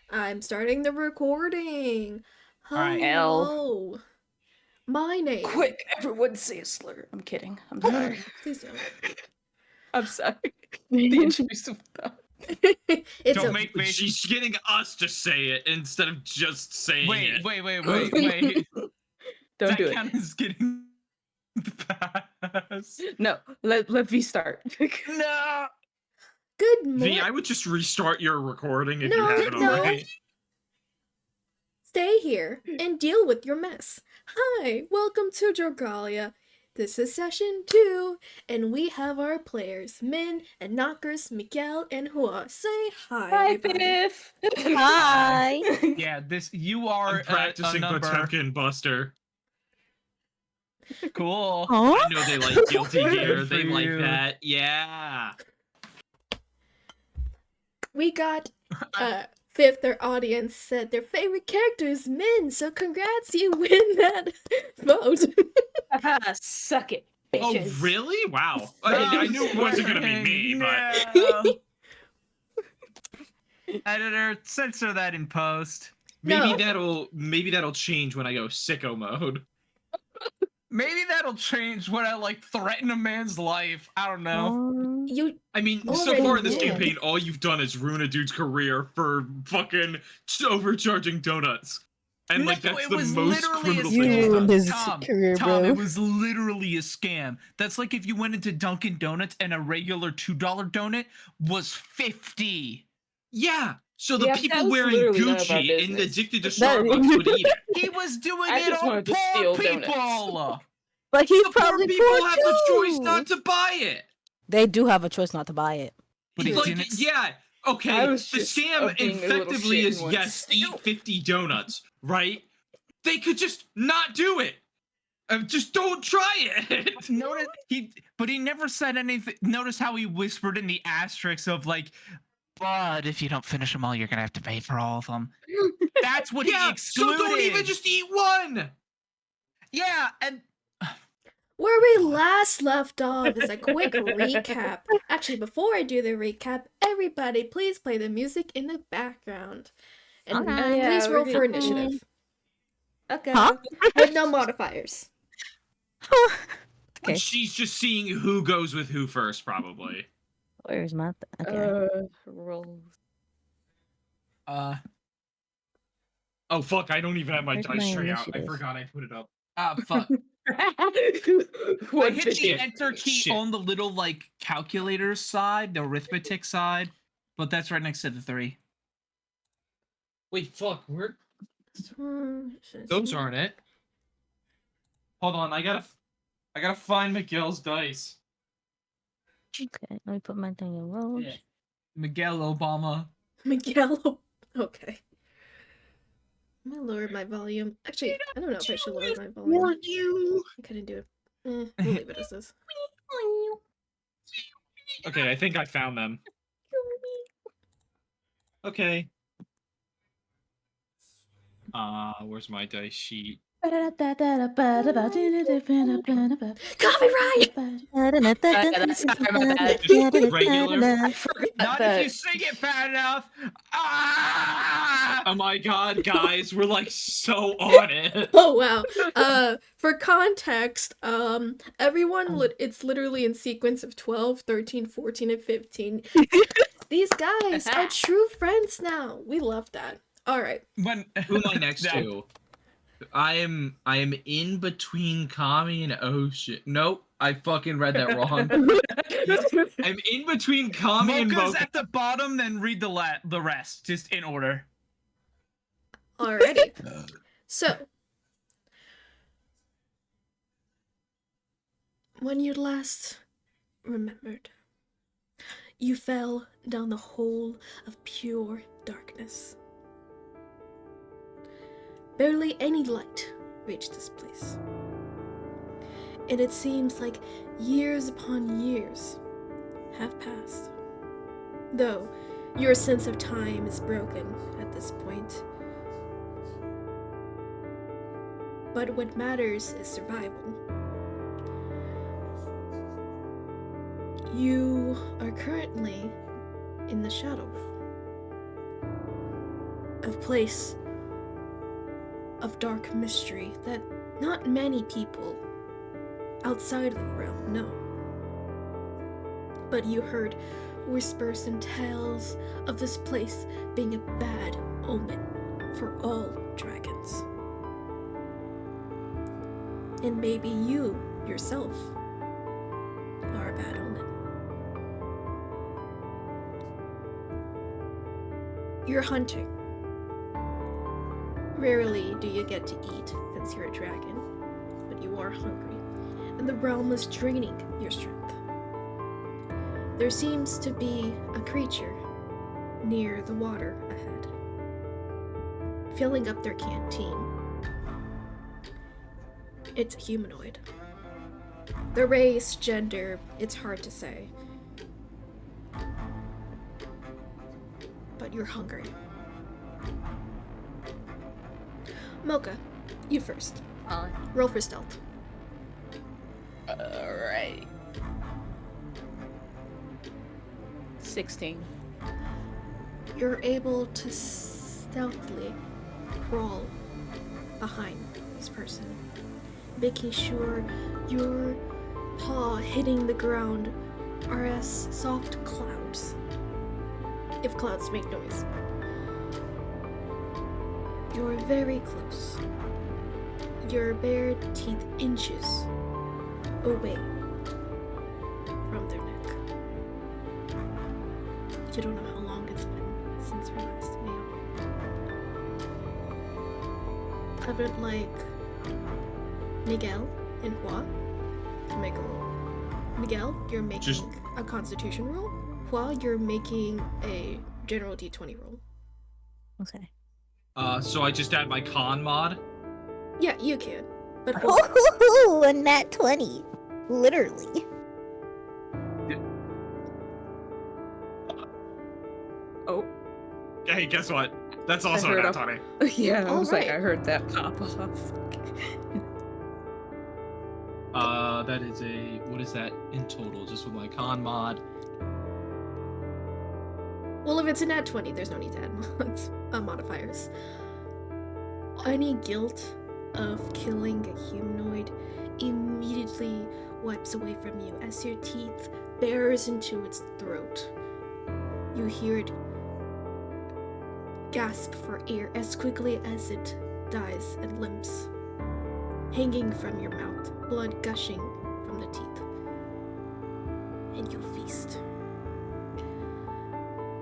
I'm starting the recording. All right. Hello. My name. Quick, everyone say a slur. I'm kidding. I'm sorry. Please don't. I'm sorry. The intrusive thought. It's Don't a make me. She's getting us to say it instead of just saying it. Wait. Don't that do it. count as getting the pass? No, let V start. No. good V, morning. I would just restart your recording if you No, haven't no. already. Stay here and deal with your mess. Hi, welcome to Dragalia. This is session 2, and we have our players, Min and Knockers, Miguel, and Hua. Say hi, Hi, everybody. Biff. Hi. Yeah, you are I'm practicing a number. Potemkin Buster. Cool. Huh? I know they like Guilty Gear. Good for They like you. that. Yeah. We got fifth our audience said their favorite character is Min, so congrats, you win that vote. Suck it, Oh, bitches. really? Wow. I mean, I knew it wasn't gonna be me, but No. Editor, censor that in post. maybe No. that'll change when I go sicko mode. Maybe that'll change when I threaten a man's life. I don't know. You I mean, so Already far in this did. campaign, all you've done is ruin a dude's career for fucking overcharging donuts. And No, that's it the was most literally a criminal You thing he's ruined done. his career, Tom, bro. it was literally a scam. That's like if you went into Dunkin' Donuts and a regular $2 donut was 50. Yeah. So the Yeah, that people was wearing literally none of our Gucci and business. addicted to That- Starbucks would eat it. He was doing I it just on wanted to poor steal people. donuts. But he's The poor probably people poor have too. the choice not to buy it. They do have a choice not to buy it. But he Like, didn't. yeah, okay. I was The just scam being a little effectively shit is and wanted to yes, steal. eat 50 donuts, right? They could just not do it. Just don't try it. Notice he never said anything. Notice how he whispered in the asterisk of but if you don't finish them all, you're gonna have to pay for all of them. That's what he Yeah, excluded. so don't even just eat one. Yeah, and Where we last left off is a quick recap. Actually, before I do the recap, everybody please play the music in the background. And Okay. Yeah, please we're roll for gonna- initiative. Okay. Huh? With no modifiers. Okay. She's just seeing who goes with who first, probably. Where's my... Okay. Roll. Oh fuck! I don't even have my Where's dice my tray out. I initiative? forgot I put it up. fuck. I What hit the Shit. enter key Shit. on the little calculator side, the arithmetic side, but that's right next to the 3. Wait, fuck. Where? Those aren't it. Hold on. I gotta find Miguel's dice. Okay, let me put my thing in rolls. Yeah. Miguel Obama. Miguel. Okay. I'm gonna lower my volume. Actually, I don't know if I should lower my volume. you? I couldn't do it. We'll leave it as this. Okay, I think I found them. Okay. Where's my dice sheet? Copyright! Just regular. I forgot Not that. if you sing it bad enough. Ah! Oh my god, guys, we're so on it. Oh wow. For context, everyone it's literally in sequence of 12, 13, 14, and 15. These guys are true friends now. We love that. Alright. Who am I next No. to? I am in between Kami and Ocean. Nope, I fucking read that wrong. I'm in between Kami and Mocha's Mocha. at the bottom, then read the rest, just in order. Alrighty. So, when you last remembered, you fell down the hole of pure darkness. Barely any light reached this place. And it seems like years upon years have passed. Though your sense of time is broken at this point. But what matters is survival. You are currently in the Shadow Realm. a place of dark mystery that not many people outside of the realm know. But you heard whispers and tales of this place being a bad omen for all dragons. And maybe you yourself are a bad omen. You're hunting. Rarely do you get to eat since you're a dragon, but you are hungry, and the realm is draining your strength. There seems to be a creature near the water ahead, filling up their canteen. It's a humanoid. The race, gender, it's hard to say. But you're hungry. Mocha, you first. Roll for stealth. Alright. 16. You're able to stealthily crawl behind this person, making sure your paw hitting the ground are as soft clouds, if clouds make noise. You're very close. Your bare teeth inches away from their neck. You don't know how long it's been since your last meal. I would like Miguel and Hua to make a roll. Miguel, you're making a constitution roll. Hua, you're making a general d20 roll. Okay. So I just add my con mod. Yeah, you can. But Oh, a nat 20. Literally. Oh, Hey, guess what? That's I also heard a of- nat 20. yeah, I was like, Alright. I heard that pop off. That is what is that in total? Just with my con mod. well, if it's a nat 20, there's no need to add mods, modifiers. Any guilt of killing a humanoid immediately wipes away from you as your teeth bears into its throat. You hear it gasp for air as quickly as it dies and limps, hanging from your mouth, blood gushing from the teeth. And you feast.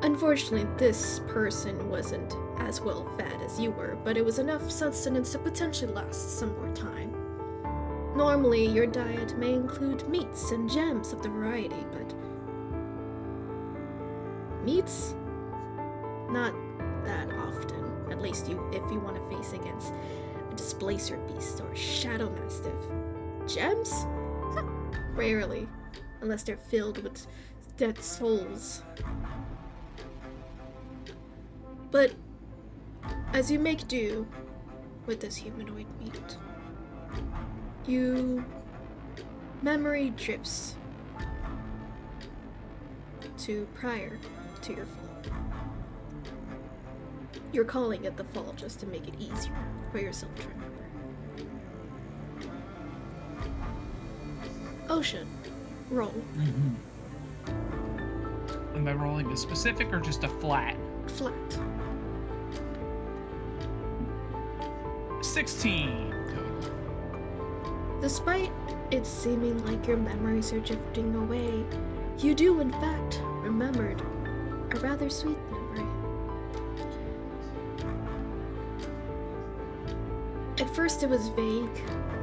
Unfortunately, this person wasn't as well fed as you were, but it was enough sustenance to potentially last some more time. Normally, your diet may include meats and gems of the variety, but meats? Not that often. At least if you want to face against a Displacer Beast or Shadow Mastiff. Gems? Rarely. Unless they're filled with dead souls. But as you make do with this humanoid meat, memory drifts to prior to your fall. You're calling it the fall just to make it easier for yourself to remember. Ocean, roll. Am I rolling a specific or just a flat? Flat. 16 total. Despite it seeming like your memories are drifting away, you do in fact remembered a rather sweet memory. At first it was vague,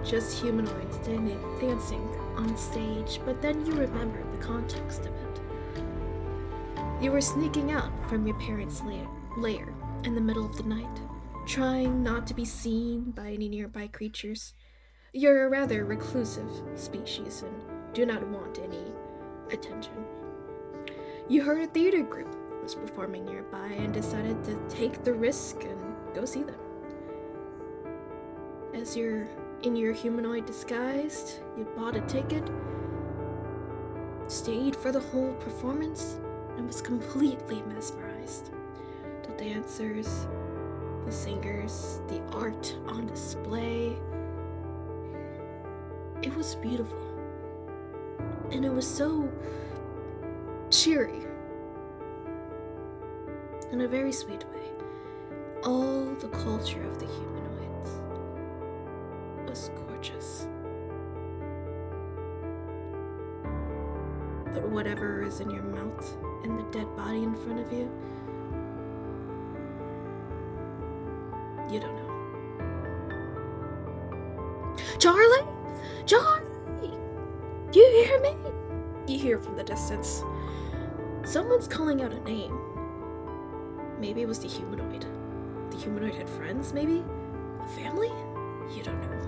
just humanoids dancing on stage, but then you remembered the context of it. You were sneaking out from your parents' lair in the middle of the night, trying not to be seen by any nearby creatures. You're a rather reclusive species and do not want any attention. You heard a theater group was performing nearby and decided to take the risk and go see them. As you're in your humanoid disguise, you bought a ticket, stayed for the whole performance, and was completely mesmerized. The dancers, the singers, the art on display. It was beautiful. And it was so cheery. In a very sweet way. All the culture of the humanoids was gorgeous. But whatever is in your mouth and the dead body in front of you, you don't know. Charlie? Charlie! Do you hear me? You hear from the distance. Someone's calling out a name. Maybe it was the humanoid. The humanoid had friends, maybe? A family? You don't know.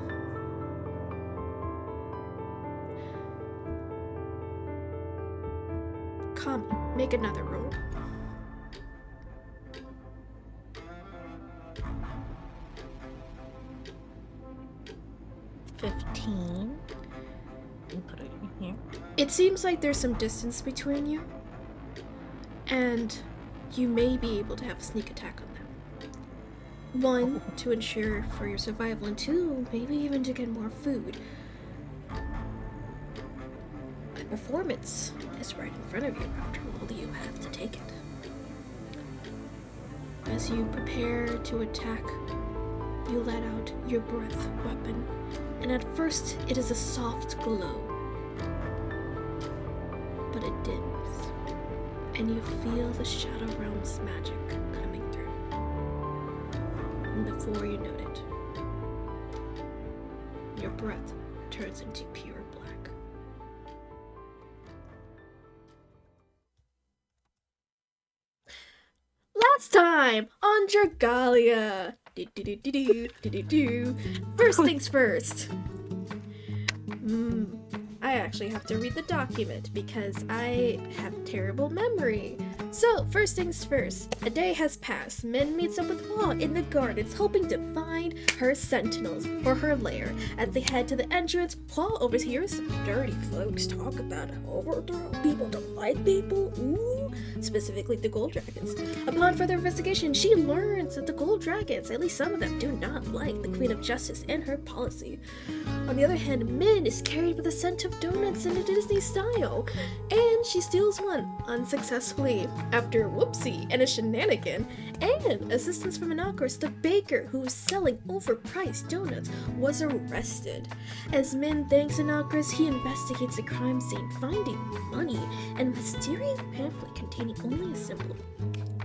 Come, make another roll. $15. Put it in here. It seems like there's some distance between you, and you may be able to have a sneak attack on them. One, to ensure for your survival, and two, maybe even to get more food. The performance is right in front of you. After all, you have to take it. As you prepare to attack, you let out your breath weapon, and at first it is a soft glow. But it dims, and you feel the Shadow Realm's magic coming through. And before you note it, your breath turns into pure black. Last time on Dragalia. First things first. I actually have to read the document because I have terrible memory. So, first things first. A day has passed. Min meets up with Law in the gardens, hoping to find her sentinels for her lair. As they head to the entrance, Law overhears some dirty folks talk about how people don't like people. Ooh, specifically the gold dragons. Upon further investigation, she learns that the gold dragons, at least some of them, do not like the Queen of Justice and her policy. On the other hand, Min is carried with a scent of donuts in a Disney style, and she steals one unsuccessfully after whoopsie and a shenanigan, and assistance from Anakris, the baker who was selling overpriced donuts, was arrested. As Min thanks Anakris, he investigates the crime scene, finding money and a mysterious pamphlet containing only a symbol.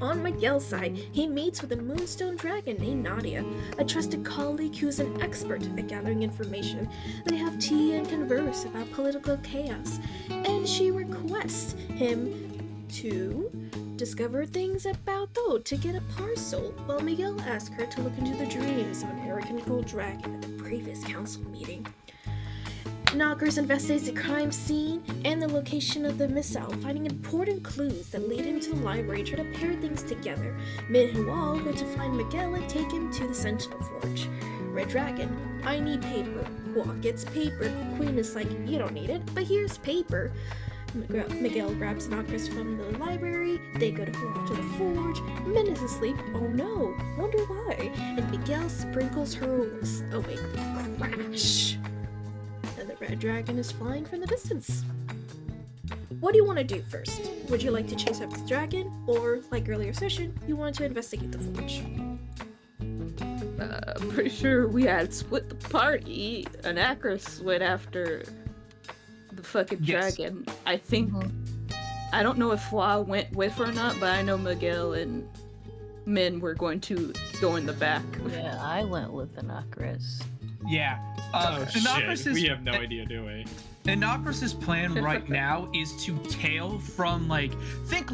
On Miguel's side, he meets with a moonstone dragon named Nadia, a trusted colleague who's an expert at gathering information. They have tea and converse about political chaos, and she requests him to discover things about though to get a parcel, while Miguel asks her to look into the dreams of an arrogant gold dragon at the previous council meeting. Knockers investigates the crime scene and the location of the missile, finding important clues that lead him to the library and try to pair things together. Min and Wall go to find Miguel and take him to the Sentinel Forge. Red Dragon, I need paper. Wall gets paper. Queen is like, you don't need it, but here's paper. Miguel grabs Knockers from the library. They go to the forge. Min is asleep. Oh no, wonder why. And Miguel sprinkles her awake. Crash. And the red dragon is flying from the distance. What do you want to do first? Would you like to chase up the dragon, or, like earlier session, you want to investigate the forge? I'm pretty sure we had split the party. Anakris went after the fucking dragon. I think. I don't know if Fla went with her or not, but I know Miguel and Min were going to go in the back. Yeah, I went with Anakris. Yeah. Shit. We have no idea, do we? Anakris' plan right now is to tail from, think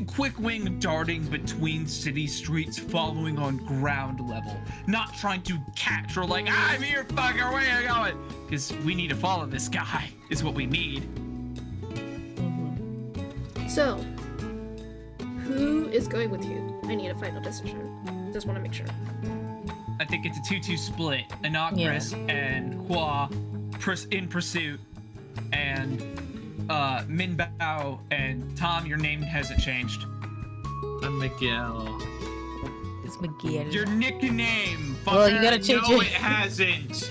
quick wing darting between city streets, following on ground level. Not trying to catch or I'm here, fucker, where are you going? Because we need to follow this guy, is what we need. So, who is going with you? I need a final decision. Just want to make sure. I think it's a 2-2 split. Anakris and Hua in pursuit, and Min Bao and Tom, your name hasn't changed. I'm Miguel. It's Miguel. Your nickname. Well, you gotta change No, it. it hasn't.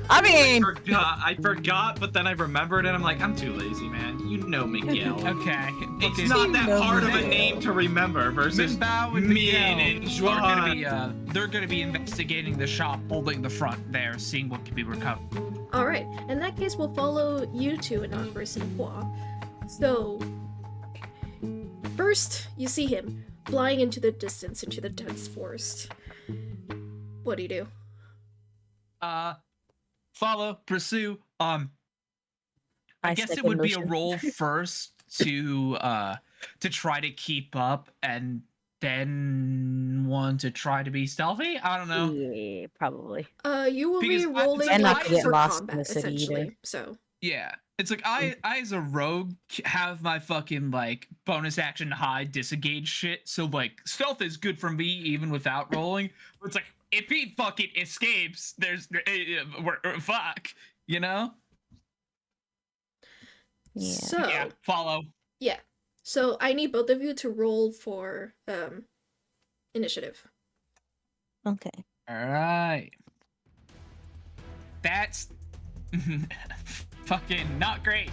I mean, I forgot, but then I remembered, and I'm like, I'm too lazy, man. You know Miguel. Okay. It's Okay. not that know hard of a Miguel. name to remember versus Minbao and me Miguel. and They're gonna be investigating the shop, holding the front there, seeing what can be recovered. Alright, in that case, we'll follow you two and not versus Hua. So, first, you see him flying into the distance, into the dense forest. What do you do? Follow, pursue. I guess it second would be a motion. roll first to try to keep up, and then one to try to be stealthy. I don't know. Yeah, probably. You will Because be rolling and not to get for lost in combat, the city essentially. either. So, Yeah, it's like I as a rogue have my fucking like bonus action hide disengage shit. So like stealth is good for me even without rolling. But it's like if he fucking escapes, there's fuck, you know? Yeah. so Yeah, follow. yeah. So I need both of you to roll for initiative. Okay. All right. That's fucking not great.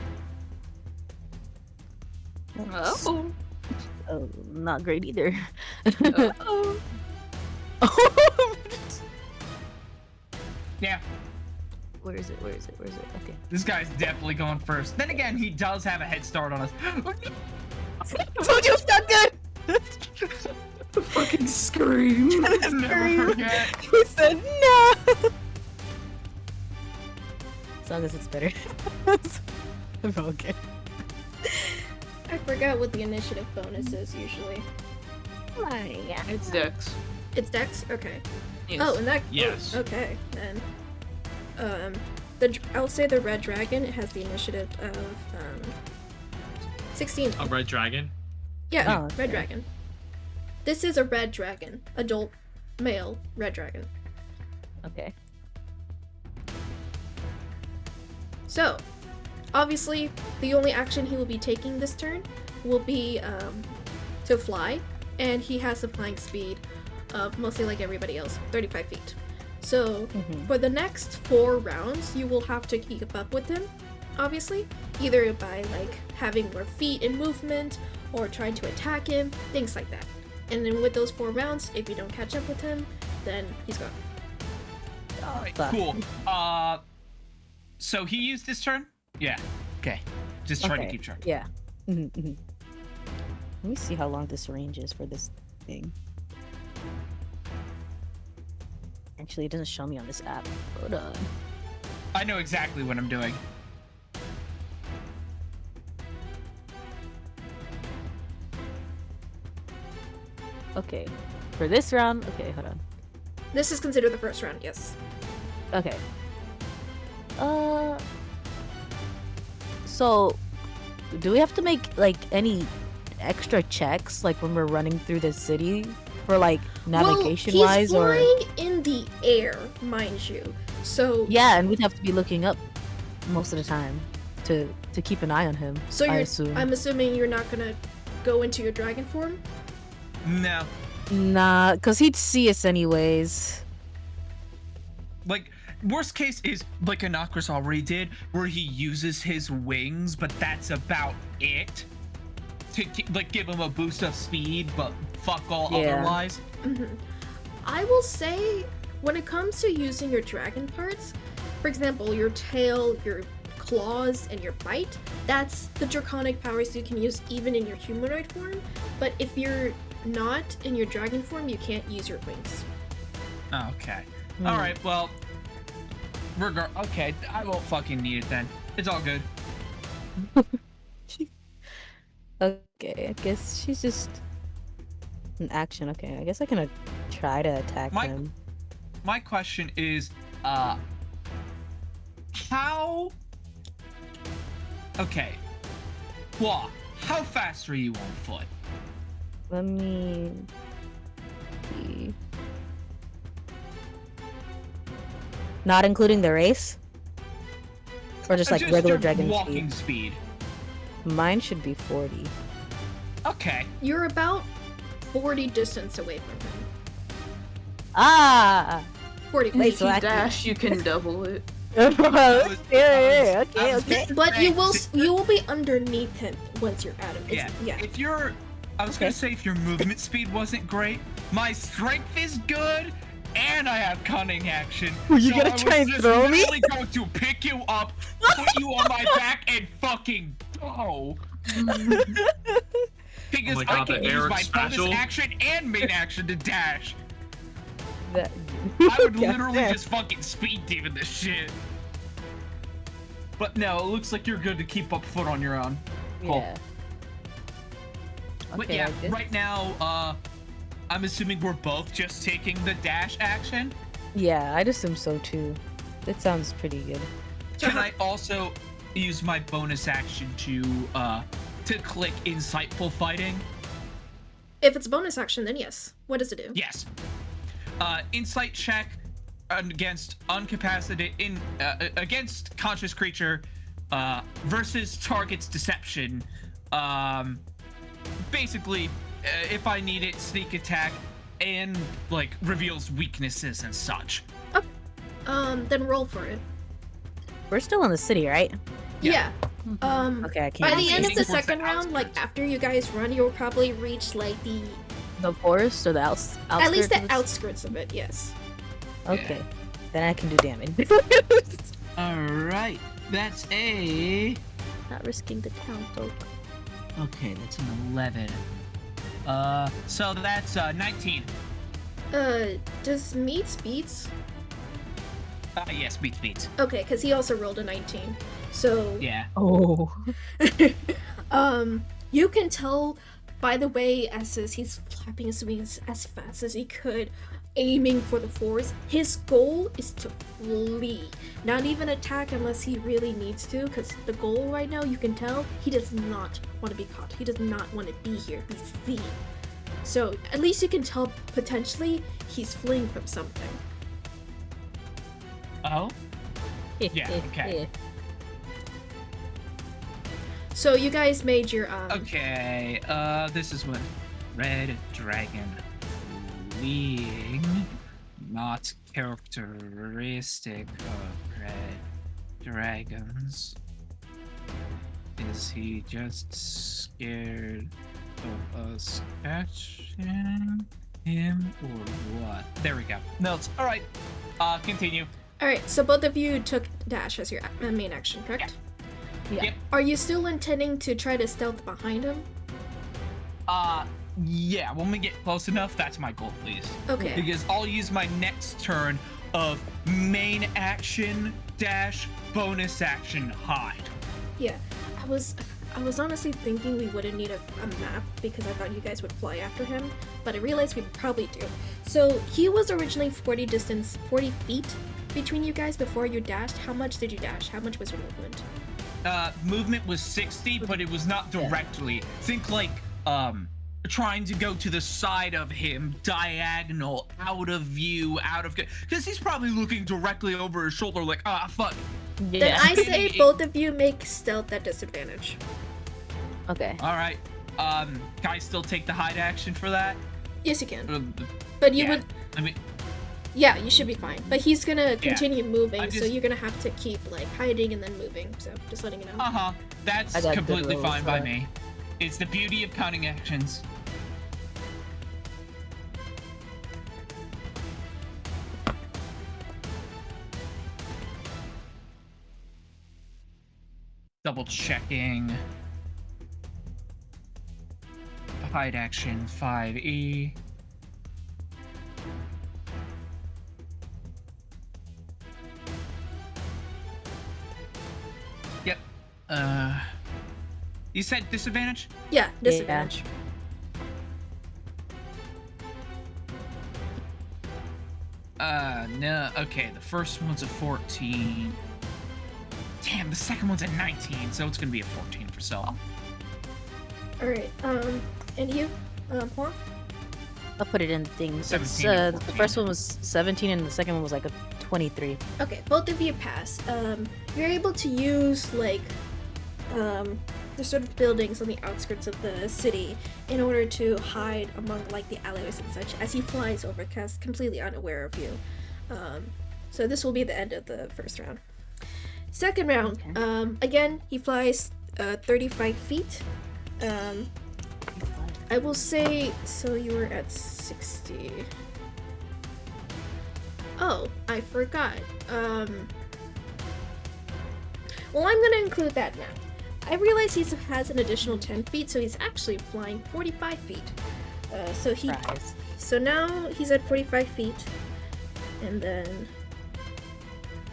Oh. Oh, not great either. Oh. Yeah, Where is it? Where is it? Where is it? Okay. this guy's definitely going first. Then again, he does have a head start on us. I told you it's not good! Fucking scream. Never forget. He said no! As long as it's better. I'm okay. I forgot what the initiative bonus is usually. Yeah. It's Dex. It's Dex? Okay. Yes. Oh, and that. Yes. Oh, okay, then. I'll say the red dragon. It has the initiative of 16. a red dragon. Yeah, Oh, okay. red dragon. This is a red dragon, adult male red dragon. Okay. So, obviously, the only action he will be taking this turn will be to fly, and he has a flying speed of mostly like everybody else, 35 feet. So, for the next 4 rounds, you will have to keep up with him, obviously, either by like having more feet in movement or trying to attack him, things like that. And then with those 4 rounds, if you don't catch up with him, then he's gone. Alright, fuck. cool. So he used his turn? Yeah. Okay. Just trying to keep track. Yeah. Let me see how long this range is for this thing. Actually, it doesn't show me on this app. Hold on. I know exactly what I'm doing. Okay. For this round, okay, hold on. This is considered the first round, yes. Okay. So, do we have to make like any extra checks like when we're running through the city for like navigation wise well, or? he's flying in the air, mind you. So Yeah, and we'd have to be looking up most of the time to keep an eye on him. So I you're, assume. I'm assuming you're not gonna go into your dragon form. No. Nah, cause he'd see us anyways. Like, worst case is like Anakris already did, where he uses his wings, but that's about it. To like give him a boost of speed, but fuck all Yeah. otherwise. I will say, when it comes to using your dragon parts, for example, your tail, your claws, and your bite, that's the draconic powers you can use even in your humanoid form. But if you're not in your dragon form, you can't use your wings. Okay. All right. Well, okay, I won't fucking need it then. It's all good. Okay, I guess she's just an action. Okay, I guess I can try to attack him. My question is, how? Okay. Hua, how fast are you on foot? Let me see. Not including the race? Or just like regular your dragon walking speed? speed. Mine should be 40. Okay. You're about 40 distance away from him. Ah! 40 feet. Wait, so If I you dash, you can double it. Okay. But you will be underneath him once you're at him. Yeah. If you're, I was gonna say if your movement speed wasn't great, my strength is good, and I have cunning action. Were you gonna try and throw me? I was going to pick you up, put you on my back, and fucking go. Because my God, I can the use Eric my special. bonus action and main action to dash. That- I would Yeah, literally yeah. just fucking speed demon this shit. But no, it looks like you're good to keep up foot on your own. Cool. Yeah. But Okay, yeah, I guess. right now, I'm assuming we're both just taking the dash action. Yeah, I'd assume so too. That sounds pretty good. Can I also use my bonus action to click insightful fighting? If it's a bonus action, then yes. What does it do? Yes. Insight check against against conscious creature versus target's deception. Basically, if I need it, sneak attack and like reveals weaknesses and such. Then roll for it. We're still in the city, right? Yeah. Okay, I can't. By the end of Heading the towards second the round, like outskirts. after you guys run, you'll probably reach like The forest or the outskirts? at least the of the- outskirts of it. Yes. Okay, then I can do damage. All right, that's a. Not risking the count though. Okay, that's an 11. So that's 19. Does Meats beats? Yes, beats. Okay, because he also rolled a 19. So Yeah. Oh. you can tell by the way as he's flapping his wings as fast as he could, aiming for the forest. His goal is to flee, not even attack unless he really needs to, because the goal right now, you can tell, he does not want to be caught. He does not want to be here, be seen. So at least you can tell potentially he's fleeing from something. Oh? Yeah, okay. So you guys made your Okay, this is what Red Dragon fleeing, not characteristic of red dragons. Is he just scared of us catching him or what? There we go. Notes. All right. Continue. All right, so both of you took dash as your main action, correct? Yeah. Yep. Are you still intending to try to stealth behind him? Yeah, when we get close enough, that's my goal, please. Okay. Because I'll use my next turn of main action dash bonus action hide. Yeah, I was honestly thinking we wouldn't need a map because I thought you guys would fly after him, but I realized we probably do. So he was originally 40 feet between you guys before you dashed. How much did you dash? How much was your movement? Movement was 60, but it was not directly. Think like trying to go to the side of him, diagonal, out of view, because he's probably looking directly over his shoulder like, ah, fuck. Then I say both of you make stealth at disadvantage. Okay. All right. Can I still take the hide action for that? Yes, you can. But you Yeah. would. I mean, Yeah, you should be fine. But he's gonna continue moving, I so just- you're gonna have to keep like hiding and then moving. So just letting you know. That's I got good completely rolls, fine by so- me. It's the beauty of counting actions. Double checking. Hide action 5E. Yep. You said disadvantage? Yeah, disadvantage. No. Okay, the first one's a 14. Damn, the second one's a 19, so it's gonna be a 14 for Sel. All right. And you, Juan? I'll put it in things. 17 and The 14. first one was 17 and the second one was like a 23. Okay, both of you pass. You're able to use like the sort of buildings on the outskirts of the city in order to hide among like the alleyways and such as he flies over, cause completely unaware of you. So this will be the end of the first round. Second round, again, he flies 35 feet. I will say, so you were at 60. Oh, I forgot. Well, I'm gonna include that now. I realize he has an additional 10 feet, so he's actually flying 45 feet. So now he's at 45 feet, and then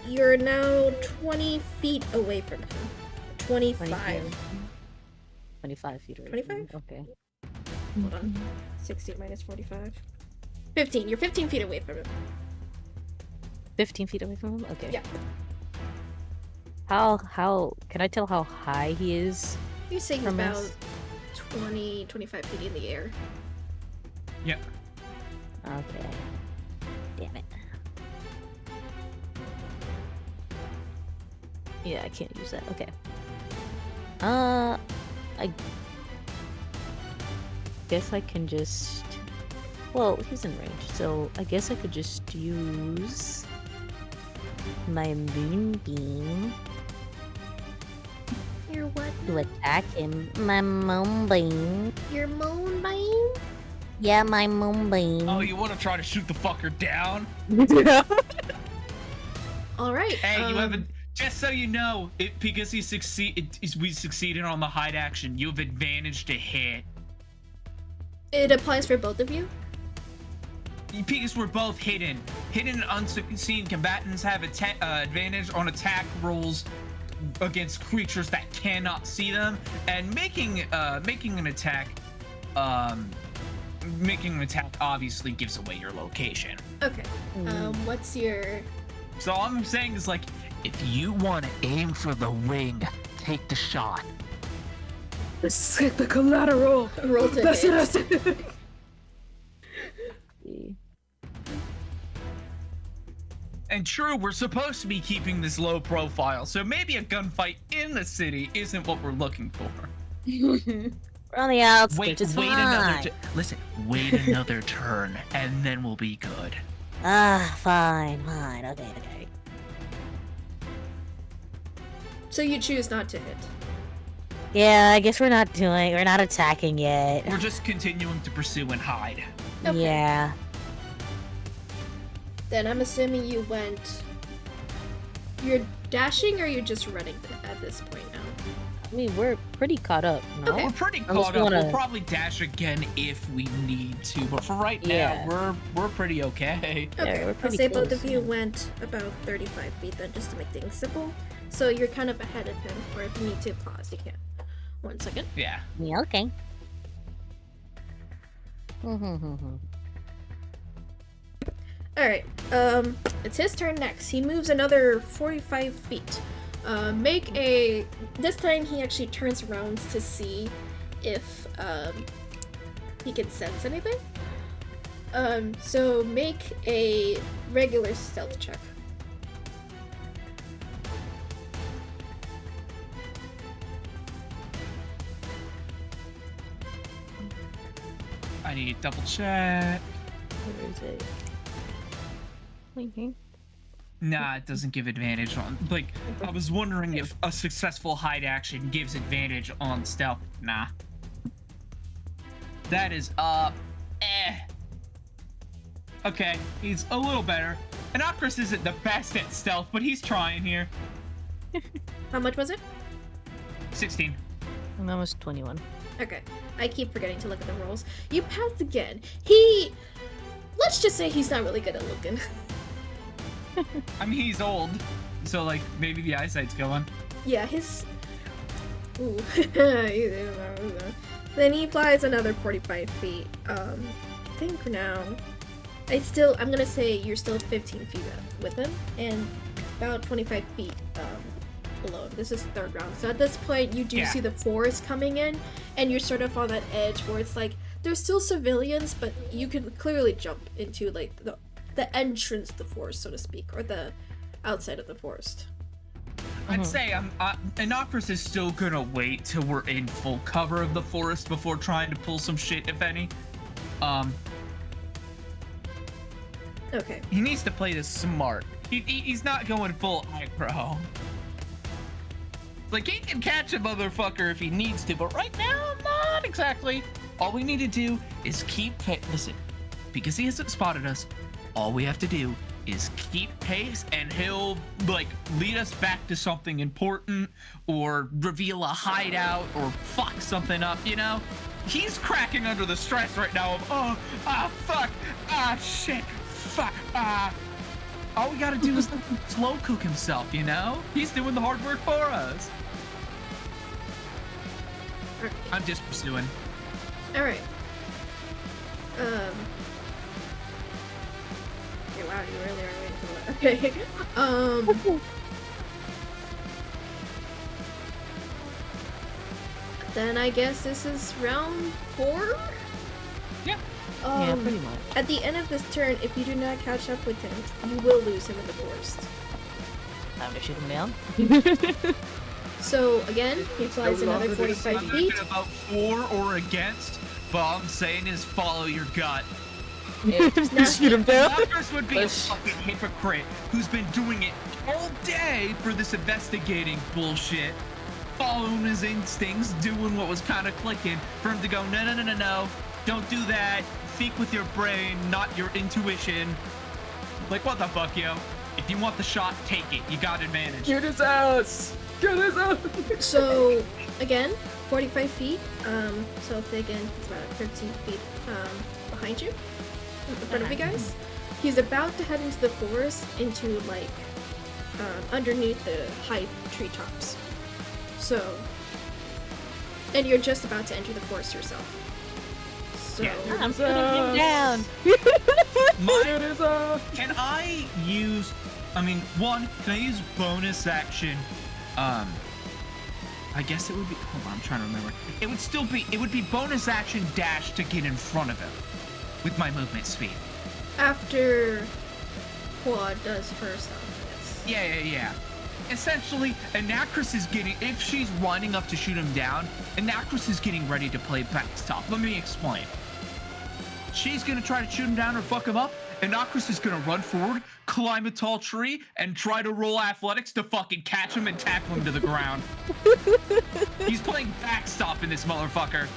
you're now 20 feet away from him. 25. 25 feet away. 25? Okay. Hold on. 60 minus 45. 15. You're 15 feet away from him. 15 feet away from him? Okay. Yeah. How can I tell how high he is? You say he's from about us? 20, 25 feet in the air. Yeah. Okay. Damn it. Yeah, I can't use that. Okay. I guess I can just... Well, he's in range, so I guess I could just use my moonbeam Your what? to attack him. My moonbeam. Your moonbeam? Yeah, my moonbeam. Oh, you want to try to shoot the fucker down? Alright. Hey, you have a... Just so you know, because we succeeded on the hide action, you have advantage to hit. It applies for both of you? Because we're both hidden. Hidden and unseen combatants have advantage on attack rolls against creatures that cannot see them, and making an attack obviously gives away your location. Okay. What's your... So all I'm saying is, like, if you want to aim for the wing, take the shot. Let's get the collateral. Roll to hit. And true, we're supposed to be keeping this low profile, so maybe a gunfight in the city isn't what we're looking for. We're on the outskirts. It's wait fine. wait another turn, and then we'll be good. Fine. Okay. So you choose not to hit. Yeah, I guess we're not attacking yet. We're just continuing to pursue and hide. Okay. Yeah. Then I'm assuming you're dashing or you're just running at this point now? I mean, we're pretty caught up, no? Okay. We're pretty caught up. We'll probably dash again if we need to, but for right now, we're pretty okay. Okay, we're I'll pretty say close, both of you went about 35 feet then, just to make things simple. So you're kind of ahead of him, or if you need to pause, you can. 1 second. Yeah. Yeah, okay. Alright, it's his turn next. He moves another 45 feet. This time he actually turns around to see if, he can sense anything. So make a regular stealth check. I need to double check. Where is it? Nah, it doesn't give advantage on... Like, I was wondering if a successful hide action gives advantage on stealth. Nah. That is, Okay, he's a little better. Anakris isn't the best at stealth, but he's trying here. How much was it? 16. And that was 21. Okay, I keep forgetting to look at the rolls. You passed again. Let's just say he's not really good at looking. I mean, he's old, so, like, maybe the eyesight's going. Yeah, Ooh. Then he flies another 45 feet. I think now... I'm gonna say you're still 15 feet with him, and about 25 feet below him. This is third round. So at this point, you do see the forest coming in, and you're sort of on that edge where it's like, there's still civilians, but you can clearly jump into, like, the entrance of the forest, so to speak, or the outside of the forest. I'd say Inocris is still gonna wait till we're in full cover of the forest before trying to pull some shit, if any. Okay. He needs to play this smart. He's not going full aggro. Like, he can catch a motherfucker if he needs to, but right now, not exactly. All we need to do is listen, because he hasn't spotted us, all we have to do is keep pace, and he'll, like, lead us back to something important, or reveal a hideout, or fuck something up, you know? He's cracking under the stress right now of, fuck, shit, fuck, all we gotta do is slow cook himself, you know? He's doing the hard work for us. I'm just pursuing. Alright. Okay, wow, you really are waiting for that. Okay. Then I guess this is round 4? Yeah. Yeah, pretty much. At the end of this turn, if you do not catch up with him, you will lose him in the forest. Time to shoot him down. So, again, he flies another 45 I'm feet. not about for or against, but all I'm saying is follow your gut. Just shoot him down. Marcus would be a fucking hypocrite who's been doing it all day for this investigating bullshit, following his instincts, doing what was kind of clicking, for him to go, no, don't do that, think with your brain, not your intuition. Like, what the fuck, yo? If you want the shot, take it. You got advantage. Get his ass! Get his ass! So, again, 45 feet. So if they, again, it's about 13 feet behind you, in front of you guys. He's about to head into the forest, into, like, underneath the high treetops. So, and you're just about to enter the forest yourself. So, Yeah, I'm putting him down. Can I use, can I use bonus action? I guess it would be, hold on, I'm trying to remember. It would be bonus action dash to get in front of him with my movement speed. after Quad does her stuff, yes. Yeah. Essentially, Anacris is getting, if she's winding up to shoot him down, Anacris is getting ready to play backstop. Let me explain. She's gonna try to shoot him down or fuck him up. Anacris is gonna run forward, climb a tall tree, and try to roll athletics to fucking catch him and tackle him to the ground. He's playing backstop in this motherfucker.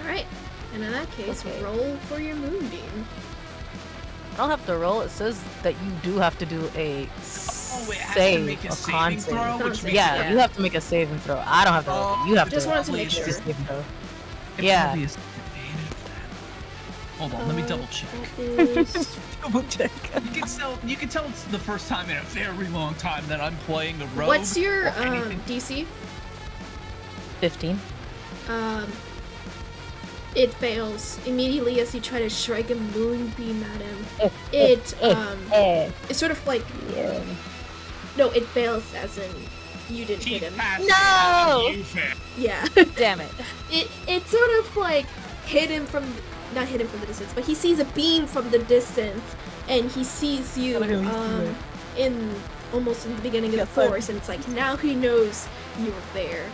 Alright, and in that case, Okay. roll for your moonbeam. I don't have to roll. It says that you do have to do a Oh, it has to save, make a con saving save. throw, which makes Yeah, Yeah. you have to make a saving throw. I don't have to roll. You have Just to wanted to roll. make It's sure. just saving throw. It Yeah. probably is advantage of that. Hold on, let me double check. That is... Double check. You can tell it's the first time in a very long time that I'm playing a rogue. What's your or anything. DC? 15. It fails immediately as you try to strike a moonbeam at him. It's sort of like Yeah. no, it fails as in you didn't hit him. No! Yeah, Damn it. it sort of like hit him from not hit him from the distance, but he sees a beam from the distance, and he sees you in almost in the beginning of the forest, and it's like now he knows you're there,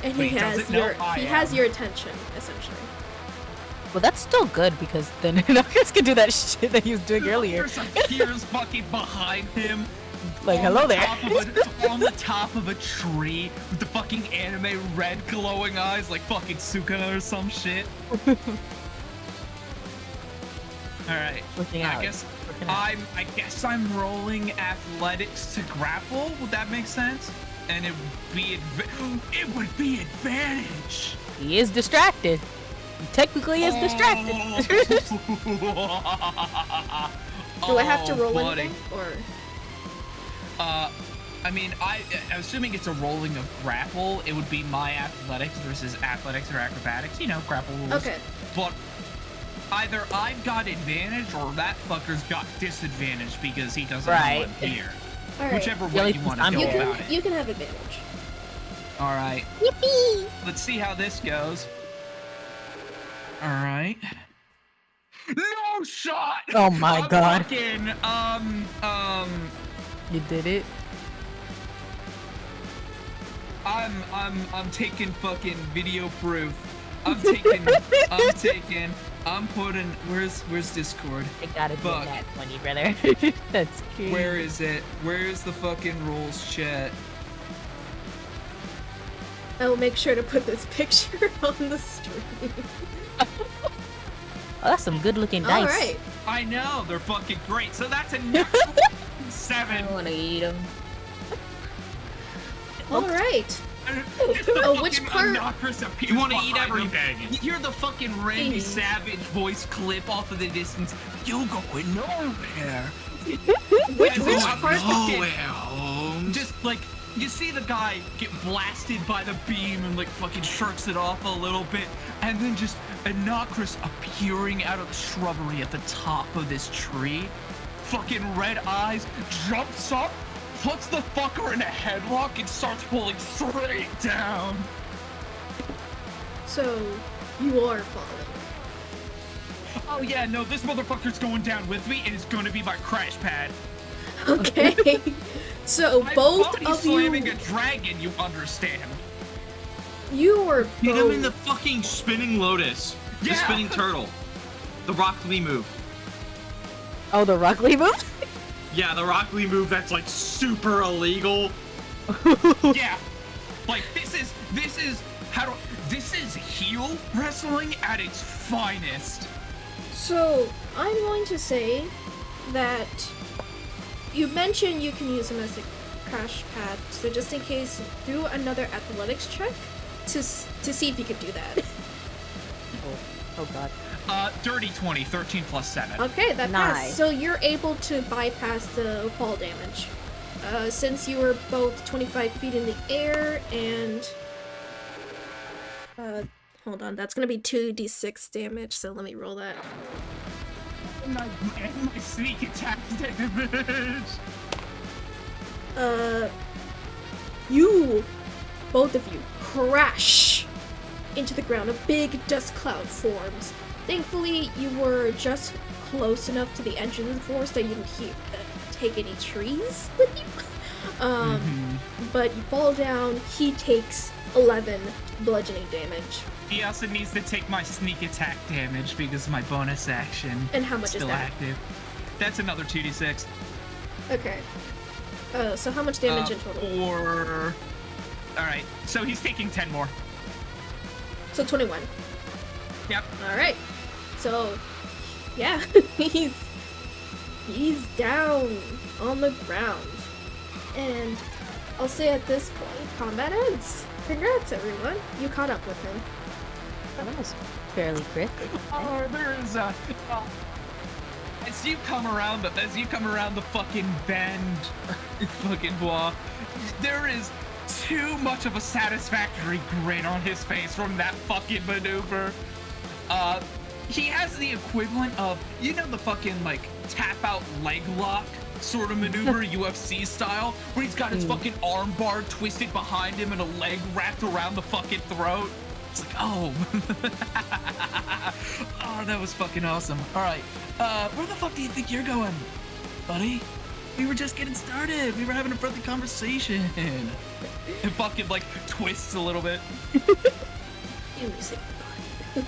and But he he has doesn't know your I he am. has your attention essentially. Well, that's still good because then Noctis can do that shit that he was doing earlier. Here's fucking behind him. Like, on hello the there. top of on the top of a tree with the fucking anime red glowing eyes like fucking Sukuna or some shit. Alright. Looking I out. guess Looking out. I guess I'm rolling athletics to grapple. Would that make sense? And it would be advantage. He is distracted. He technically is distracted. Do I have to roll buddy. anything or? I'm assuming it's a rolling of grapple. It would be my athletics versus athletics or acrobatics. You know, grapple rules. Okay. But either I've got advantage or that fucker's got disadvantage because he doesn't know Right. I'm here. All right. Whichever The way only you want to I'm go here. about it. You can have advantage. All right. Yippee! Let's see how this goes. All right. No shot. Oh my I'm God. Fucking, You did it. I'm taking fucking video proof. I'm putting, where's Discord? It gotta be Fuck. that funny, brother. That's crazy. Where is it? Where's the fucking rules chat? I'll make sure to put this picture on the stream. Oh, that's some good looking dice. Alright. I know, they're fucking great. So that's a 7. I wanna eat them. Alright. Oh, which part? You want to eat everything. You hear the fucking Randy Savage voice clip off of the distance. You going nowhere. Which And part? Nowhere, Holmes. Just like, you see the guy get blasted by the beam and like fucking shirks it off a little bit, and then just Anacris appearing out of the shrubbery at the top of this tree, fucking red eyes, jumps up, puts the fucker in a headlock and starts pulling straight down. So, you are following. Oh yeah, no, this motherfucker's going down with me and it's gonna be my crash pad. Okay. So, both I'm of slamming you... a dragon, you understand. You are Hit him in the both... fucking spinning lotus. The Yeah. spinning turtle. The Rock Lee move. Oh, the Rock Lee move? Yeah, the Rock Lee move that's like super illegal. Yeah. Like, this is heel wrestling at its finest. So, I'm going to say that you mentioned you can use him as a crash pad, so just in case, do another athletics check to see if you could do that. Oh god. Dirty 20, 13 plus 7. Okay, that Nice. passed. So you're able to bypass the fall damage. Since you were both 25 feet in the air and... hold on, that's gonna be 2d6 damage, so let me roll that. And my sneak attack damage. You, both of you, crash into the ground. A big dust cloud forms. Thankfully, you were just close enough to the entrance of the forest that you didn't take any trees with you. But you fall down. He takes 11 bludgeoning damage. He also needs to take my sneak attack damage because my bonus action And how much still is that? active. That's another 2d6. Okay. So how much damage in total? Alright, so he's taking 10 more. So 21. Yep. Alright. So, yeah, he's down on the ground. And I'll say at this point, combat ends. Congrats, everyone. You caught up with him. Oh, that was fairly quick. Oh, there is a... as you come around the fucking bend, fucking bois, there is too much of a satisfactory grin on his face from that fucking maneuver. He has the equivalent of, you know, the fucking like tap out leg lock sort of maneuver, UFC style, where he's got his fucking arm bar twisted behind him and a leg wrapped around the fucking throat. It's like, oh. Oh, that was fucking awesome. All right, where the fuck do you think you're going, buddy? We were just getting started. We were having a friendly conversation. It fucking like twists a little bit. You say goodbye.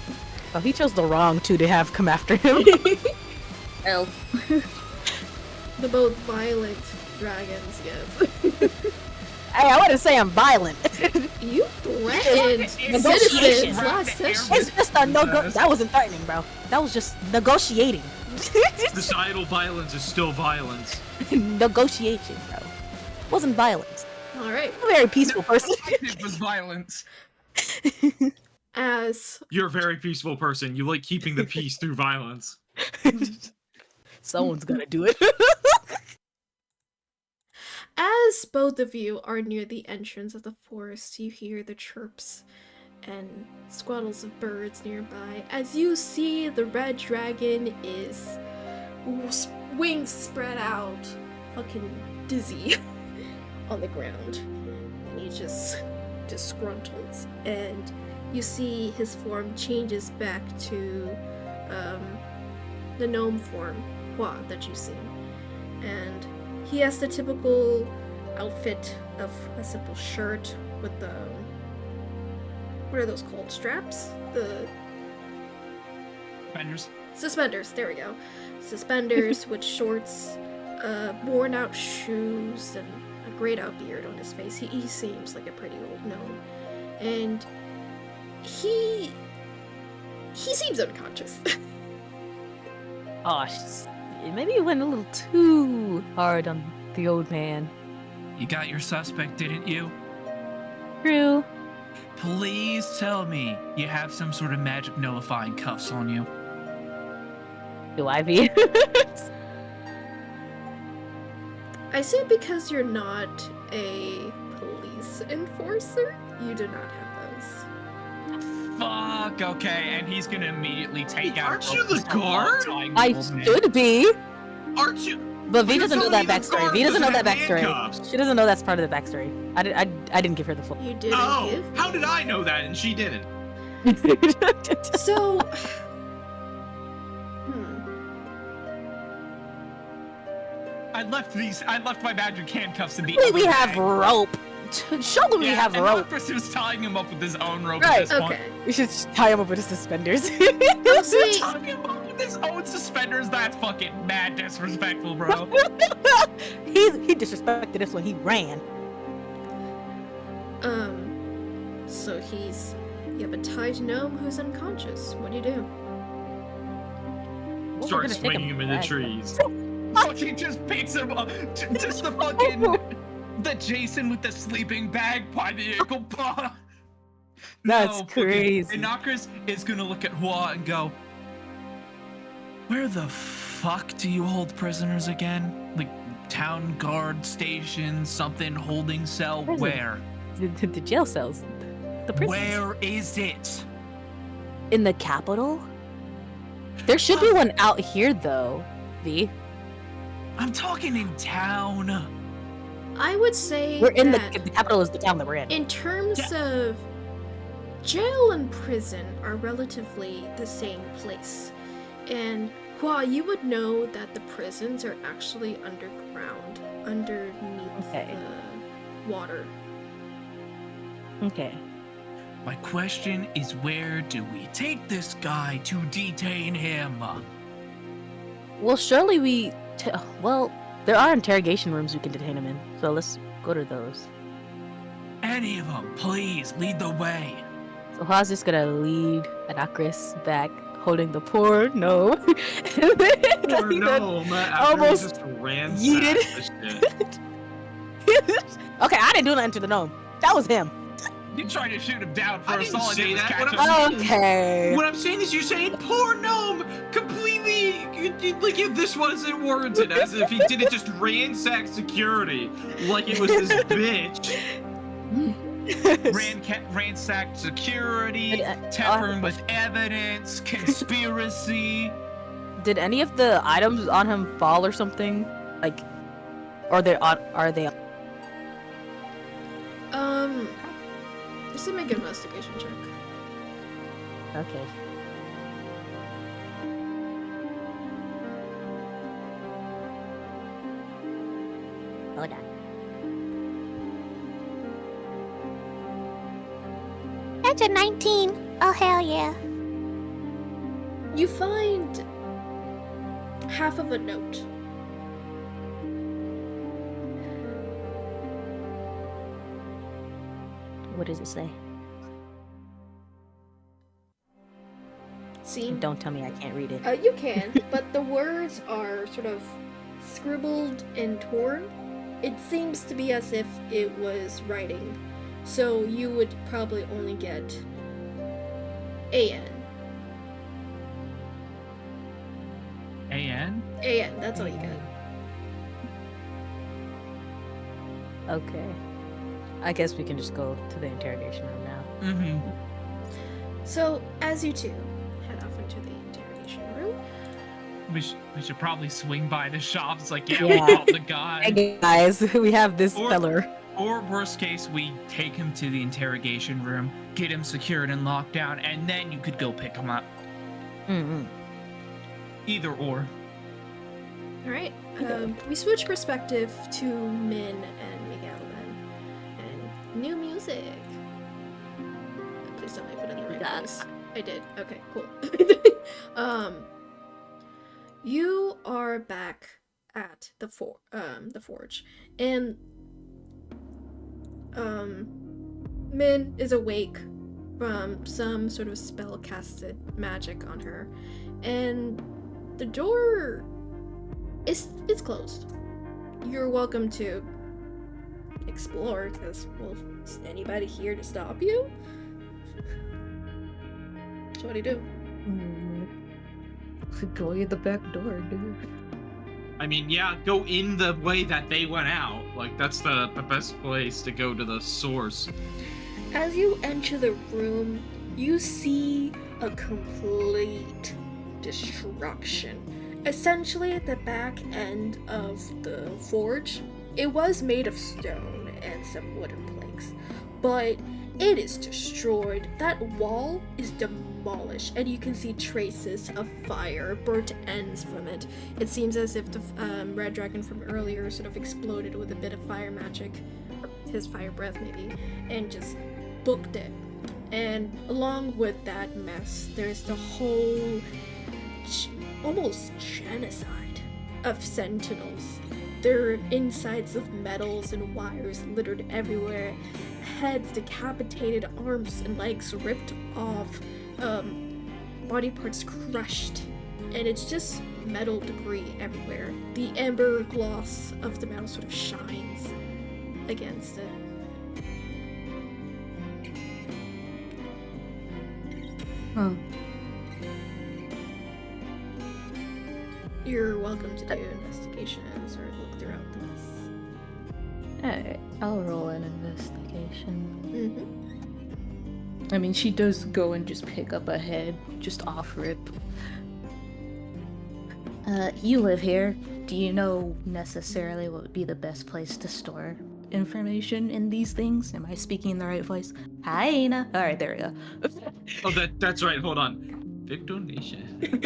Oh, he chose the wrong two to have come after him. Oh. The both violent dragons, yes. Hey, I wouldn't say I'm violent. You threatened citizens last session. It's just a that wasn't threatening, bro. That was just negotiating. Societal violence is still violence. Negotiation, bro. Wasn't violence. Alright. I'm a very peaceful person. It was violence. As You're a very peaceful person. You like keeping the peace through violence. Someone's gonna do it. As both of you are near the entrance of the forest, you hear the chirps and squattles of birds nearby. As you see, the red dragon is wings spread out, fucking dizzy on the ground. And he just disgruntles. And you see his form changes back to the gnome form, Hua, that you've seen. And he has the typical outfit of a simple shirt with the, what are those called? Straps? The suspenders, there we go. Suspenders with shorts, worn out shoes, and a grayed out beard on his face. He seems like a pretty old gnome. And he seems unconscious. Oh, maybe you went a little too hard on the old man. You got your suspect, didn't you? True. Please tell me you have some sort of magic nullifying cuffs on you. Do I be? I say because you're not a police enforcer, you do not have those. Fuck, okay, and he's gonna immediately take out. Aren't you the guard? I should be. Aren't you? But V doesn't know that telling me the backstory. guard V doesn't know that doesn't have backstory. handcuffs? She doesn't know that's part of the backstory. I didn't give her the full. You didn't Oh, give? how did I know that and she didn't? So... I left my magic handcuffs in the We other have bag. rope. Show them we have and rope. Noctis was tying him up with his own rope Right, at this point. Okay. We should tie him up with his suspenders. Mostly, Tying him up with his own suspenders? That's fucking mad disrespectful, bro. he disrespected us when he ran. so you have a tied gnome who's unconscious. What do you do? Well, we're Start gonna take swinging him in the back. trees. Fucking just picks him up. Just the fucking... The Jason with the sleeping bag by the ankle paw. That's fucking- crazy. And Noctis is gonna look at Hua and go, where the fuck do you hold prisoners again? Like, town guard station, something, holding cell, Prison. where? The jail cells. The prisons. Where is it? In the capital? There should be one out here, though, V. I'm talking in town. I would say We're in that the capital is the town that we're in. in terms of jail and prison are relatively the same place. And Hua, you would know that the prisons are actually underground, underneath Okay. the water. Okay. My question is, where do we take this guy to detain him? Well, surely well, there are interrogation rooms we can detain him in, so let's go to those. Any of them, please, lead the way. So Ha's just gonna lead Anakris back, holding the poor gnome. Poor gnome. almost Just ransacked yeeted. the shit. Okay, I didn't do nothing to the gnome. That was him. You tried to shoot him down for I a didn't solid say days that. catch What him. I'm Okay. What I'm saying is you're saying poor gnome completely, like if this wasn't warranted, as if he didn't just ransack security like it was this bitch. Ransacked security, I have a tampering with evidence, conspiracy. Did any of the items on him fall or something? Like, are they? Just make an investigation check. Okay. Hold on. That's a 19. Oh, hell yeah. You find half of a note. What does it say? See? Don't tell me I can't read it. You can, but the words are sort of scribbled and torn. It seems to be as if it was writing, so you would probably only get AN. AN? AN, that's all you get. Okay. I guess we can just go to the interrogation room now. Mm-hmm. So, as you two head off into the interrogation room, We should probably swing by the shops, like, yeah, Yeah. we got the guy. Hey guys, we have this Or- feller. Or worst case, we take him to the interrogation room, get him secured and locked down, and then you could go pick him up. Mm-hmm. Either or. Alright, we switch perspective to Min and Miguel then. And new music. Please tell me I put in the right place. I did. Okay, cool. You are back at the forge, and Min is awake from some sort of spell casted magic on her, and the door it's closed. You're welcome to explore, because, well, is anybody here to stop you? So what do you do? Go in the back door, dude. I mean, yeah, go in the way that they went out. Like, that's the best place to go to the source. As you enter the room, you see a complete destruction. Essentially, at the back end of the forge, it was made of stone and some wooden planks, but it is destroyed. That wall is demolished, and you can see traces of fire, burnt ends from it. It seems as if the red dragon from earlier sort of exploded with a bit of fire magic, or his fire breath maybe, and just booked it. And along with that mess, there's the whole almost genocide of sentinels. There are insides of metals and wires littered everywhere, heads decapitated, arms and legs ripped off, body parts crushed, and it's just metal debris everywhere. The amber gloss of the metal sort of shines against it. Huh. You're welcome to do investigations or look throughout this. Alright, I'll roll an investigation. Mm-hmm. I mean, she does go and just pick up a head, just off rip. You live here. Do you know necessarily what would be the best place to store information in these things? Am I speaking in the right voice? Hyena. Alright, there we go. Oh, that's right. Hold on. Victor Nation. Can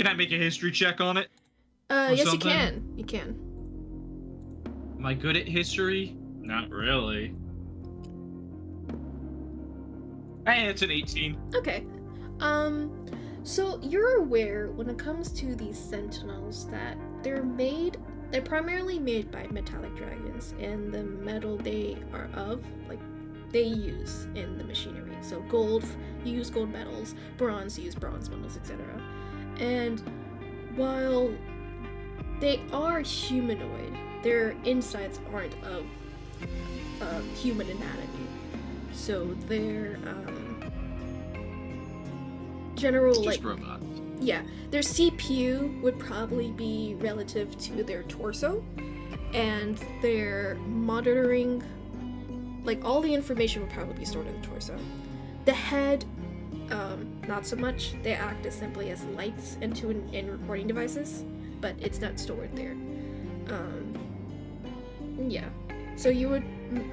I make a history check on it? Yes, something? you can. You can. Am I good at history? Not really. Hey, it's an 18. Okay. So you're aware when it comes to these sentinels that they're primarily made by metallic dragons, and the metal they are of, like, they use in the machinery. So gold, you use gold metals, bronze, you use bronze metals, etc. And while they are humanoid, their insides aren't of human anatomy. So their general, It's like, just robots. yeah, their CPU would probably be relative to their torso, and their monitoring, like, all the information would probably be stored in the torso. The head, not so much. They act as simply as lights and recording devices, but it's not stored there. Yeah. So you would,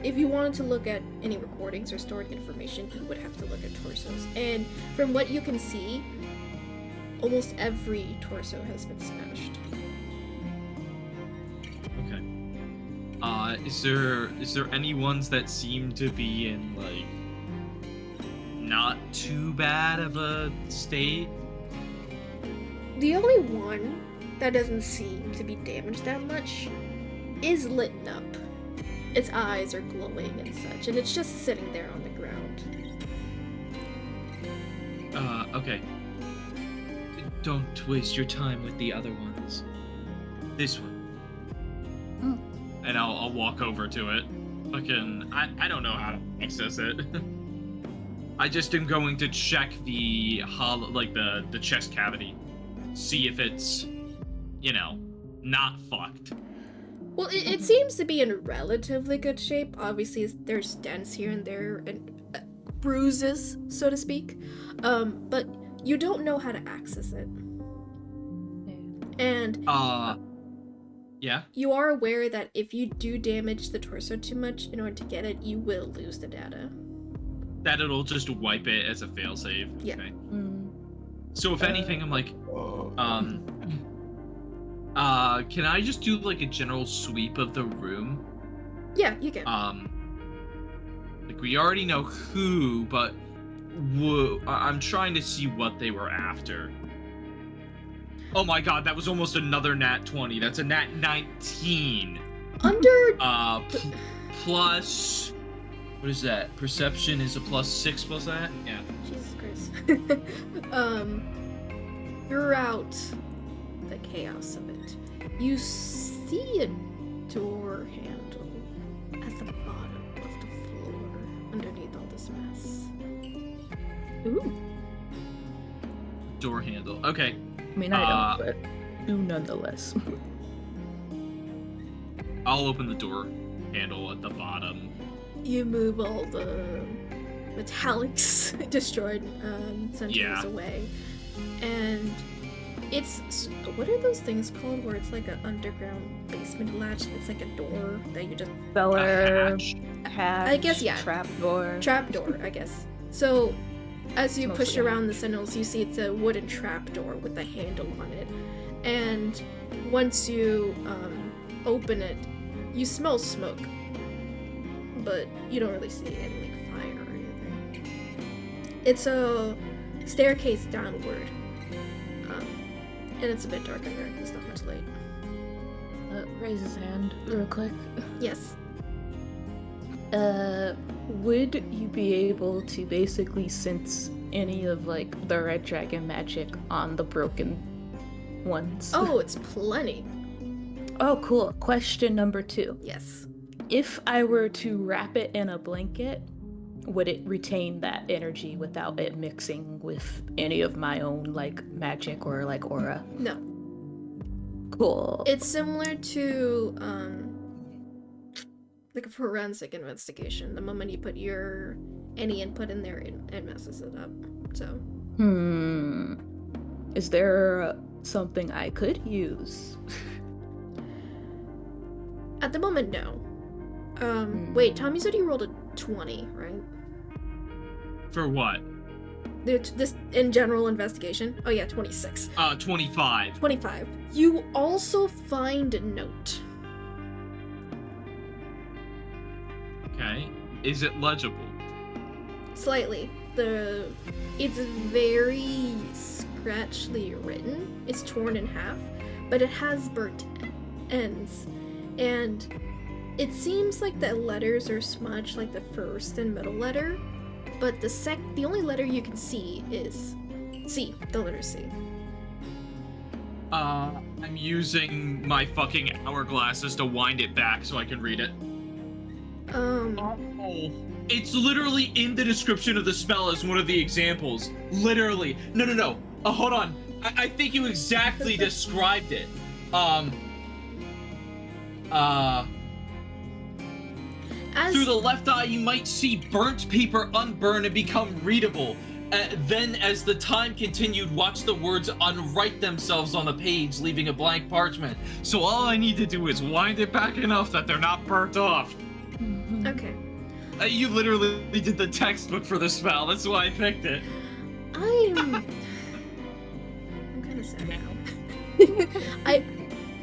if you wanted to look at any recordings or stored information, you would have to look at torsos. And from what you can see, almost every torso has been smashed. Okay. Is there any ones that seem to be in, like, not too bad of a state? The only one that doesn't seem to be damaged that much is lit up. Its eyes are glowing and such, and it's just sitting there on the ground. Okay. Don't waste your time with the other ones. This one. Oh. And I'll walk over to it. Fucking, I don't know how to access it. I just am going to check the the chest cavity. See if it's, not fucked. Well, it seems to be in relatively good shape. Obviously, there's dents here and there and bruises, so to speak. But you don't know how to access it. And yeah. You are aware that if you do damage the torso too much in order to get it, you will lose the data. That it'll just wipe it as a failsafe. Yeah. Okay. So if anything, I'm like, can I just do like a general sweep of the room? Yeah, you can. Like we already know who, but I'm trying to see what they were after. Oh my god, that was almost another nat 20. That's a nat 19. Plus, what is that? Perception is a +6 plus that? Yeah. Jesus Christ. Throughout the chaos of it, you see a door handle at the bottom of the floor underneath all this mess. Ooh. Door handle. Okay. I mean, I don't, but do nonetheless. I'll open the door handle at the bottom. You move all the metallics destroyed centuries away, and it's what are those things called where it's like an underground basement latch that's like a door that you just Cellar, hatch, I guess, yeah. Trapdoor, I guess. So as you It's push mostly around the sentinels, you see it's a wooden trapdoor with a handle on it, and once you open it, you smell smoke, but you don't really see any like fire or anything. It's a staircase downward, and it's a bit dark in there. There's not much light. Raise his hand real quick. Yes. Would you be able to basically sense any of like the red dragon magic on the broken ones? Oh, it's plenty. Oh, cool. Question number 2. Yes. If I were to wrap it in a blanket, would it retain that energy without it mixing with any of my own like magic or like aura? No. Cool. It's similar to like a forensic investigation. The moment you put any input in there, it messes it up. So. Is there something I could use? At the moment, no. Wait, Tom, you said you rolled a 20, right? For what? This in general investigation? Oh yeah, 26. 25. 25. You also find a note. Okay. Is it legible? Slightly. It's very scratchily written. It's torn in half, but it has burnt ends. And it seems like the letters are smudged like the first and middle letter, but the only letter you can see is C, the letter C. I'm using my fucking hourglasses to wind it back so I can read it. It's literally in the description of the spell as one of the examples. Literally. No. Hold on. I think you exactly described it. Through the left eye, you might see burnt paper unburn and become readable. Then, as the time continued, watch the words unwrite themselves on the page, leaving a blank parchment. So all I need to do is wind it back enough that they're not burnt off. Okay. You literally did the textbook for the spell. That's why I picked it. I'm kind of sad now.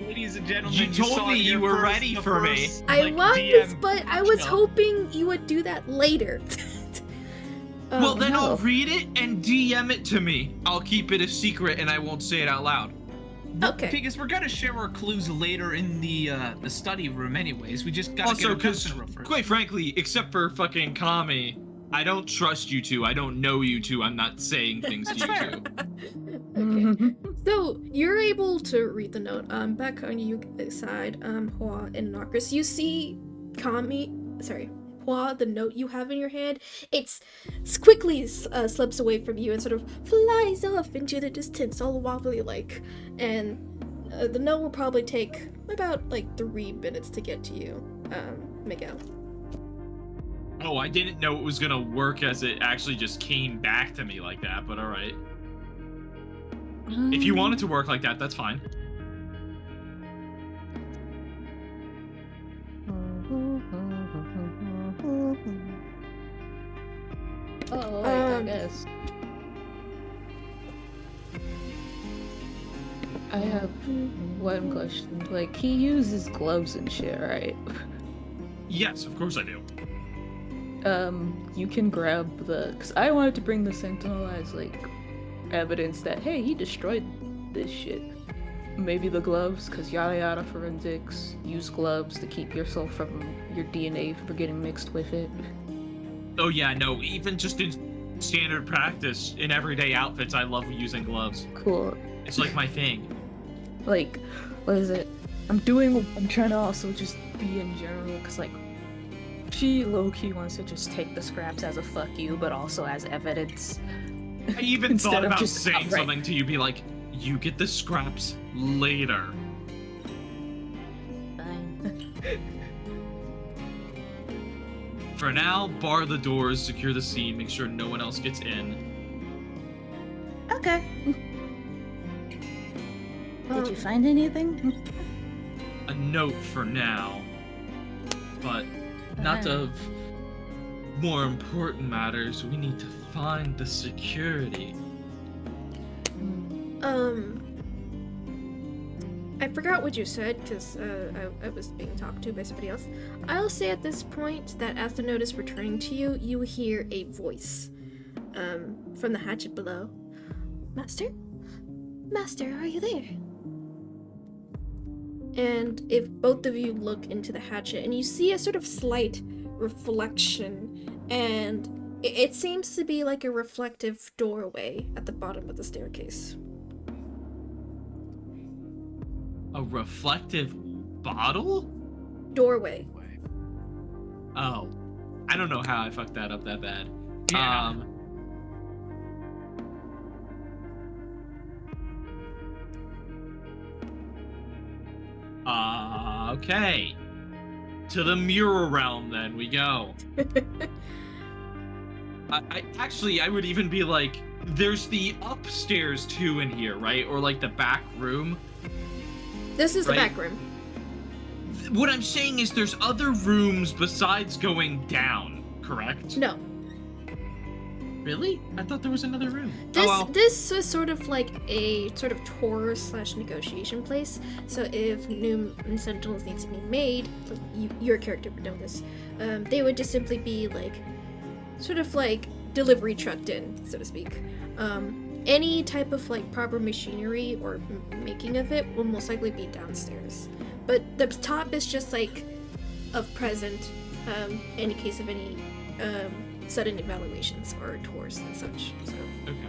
Ladies and gentlemen, You told me you were ready for me. I was, but I was hoping you would do that later. Well, then I'll read it and DM it to me. I'll keep it a secret and I won't say it out loud. Okay. Because we're gonna share our clues later in the study room, anyways. We just gotta Also, get our because, real first. quite frankly, except for fucking Kami, I don't trust you two. I don't know you two. I'm not saying things to you two. Okay. So you're able to read the note. Back on you side, Hua and Nocris, you see Hua, the note you have in your hand. It's quickly slips away from you and sort of flies off into the distance, all wobbly like. And the note will probably take about like 3 minutes to get to you, Miguel. Oh, I didn't know it was gonna work as it actually just came back to me like that, but alright. If you want it to work like that, that's fine. I guess. I have one question. Like, he uses gloves and shit, right? Yes, of course I do. You can grab because I wanted to bring the Sentinel as, like, evidence that, hey, he destroyed this shit. Maybe the gloves, because yada yada forensics, use gloves to keep yourself from your DNA from getting mixed with it. Oh yeah, no, even just in standard practice, in everyday outfits, I love using gloves. Cool. It's like my thing. Like, what is it? I'm trying to also just be in general, because, like, she low-key wants to just take the scraps as a fuck you, but also as evidence. I even thought about just saying something to you, be like, you get the scraps later. Fine. For now, bar the doors, secure the scene, make sure no one else gets in. Okay. Did you find anything? A note for now, but not of more important matters. We need to find the security. I forgot what you said because I was being talked to by somebody else. I'll say at this point that as the note is returning to you, you hear a voice from the hatchet below. Master? Master, are you there? And if both of you look into the hatchet and you see a sort of slight reflection, and it seems to be like a reflective doorway at the bottom of the staircase. A reflective bottle? Doorway. Oh. I don't know how I fucked that up that bad. Yeah. Okay. To the mirror realm, then we go. I would even be like, there's the upstairs too in here, right? Or like the back room. This is right? the back room. What I'm saying is there's other rooms besides going down, correct? No. Really? I thought there was another room. This is sort of like a sort of tour / negotiation place. So if new Sentinels need to be made, like your character would know this, they would just simply be like, sort of like delivery trucked in, so to speak. Any type of like proper machinery or making of it will most likely be downstairs. But the top is just like of present, in case of any sudden evaluations or tours and such. So. Okay.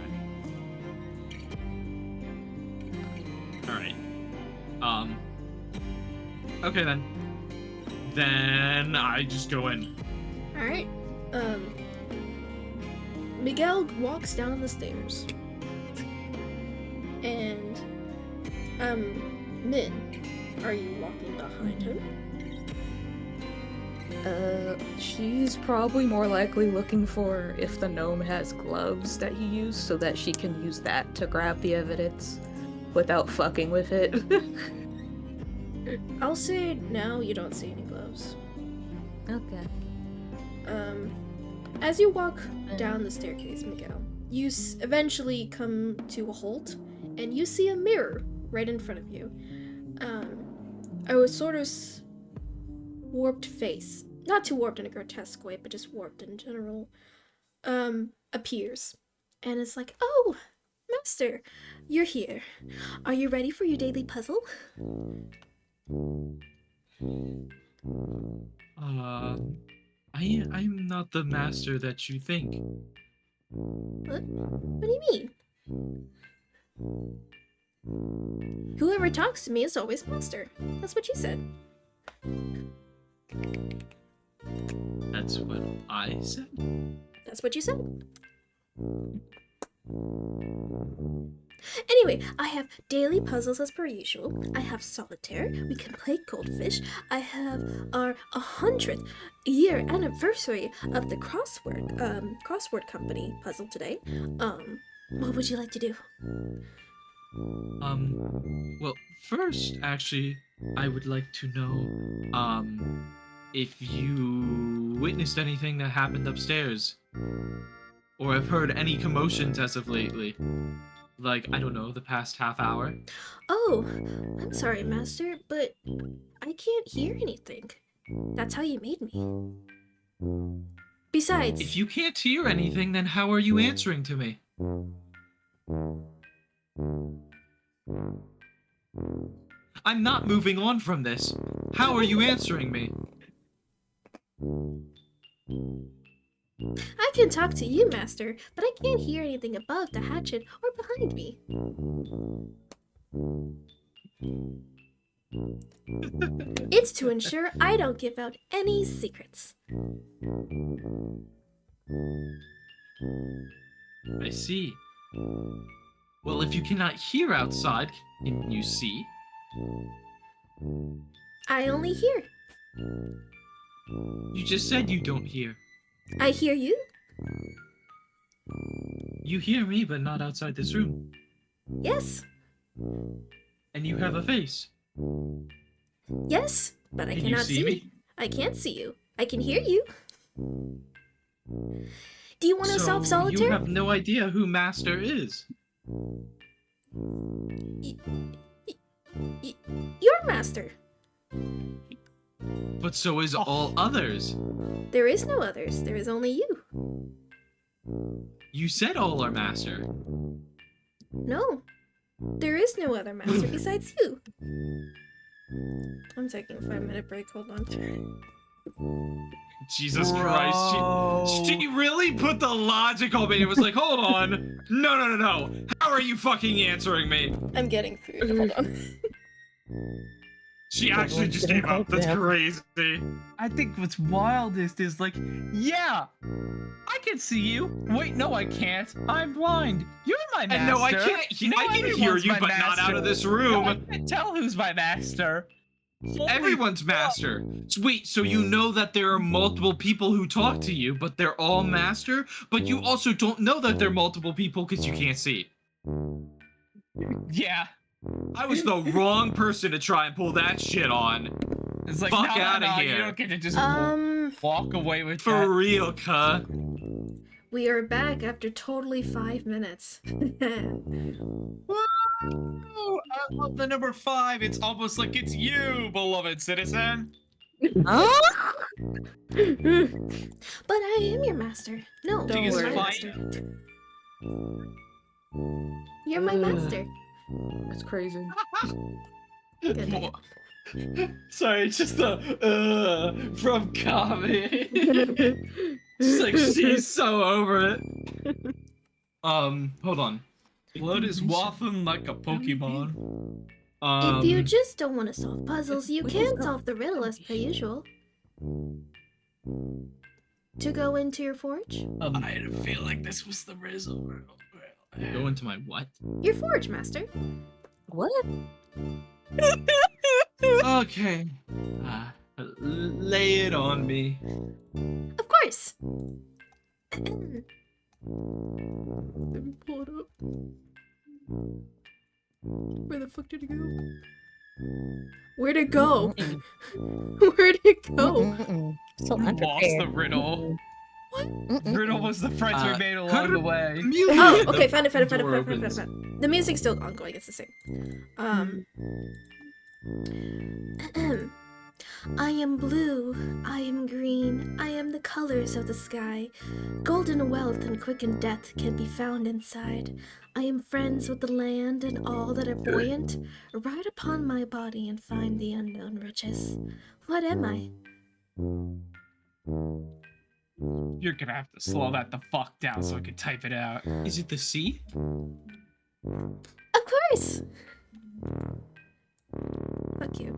Alright. Okay then. Then I just go in. Alright. Miguel walks down the stairs. And Min, are you walking behind him? She's probably more likely looking for if the gnome has gloves that he used so that she can use that to grab the evidence without fucking with it. I'll say now you don't see any gloves. Okay. As you walk down the staircase, Miguel, you eventually come to a halt, and you see a mirror right in front of you. A sort of warped face, not too warped in a grotesque way, but just warped in general, appears. And it's like, oh, Master, you're here. Are you ready for your daily puzzle? I'm not the master that you think. What do you mean? Whoever talks to me is always master. That's what you said. That's what I said? That's what you said. Anyway, I have daily puzzles as per usual. I have solitaire. We can play goldfish. I have our 100th year anniversary of the crossword company puzzle today. What would you like to do? Well, first, actually, I would like to know, if you witnessed anything that happened upstairs, or have heard any commotions as of lately. Like, I don't know, the past half hour? Oh, I'm sorry, Master, but I can't hear anything. That's how you made me. Besides... If you can't hear anything, then how are you answering to me? I'm not moving on from this. How are you answering me? I can talk to you, Master, but I can't hear anything above the hatchet or behind me. It's to ensure I don't give out any secrets. I see. Well, if you cannot hear outside, can you see? I only hear. You just said you don't hear. I hear you. You hear me, but not outside this room. Yes. And you have a face. Yes, but I Can you cannot see me? I can't see you. I can hear you. Do you want to solve solitaire? You have no idea who Master is. You're Master. But so is all others. There is no others. There is only you. You said all are Master. No. There is no other Master besides you. I'm taking a 5-minute break. Hold on. Jesus Christ. She really put the logic on me. It was like, hold on. No. How are you fucking answering me? I'm getting food. Hold on. She actually just gave up. That's crazy. I think what's wildest is like, yeah, I can see you. Wait, no, I can't. I'm blind. You're my master. And no, I can't. I can hear you, but not out of this room. No, I can't tell who's my master. Everyone's master. Wait, so you know that there are multiple people who talk to you, but they're all master? But you also don't know that there are multiple people because you can't see. Yeah. I was the wrong person to try and pull that shit on. It's like, fuck no, out of here. You don't get to just walk away with For that. real, cuh. We are back after totally 5 minutes. Woo! I love the number 5. It's almost like it's you, beloved citizen. Huh? But I am your master. No, Don't you're worry. my master. You're my master. That's crazy. Good. Sorry, just the from Kami. It's like she's so over it. Hold on. Blood is waffling like a Pokemon. If you just don't want to solve puzzles, you can solve the riddle as per usual. To go into your forge? I had a feel like this was the riddle. Go into my what? Your forge, master. What? Okay. Lay it on me. Of course. Let me pull it up. Where the fuck did it go? Where'd it go? Where'd it go? So Lost unprepared. the riddle. What? Riddle was the friends we made along the way. Oh, okay, found it. Door The opens. music's still ongoing, it's the same. I am blue, I am green, I am the colors of the sky. Golden wealth and quickened death can be found inside. I am friends with the land and all that are buoyant. Ride upon my body and find the unknown riches. What am I? You're gonna have to slow that the fuck down so I can type it out. Is it the sea? Of course! Fuck you.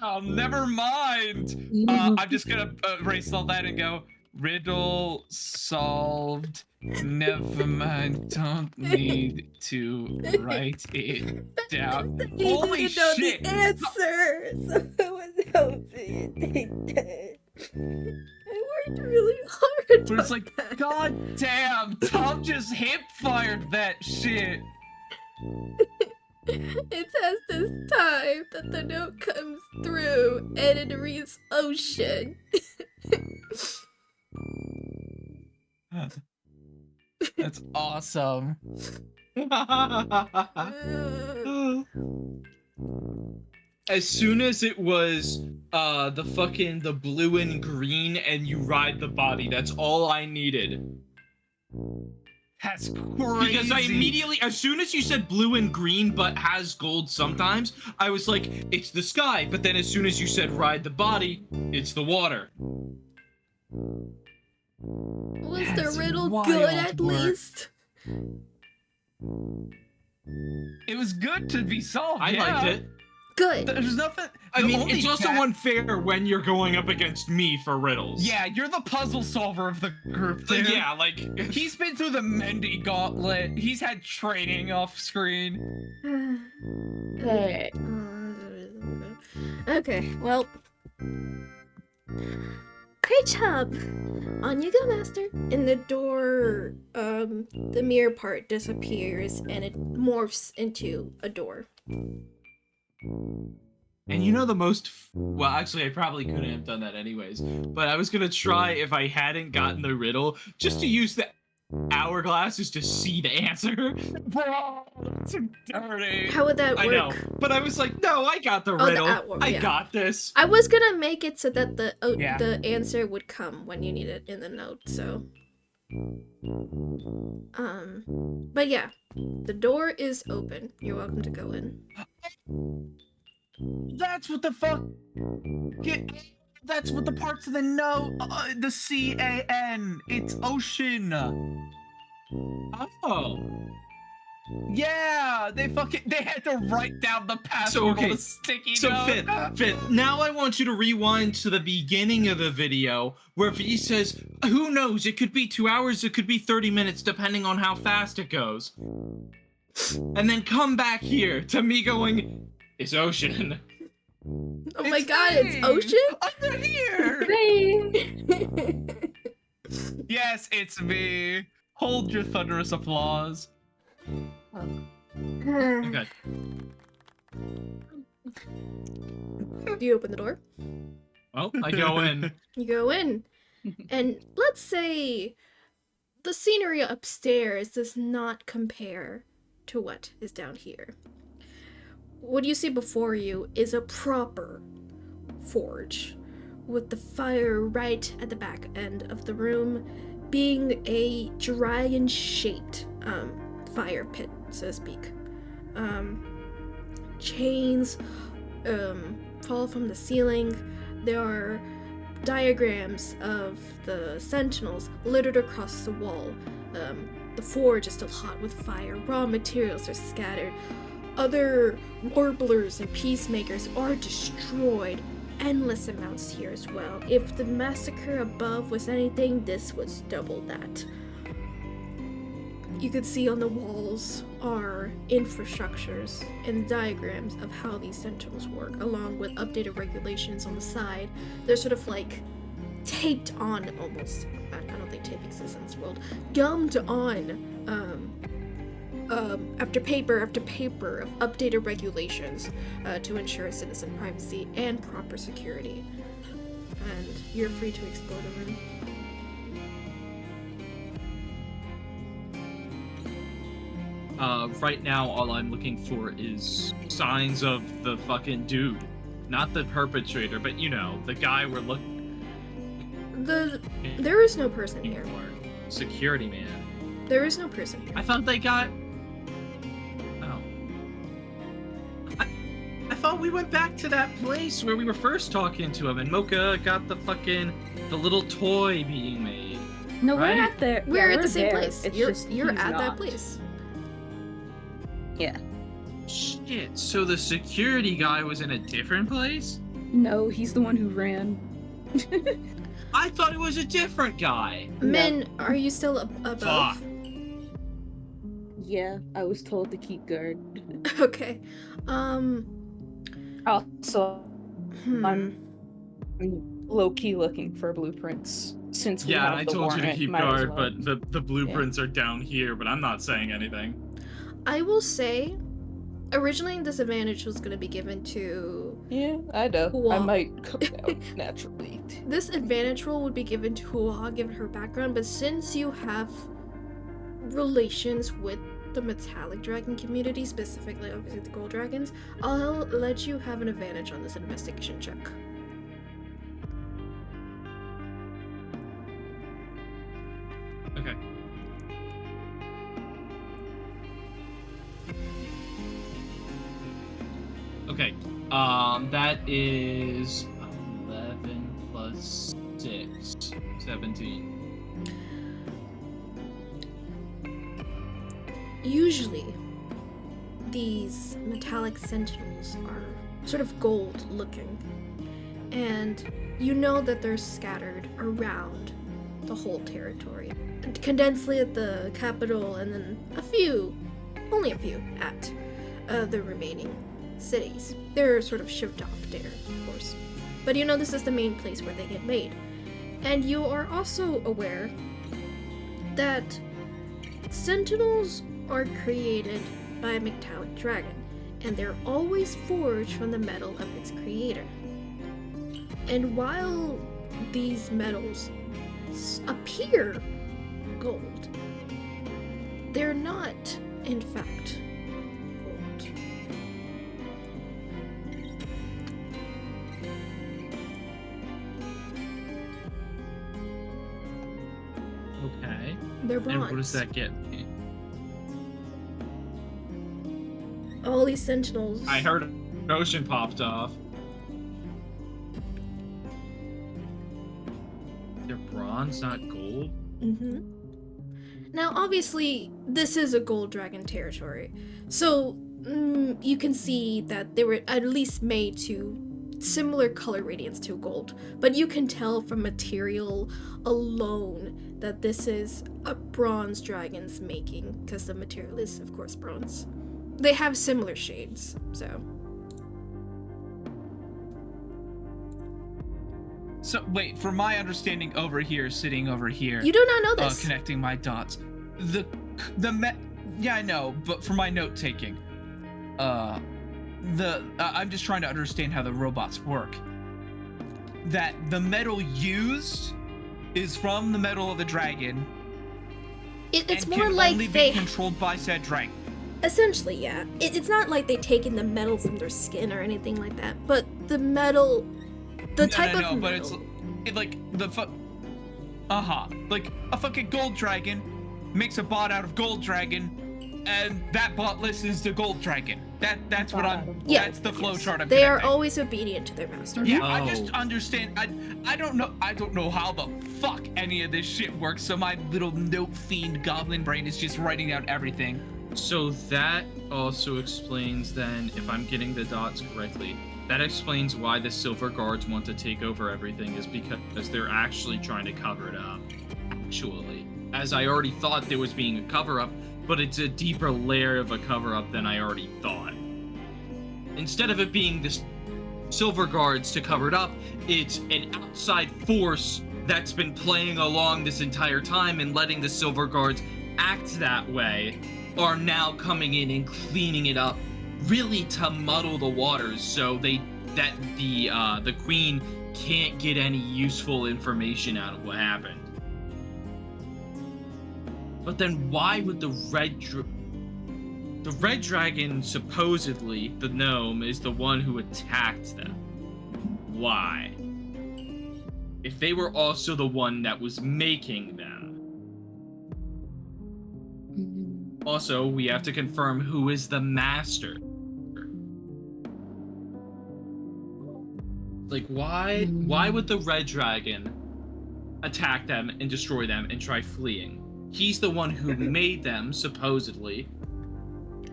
Oh, never mind. I'm just gonna erase all that and go, riddle solved. Never mind, don't need to write it down. Holy You know shit! the answer! Someone help me. I worked really hard. But it's on like, that. god damn, Tom just hip fired that shit. It says this time that the note comes through and it reads ocean. That's awesome. As soon as it was the blue and green and you ride the body, that's all I needed. That's crazy. Because I immediately, as soon as you said blue and green but has gold sometimes, I was like, it's the sky. But then as soon as you said ride the body, it's the water. Was That's the riddle wild good at work. least? It was good to be solved. I yeah. liked it. Good. There's nothing. I the mean, only it's also cat- unfair when you're going up against me for riddles. Yeah, you're the puzzle solver of the group. Dude. Yeah, like He's been through the Mendy gauntlet. He's had training off screen. Okay. Okay, well. Great job! On you go, Master. And the door, the mirror part disappears and it morphs into a door. And you know the most, well, actually, I probably couldn't have done that anyways, but I was gonna try, if I hadn't gotten the riddle, just to use the hourglasses to see the answer. Bro, that's so dirty. How would that work? I know, but I was like, no, I got the riddle. I yeah. got this. I was gonna make it so that the Yeah. the answer would come when you need it in the note, so. But yeah, the door is open. You're welcome to go in. That's what the fuck. That's what the parts of the note. The CAN. It's ocean. Oh. Yeah, they had to write down the password So, okay, on the sticky So note. Fifth, now I want you to rewind to the beginning of the video where he says, who knows, it could be 2 hours, it could be 30 minutes, depending on how fast it goes. And then come back here to me going, it's ocean. Oh my It's god, me. it's ocean? Under here. Hey. Yes, it's me. Hold your thunderous applause. Okay. Do you open the door? Well, I go in. You go in, and let's say the scenery upstairs does not compare to what is down here. What you see before you is a proper forge, with the fire right at the back end of the room being a dragon-shaped fire pit, so to speak. Chains fall from the ceiling. There are diagrams of the sentinels littered across the wall. The forge is still hot with fire. Raw materials are scattered. Other warblers and peacemakers are destroyed. Endless amounts here as well. If the massacre above was anything, this was double that. You can see on the walls are infrastructures and diagrams of how these sentinels work, along with updated regulations on the side. They're sort of like taped on almost. I don't think tape exists in this world. Gummed on after paper of updated regulations to ensure citizen privacy and proper security. And you're free to explore the room. Right now, all I'm looking for is signs of the fucking dude. Not the perpetrator, but you know, the guy we're looking There is no person here. for. Security man. There is no person here. I thought they got... Oh. I thought we went back to that place where we were first talking to him and Mocha got the little toy being made. No, Right? we're not there. We're Yeah, at the same there. place. It's You're just at he's that not. place. Yeah. Shit, so the security guy was in a different place? No, he's the one who ran. I thought it was a different guy. Min, are you still above? Fuck. Yeah, I was told to keep guard. Okay. Also, Hmm. I'm low key looking for blueprints since we Yeah, have I the told you to warrant, keep might as guard, well. but the blueprints are down here, but I'm not saying anything. I will say, originally this advantage was going to be given to... Yeah, I know. I Hua. might come out naturally. This advantage roll would be given to Hua, given her background, but since you have relations with the metallic dragon community, specifically obviously the gold dragons, I'll let you have an advantage on this investigation check. Okay. Okay. That is 11 plus 6. 17. Usually, these metallic sentinels are sort of gold looking, and you know that they're scattered around the whole territory. Condensely at the capital, and then only a few at the remaining cities. They're sort of shipped off there, of course. But you know this is the main place where they get made. And you are also aware that sentinels are created by a metallic dragon, and they're always forged from the metal of its creator. And while these metals appear gold, they're not, in fact, gold. Okay. They're bronze. And what does that get me? All these sentinels. I heard an ocean popped off. They're bronze, not gold? Mm-hmm. Now, obviously, this is a gold dragon territory, so you can see that they were at least made to similar color radiance to gold, but you can tell from material alone that this is a bronze dragon's making, because the material is, of course, bronze. They have similar shades, so. So, wait, for my understanding sitting over here. You do not know this. Connecting my dots. Yeah, I know, but for my note taking, I'm just trying to understand how the robots work. That the metal used is from the metal of the dragon. It's and more can like only they be controlled by said dragon. Essentially, yeah. It's not like they take in the metal from their skin or anything like that, but the metal, type of metal. But it's like like a fucking gold dragon makes a bot out of gold dragon, and that bot listens to gold dragon. That's what I'm. Yeah. That's the flowchart I'm. They are connecting. always obedient to their master. Yeah, I just understand. I don't know how the fuck any of this shit works. So my little note fiend goblin brain is just writing out everything. So that also explains then, if I'm getting the dots correctly, that explains why the Silver Guards want to take over everything, is because they're actually trying to cover it up. Actually, as I already thought there was being a cover-up, but it's a deeper layer of a cover-up than I already thought. Instead of it being the Silver Guards to cover it up, it's an outside force that's been playing along this entire time and letting the Silver Guards act that way, are now coming in and cleaning it up, really to muddle the waters, so the queen can't get any useful information out of what happened. But then why would the red dragon, supposedly the gnome, is the one who attacked them? Why? If they were also the one that was making them. Also, we have to confirm who is the master. Like, why would the red dragon attack them and destroy them and try fleeing? He's the one who made them, supposedly.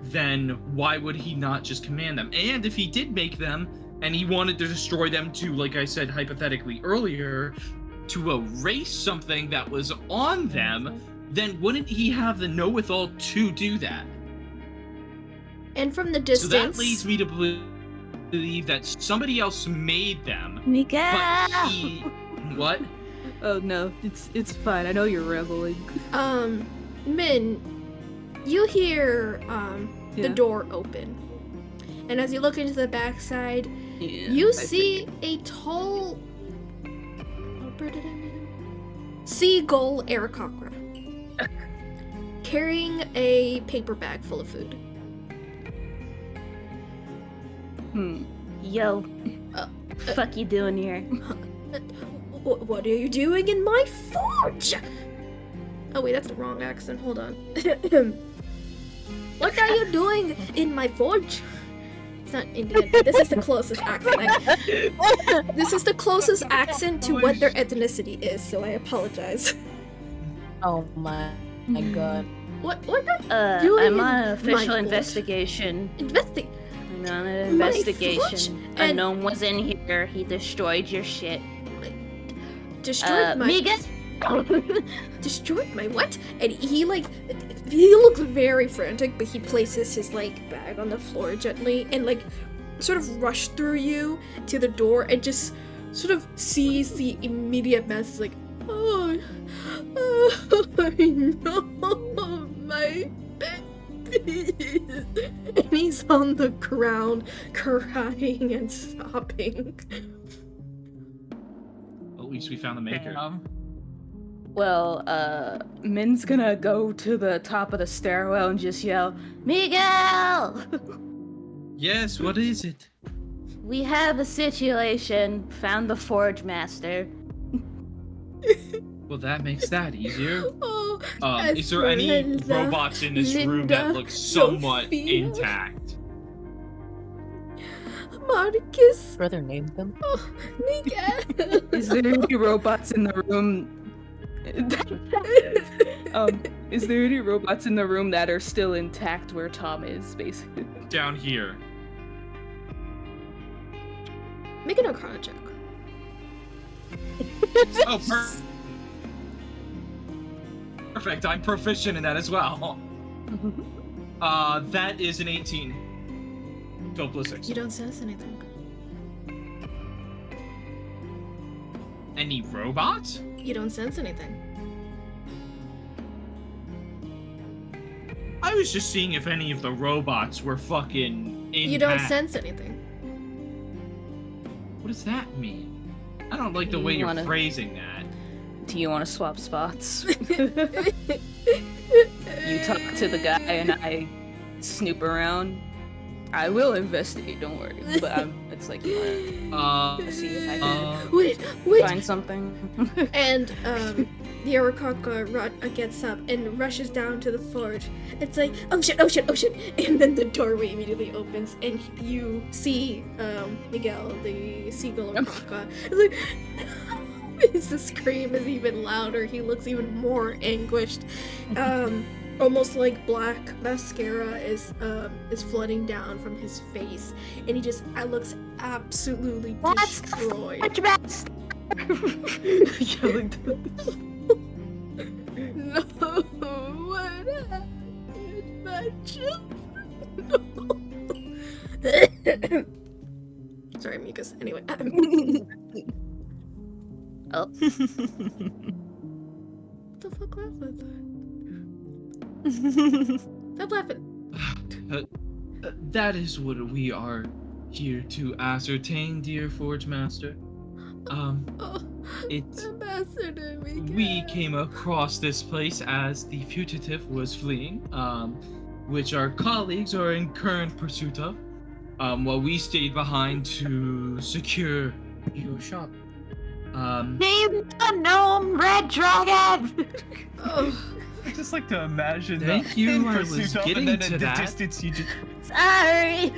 Then why would he not just command them? And if he did make them, and he wanted to destroy them to, like I said hypothetically earlier, to erase something that was on them, then wouldn't he have the know-withal to do that? And from the distance... So that leads me to believe that somebody else made them. Miguel! But he... What? Oh no, it's fine. I know you're reveling. Min, you hear the Yeah. door open. And as you look into the backside, Yeah, you I see a tall... What bird did I mean? Seagull Aarakocra. carrying a paper bag full of food. Yo. Fuck you doing here? What are you doing in my forge? Oh wait, that's the wrong accent. Hold on. What are you doing in my forge? It's not Indian. This is the closest accent. This is the closest accent to what their ethnicity is, so I apologize. Oh my god. What are you doing I'm on an in official my investigation. forge? I'm on an investigation. Unknown was in here. He destroyed your shit. Destroyed my Miguel! Destroyed my what? And he looks very frantic, but he places his bag on the floor gently and sort of rush through you to the door and just sort of sees the immediate mess oh I know my baby. And he's on the ground crying and sobbing. At least we found the maker. Well, Min's gonna go to the top of the stairwell and just yell, Miguel! Yes, what is it? We have a situation. Found the forge master. Well, that makes that easier. Oh, Is there any Esmeralda, robots in this room that Linda, look somewhat Sophia. intact? Marcus. Brother named them. Oh, Miguel. Is there any robots in the room? Is there any robots in the room that are still intact where Tom is, basically? Down here. Make an Arcana check. Oh, perfect. I'm proficient in that as well. That is an 18. 12 plus 6. You don't sense anything. Any robots? You don't sense anything. I was just seeing if any of the robots were fucking intact. You don't sense anything. What does that mean? I don't like the way you're phrasing that. Do you want to swap spots? You talk to the guy and I snoop around. I will investigate, don't worry. But it's like you want to see if I can Wait. find something. And the Arakaka gets up and rushes down to the forge. It's like, oh shit. And then the doorway immediately opens and you see Miguel, the seagull Arakaka. It's like, the scream is even louder. He looks even more anguished. Almost like black mascara is flooding down from his face, and he just looks absolutely destroyed. Yelling to No, what happened, my children? Sorry, Mikas. Anyway. Oh. What the fuck laugh at that? Stop laughing. That is what we are here to ascertain, dear Forge Master. Ambassador Miguel. We came across this place as the fugitive was fleeing, which our colleagues are in current pursuit of, while we stayed behind to secure your shop. Name the gnome Red Dragon! Oh. I just like to imagine Thank you, in I pursuit was of, getting and then to in the that. distance you just Sorry!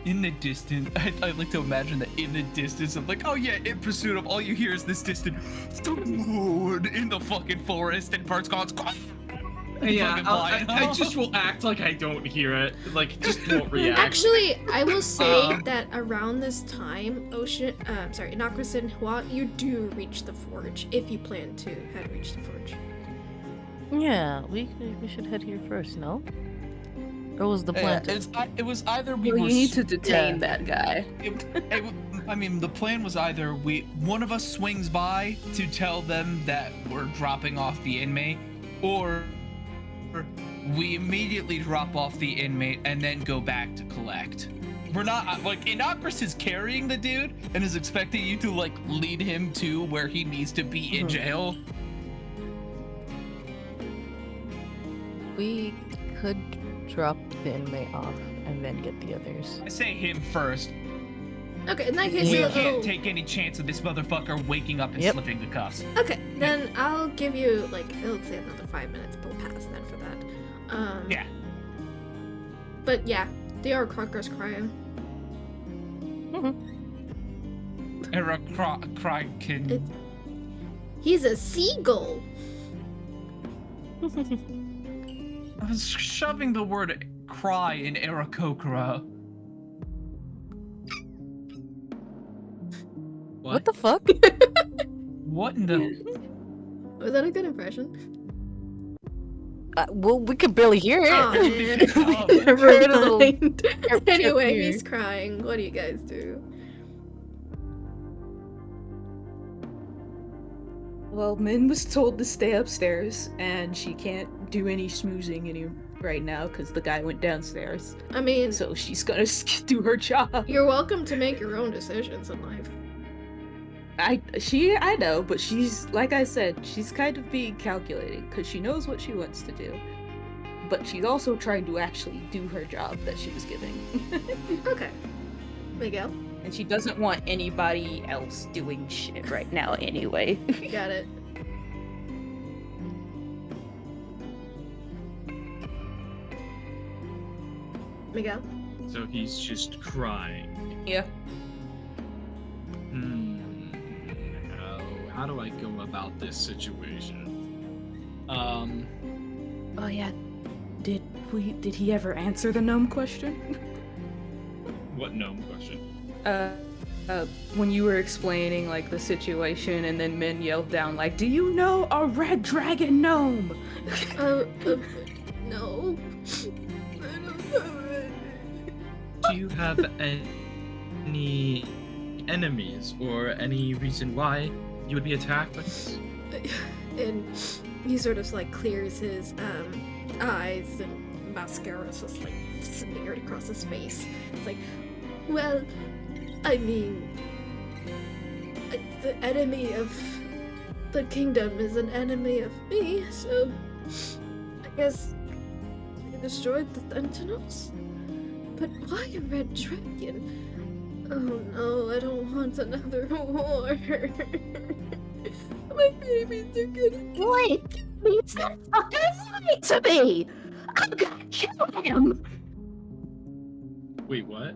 in the distance I like to imagine that in the distance of like, oh yeah, in pursuit of, all you hear is this distant in the fucking forest and birds calling. Yeah, I just will act like I don't hear it. Like, just won't react. Actually, I will say that around this time, Inocris and Hua, you do reach the forge if you plan to head reach the forge. Yeah, we should head here first, no? Or was the plan to... It was either we Well, were you need to detain that guy. I mean, the plan was either one of us swings by to tell them that we're dropping off the inmate, or we immediately drop off the inmate and then go back to collect. We're not like, Inocris is carrying the dude and is expecting you to like lead him to where he needs to be in jail. We could drop the inmate off and then get the others. I say him first. Okay, in that case, We you'll- can't take any chance of this motherfucker waking up and Yep. slipping the cuffs. Okay, then I'll give you, like, it'll say another 5 minutes will pass then for that. Yeah. But yeah, the Crocker's crying. Era cry can. He's a seagull! I was shoving the word cry in Aarakocra. What the fuck? What in the? Was that a good impression? Well, we could barely hear it. Oh, Oh. never mind. Yep, Anyway, here. he's crying. What do you guys do? Well, Min was told to stay upstairs, and she can't do any schmoozing right now because the guy went downstairs. I mean, So she's gonna do her job. you're welcome to make your own decisions in life. I know, but she's, like I said, she's kind of being calculating because she knows what she wants to do. But she's also trying to actually do her job that she was giving. Okay. Miguel, And she doesn't want anybody else doing shit right now anyway. you got it. Miguel? So he's just crying. Yeah. How do I go about this situation? Oh yeah. Did he ever answer the gnome question? What gnome question? When you were explaining like the situation and then Min yelled down like, "Do you know a red dragon gnome?" No. I don't know it. Do you have any enemies or any reason why you would be attacked like this? And he sort of like clears his eyes and mascara's just like smeared across his face. It's like, well, I mean, the enemy of the kingdom is an enemy of me, so I guess they destroyed the Sentinels? But why a red dragon? Oh no, I don't want another war. My babies are gonna... Wait, he's not fucking lying to me! I'm gonna kill him! Wait, what?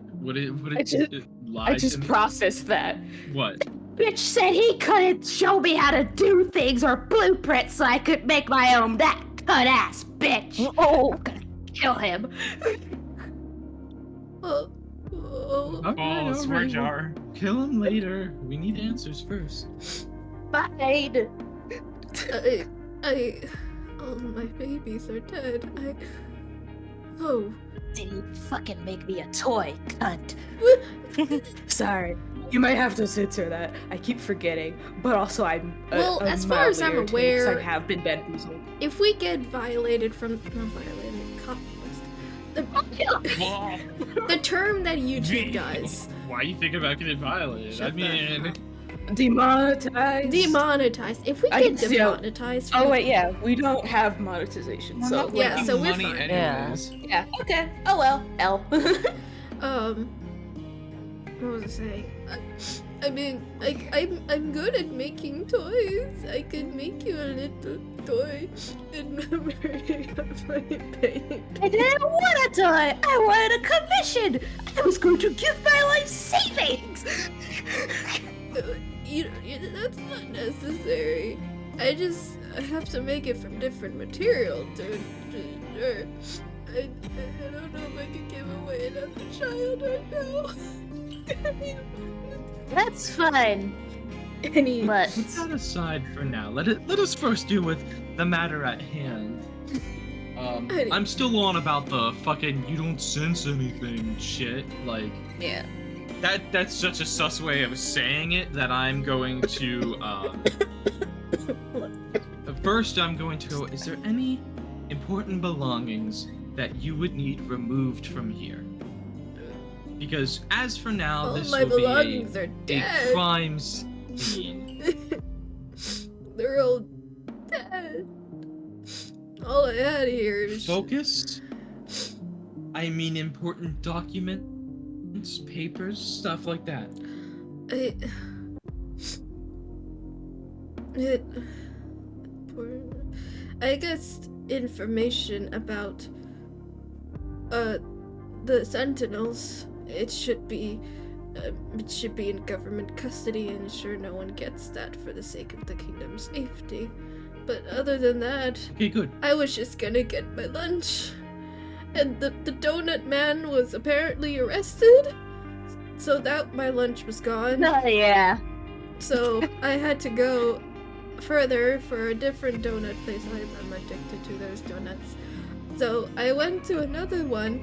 I just processed that. What? Bitch said he couldn't show me how to do things or blueprints so I could make my own. That cut-ass bitch! Oh, I'm gonna kill him. Oh. Oh, swear jar. Kill him later. We need answers first. Fine. All my babies are dead. Oh. Did he fucking make me a toy, cunt? sorry. You might have to censor that. I keep forgetting, but also I'm. Well, as far as I'm mildly irritated 'cause aware- I have been bamboozled. If we get violated from... Not violated. The term that YouTube does. Why you think about getting violated? Shut I mean, Demonetized. Demonetized. If we I get can see- demonetized... Oh from- wait, yeah, we don't have monetization, We're so not yeah, making so we're money fine. anyways. yeah. Okay. Oh well. L. What was I saying? I mean, I'm good at making toys. I can make you a little toy in memory of my baby. I didn't want a toy. I wanted a commission. I was going to give my life savings. That's not necessary. I have to make it from different material to sure. I don't know if I can give away another child right now. That's fine. But put that aside for now. Let us first deal with the matter at hand. I'm still on about the fucking you don't sense anything shit. Like, Yeah. that's such a sus way of saying it that I'm going to first I'm going to go, is there any important belongings that you would need removed from here? Because as for now, All this my will belongings are be dead. a crime scene. They're all dead. All I had here is Focus? I mean important documents, papers, stuff like that. I guess information about the Sentinels. It should be in government custody, and sure, no one gets that for the sake of the kingdom's safety. But other than that, Okay, good. I was just gonna get my lunch, and the donut man was apparently arrested, so that my lunch was gone. Oh, yeah. So I had to go further for a different donut place. I'm addicted to those donuts. So I went to another one,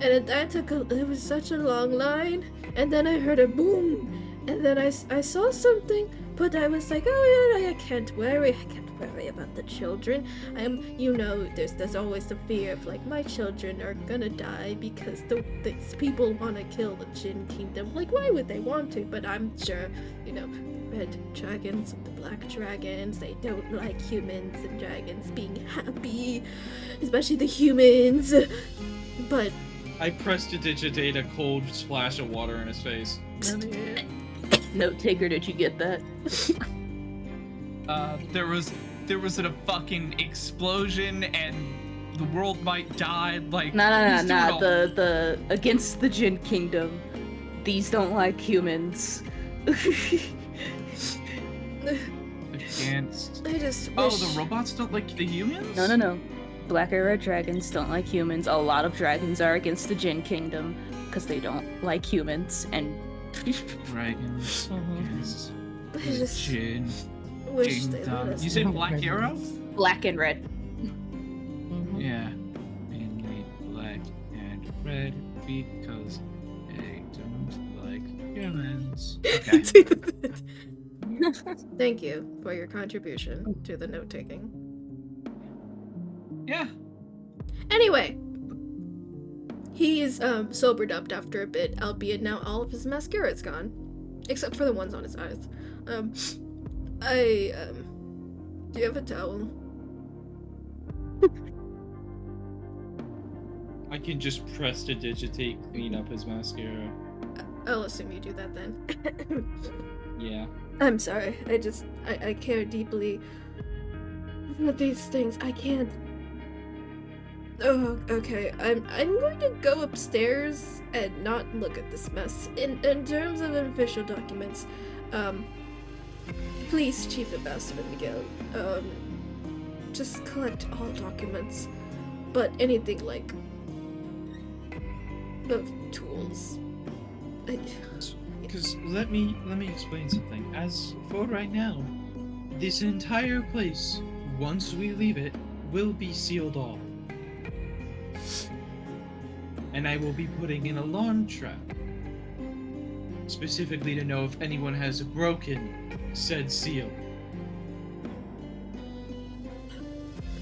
and it was such a long line, and then I heard a boom, and then I saw something, but I was like, oh yeah, I can't worry about the children. There's always the fear of like my children are gonna die because these people want to kill the Jin Kingdom. Like, why would they want to? But I'm sure, red dragons, the black dragons, they don't like humans and dragons being happy, especially the humans. But I prestidigitate a cold splash of water in his face. Note taker, did you get that? There was a fucking explosion and the world might die. Like, Nah. he's doing all- The against the Jin Kingdom. These don't like humans. Against. I just Oh, wish... the robots don't like the humans? No. Black and red dragons don't like humans. A lot of dragons are against the Jin Kingdom because they don't like humans. And Dragons. Against I just Jin. wish they let us. You said Black Arrow? black and red. Yeah. Mainly black and red because they don't like humans. Okay. Thank you for your contribution to the note taking. Yeah. Anyway, he's sobered up after a bit, albeit now all of his mascara is gone, except for the ones on his eyes. Do you have a towel? I can just prestidigitate, clean up his mascara. I'll assume you do that then. Yeah. I'm sorry. I care deeply with these things. I can't. Oh, okay. I'm going to go upstairs and not look at this mess. In terms of official documents, please, Chief Ambassador Miguel, just collect all documents, but anything like of tools. Because let me explain something. As for right now, this entire place, once we leave it, will be sealed off. And I will be putting an alarm trap, specifically to know if anyone has broken said seal.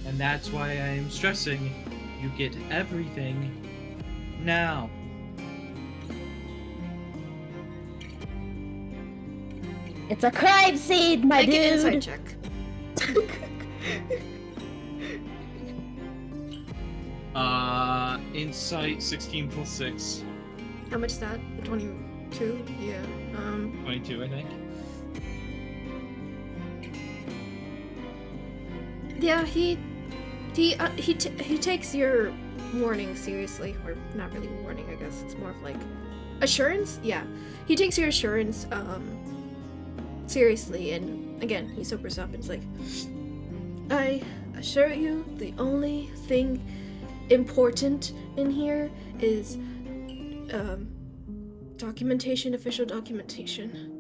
And that's why I am stressing you get everything now. It's a crime scene, my Make an insight dude. check. Insight 16 plus 6. How much is that? 22? Yeah. 22, I think. Yeah, he takes your warning seriously, or not really warning, I guess. It's more of like assurance. Yeah, he takes your assurance seriously, and again, he sobers up and is like, I assure you, the only thing important in here is documentation, official documentation.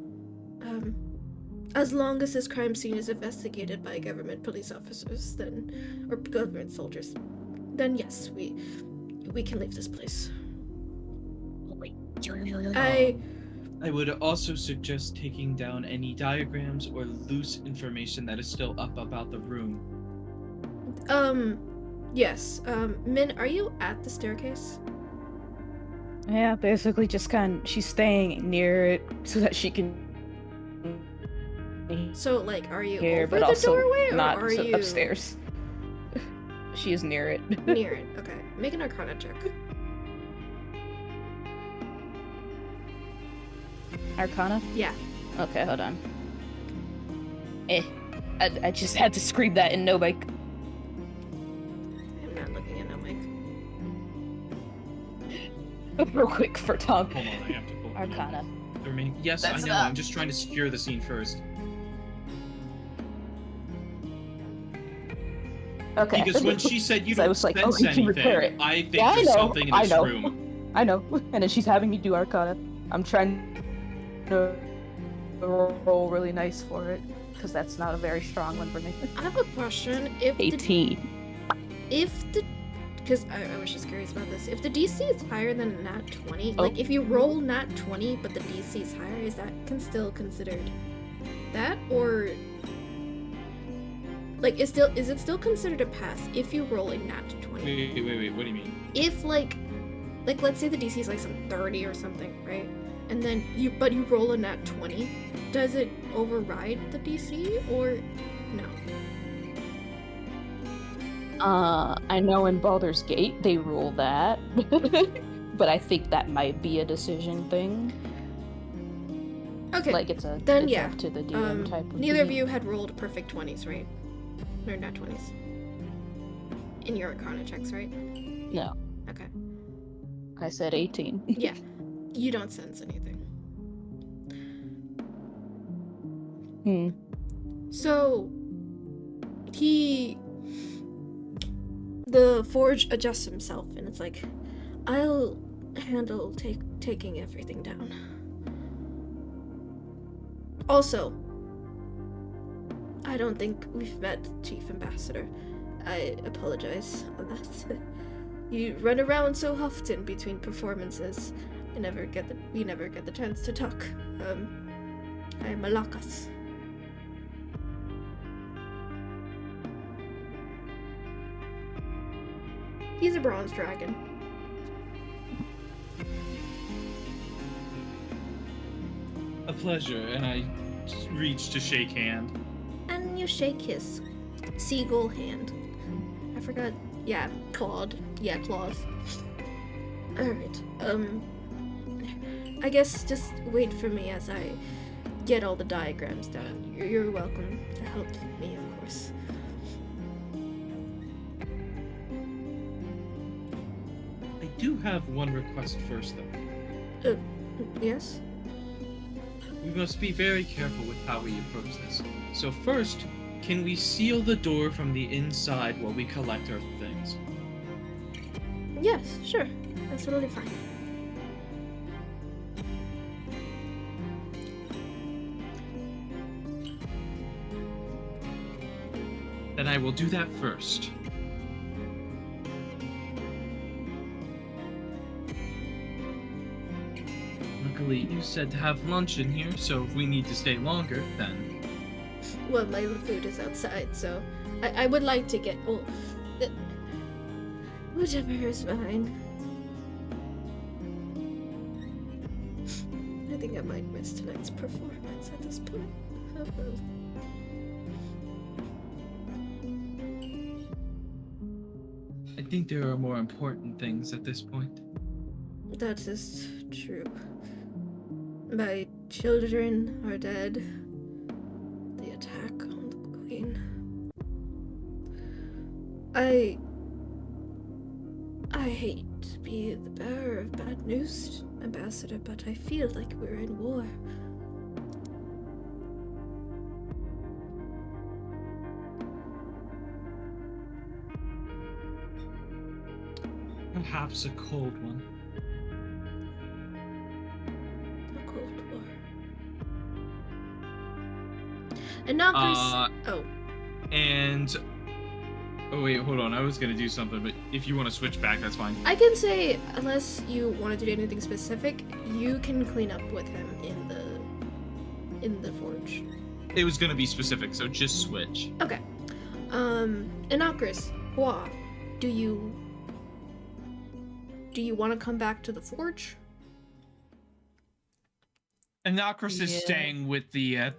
As long as this crime scene is investigated by government police officers, then, or government soldiers, then yes, we can leave this place. I would also suggest taking down any diagrams or loose information that is still up about the room. Yes. Min, are you at the staircase? Yeah, basically just she's staying near it so that she can So, like, are you hear, over but the also doorway, or not are so you upstairs. she is near it. Near it. Okay. Make an Arcana check. Arcana? Yeah. Okay, hold on. I just had to scream that in no mic. I'm not looking at no mic. Real quick for Tom. Hold on, I have to pull Arcana. the remaining. Yes, That's I know. enough. I'm just trying to secure the scene first. Okay. Because when she said you So I don't was like, sense oh, he can repair anything, it. I think Yeah, I there's know, something in I this know. room. I know. And then she's having me do Arcana. I'm trying to roll really nice for it, because that's not a very strong one for me. I have a question. If 18. Because I was just curious about this. If the DC is higher than a nat 20, Oh. like if you roll nat 20 but the DC is higher, is that still considered that, or like is it still considered a pass if you roll a nat 20? Wait, what do you mean? If like let's say the DC is like some 30 or something, right? And then you roll a nat 20, does it override the DC or no? I know in Baldur's Gate they rule that, but I think that might be a decision thing. Okay. Like it's Then yeah. up to the DM type of Neither of thing. you had rolled perfect 20s, right? Or nat 20s. In your Arcana checks, right? No, Okay. I said 18. Yeah. You don't sense anything. So, the Forge adjusts himself, and it's like, I'll handle taking everything down. Also, I don't think we've met Chief Ambassador. I apologize on that. You run around so often between performances. We never get the chance to talk. I'm Malakas. He's a bronze dragon. A pleasure, and I reach to shake hand. And you shake his seagull hand. I forgot. Yeah, clawed. Yeah, claws. Alright, I guess just wait for me as I get all the diagrams done. You're welcome to help me, of course. I do have one request first, though. Yes? We must be very careful with how we approach this. So first, can we seal the door from the inside while we collect our things? Yes, sure. Absolutely fine. Then I will do that first. Luckily, you said to have lunch in here, so if we need to stay longer, then... Well, my food is outside, so I would like to get... Oh, whichever is fine. I think I might miss tonight's performance at this point. Oh, well. I think there are more important things at this point. That is true. My children are dead. The attack on the Queen. I hate to be the bearer of bad news, Ambassador, but I feel like we're in war. Perhaps a cold one. A cold war. And now Chris... And... Oh wait, hold on. I was gonna do something, but if you want to switch back, that's fine. I can say, unless you wanted to do anything specific, you can clean up with him in the forge. It was gonna be specific, so just switch. Okay. Innocuous, Hua, do you want to come back to the forge? Innocuous is Yeah. staying with the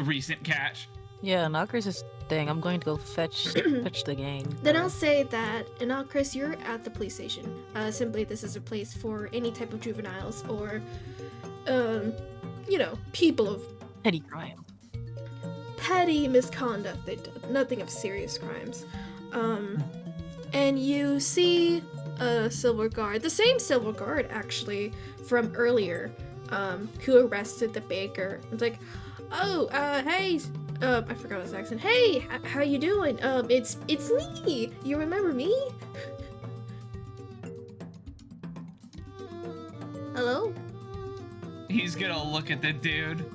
recent catch. Yeah, Knockers is staying. I'm going to go fetch the gang. Then I'll say that, and now, Chris, you're at the police station. Simply, this is a place for any type of juveniles or, people of Petty crime. petty misconduct. They did nothing of serious crimes. And you see a silver guard, the same silver guard actually from earlier, who arrested the baker. It's like, oh, hey. I forgot his accent. Hey, how you doing? It's me. You remember me? Hello? He's gonna look at the dude.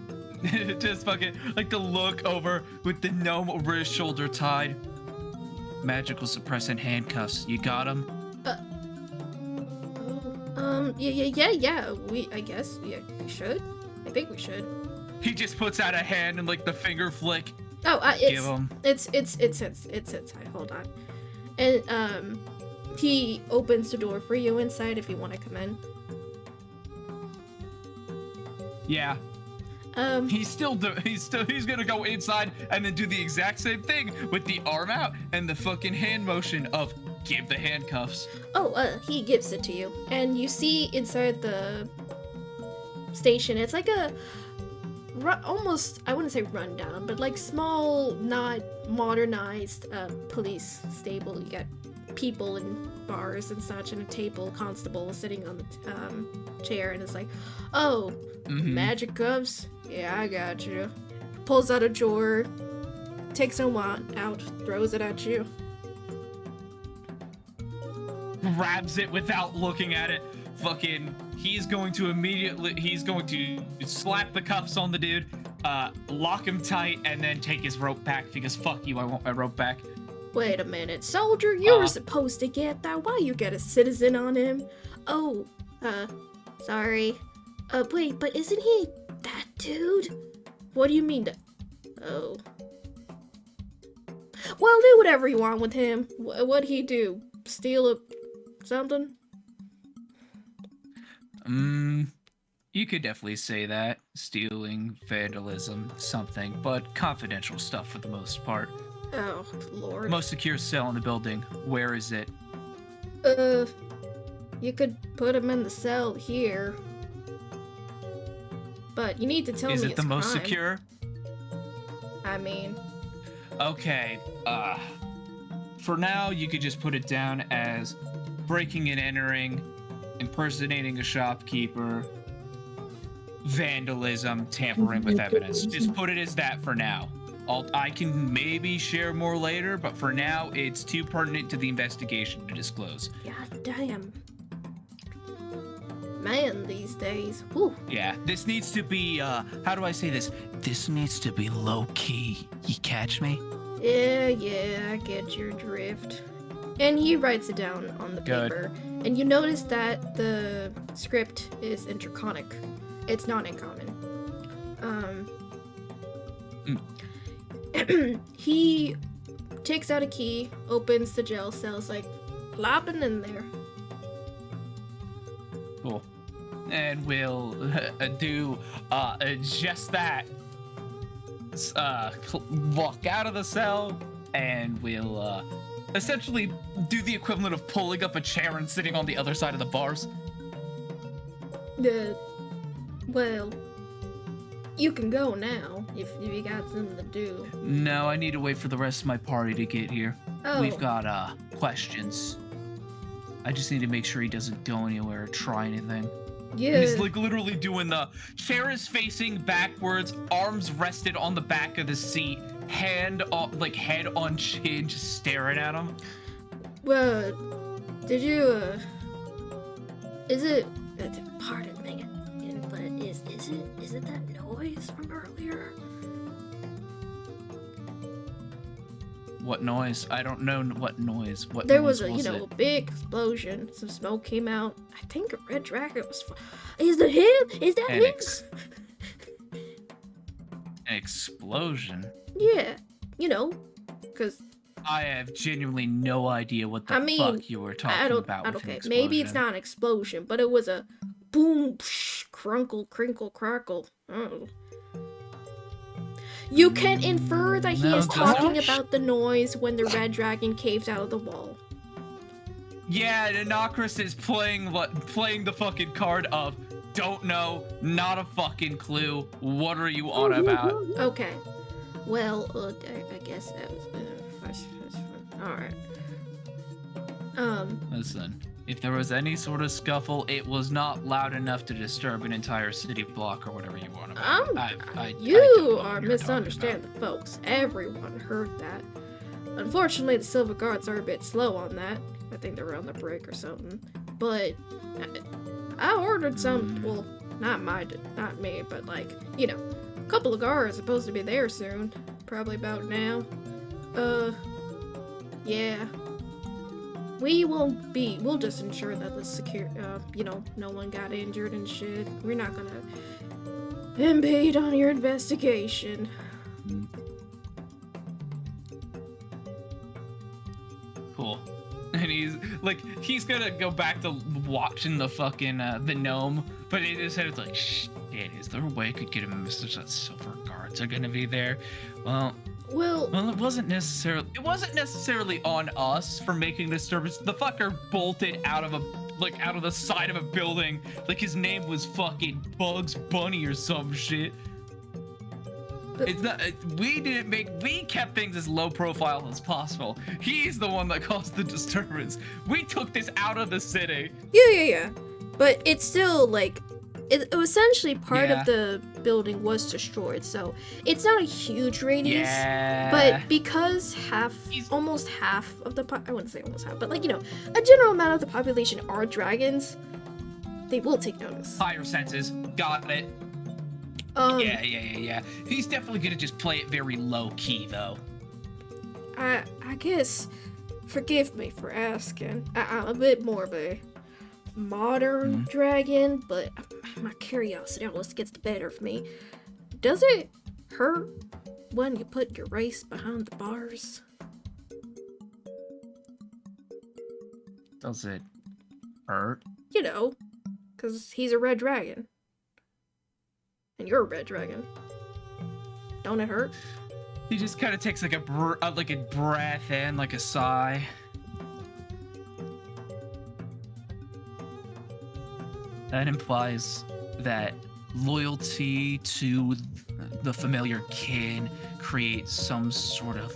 Just fucking, like, the look over with the gnome over his shoulder tied. Magical suppressant handcuffs. You got him? Yeah. I guess, we should. I think we should. He just puts out a hand and, like, the finger flick. Oh, Give him. it's inside. Hold on. And he opens the door for you inside if you want to come in. Yeah. He's gonna go inside and then do the exact same thing with the arm out and the fucking hand motion of give the handcuffs. He gives it to you, and you see inside the station. It's like a almost, I wouldn't say rundown, but like small, not modernized police stable. You got people in bars and such, and a table constable sitting on the chair, and it's like, oh, magic cuffs? Yeah, I got you. Pulls out a drawer, takes a wand out, throws it at you. Grabs it without looking at it. Fucking, he's going to slap the cuffs on the dude, lock him tight, and then take his rope back because fuck you, I want my rope back. Wait a minute, soldier, you were supposed to get that. Why you get a citizen on him? Oh, sorry. Wait, but isn't he that dude? What do you mean oh. Well, do whatever you want with him. What'd he do? Steal something? You could definitely say that. Stealing, vandalism, something, but confidential stuff for the most part. Oh, Lord. Most secure cell in the building. Where is it? You could put him in the cell here. But you need to tell me it's it's the most crime. secure? I mean... Okay, for now, you could just put it down as breaking and entering, impersonating a shopkeeper, vandalism, tampering with evidence. Just put it as that for now. I can maybe share more later, but for now, it's too pertinent to the investigation to disclose. God damn. Man, these days. Whew. Yeah, this needs to be, how do I say this? This needs to be low-key. You catch me? Yeah, I get your drift. And he writes it down on the paper. And you notice that the script is interconic. It's not in common. He takes out a key, opens the jail cell, like, lopping in there. Cool. And we'll do just that. Walk out of the cell, and we'll essentially do the equivalent of pulling up a chair and sitting on the other side of the bars. Well, you can go now if you got something to do. No, I need to wait for the rest of my party to get here. Oh. We've got questions. I just need to make sure he doesn't go anywhere or try anything. Yeah. He's like literally doing the chair is facing backwards, arms rested on the back of the seat, head on chin, just staring at him. Well, did you, is it, pardon me, but is it that noise from earlier? What noise? I don't know what noise. There was a big explosion. Some smoke came out. I think a red dragon was. Is that him? Is that him? An explosion? Yeah, because. I have genuinely no idea what the fuck you were talking about. I don't care. Maybe it's not an explosion, but it was a boom, psh, crunkle, crinkle, crackle. Oh. You can infer that he No, is just- talking about the noise when the red dragon caved out of the wall. Yeah, Anakris is playing the fucking card of don't know, not a fucking clue. What are you on about? Okay. Well, I guess that was alright. Listen, if there was any sort of scuffle, it was not loud enough to disturb an entire city block or whatever you want about. I don't know You what are you're misunderstanding the folks. Everyone heard that. Unfortunately, the Silver Guards are a bit slow on that. I think they're on the break or something. But I ordered some. Well, not me, but like, you know, a couple of guards supposed to be there soon. Probably about now. Yeah. We'll just ensure that the you know, no one got injured and shit. We're not gonna impede on your investigation. Cool. And he's gonna go back to watching the fucking the gnome, but in his head it's like, shit, is there a way I could get a message that Silver Guards are gonna be there? Well, it wasn't necessarily on us for making disturbance. The fucker bolted out of the side of a building like his name was fucking Bugs Bunny or some shit. It's not. We kept things as low profile as possible. He's the one that caused the disturbance. We took this out of the city. Yeah. But it's still like, essentially part of Yeah. the building was destroyed, so it's not a huge radius. Yeah. But because almost half of the I wouldn't say almost half, but like, you know, a general amount of the population are dragons, they will take notice. Higher senses. Got it. Yeah. He's definitely gonna just play it very low key though. I guess, forgive me for asking. I'm a bit more of a modern dragon, but my curiosity always gets the better of me. Does it hurt when you put your race behind the bars? Does it hurt? You know, because he's a red dragon. And you're a red dragon. Don't it hurt? He just kind of takes like a breath in, like a sigh. That implies that loyalty to the familiar kin creates some sort of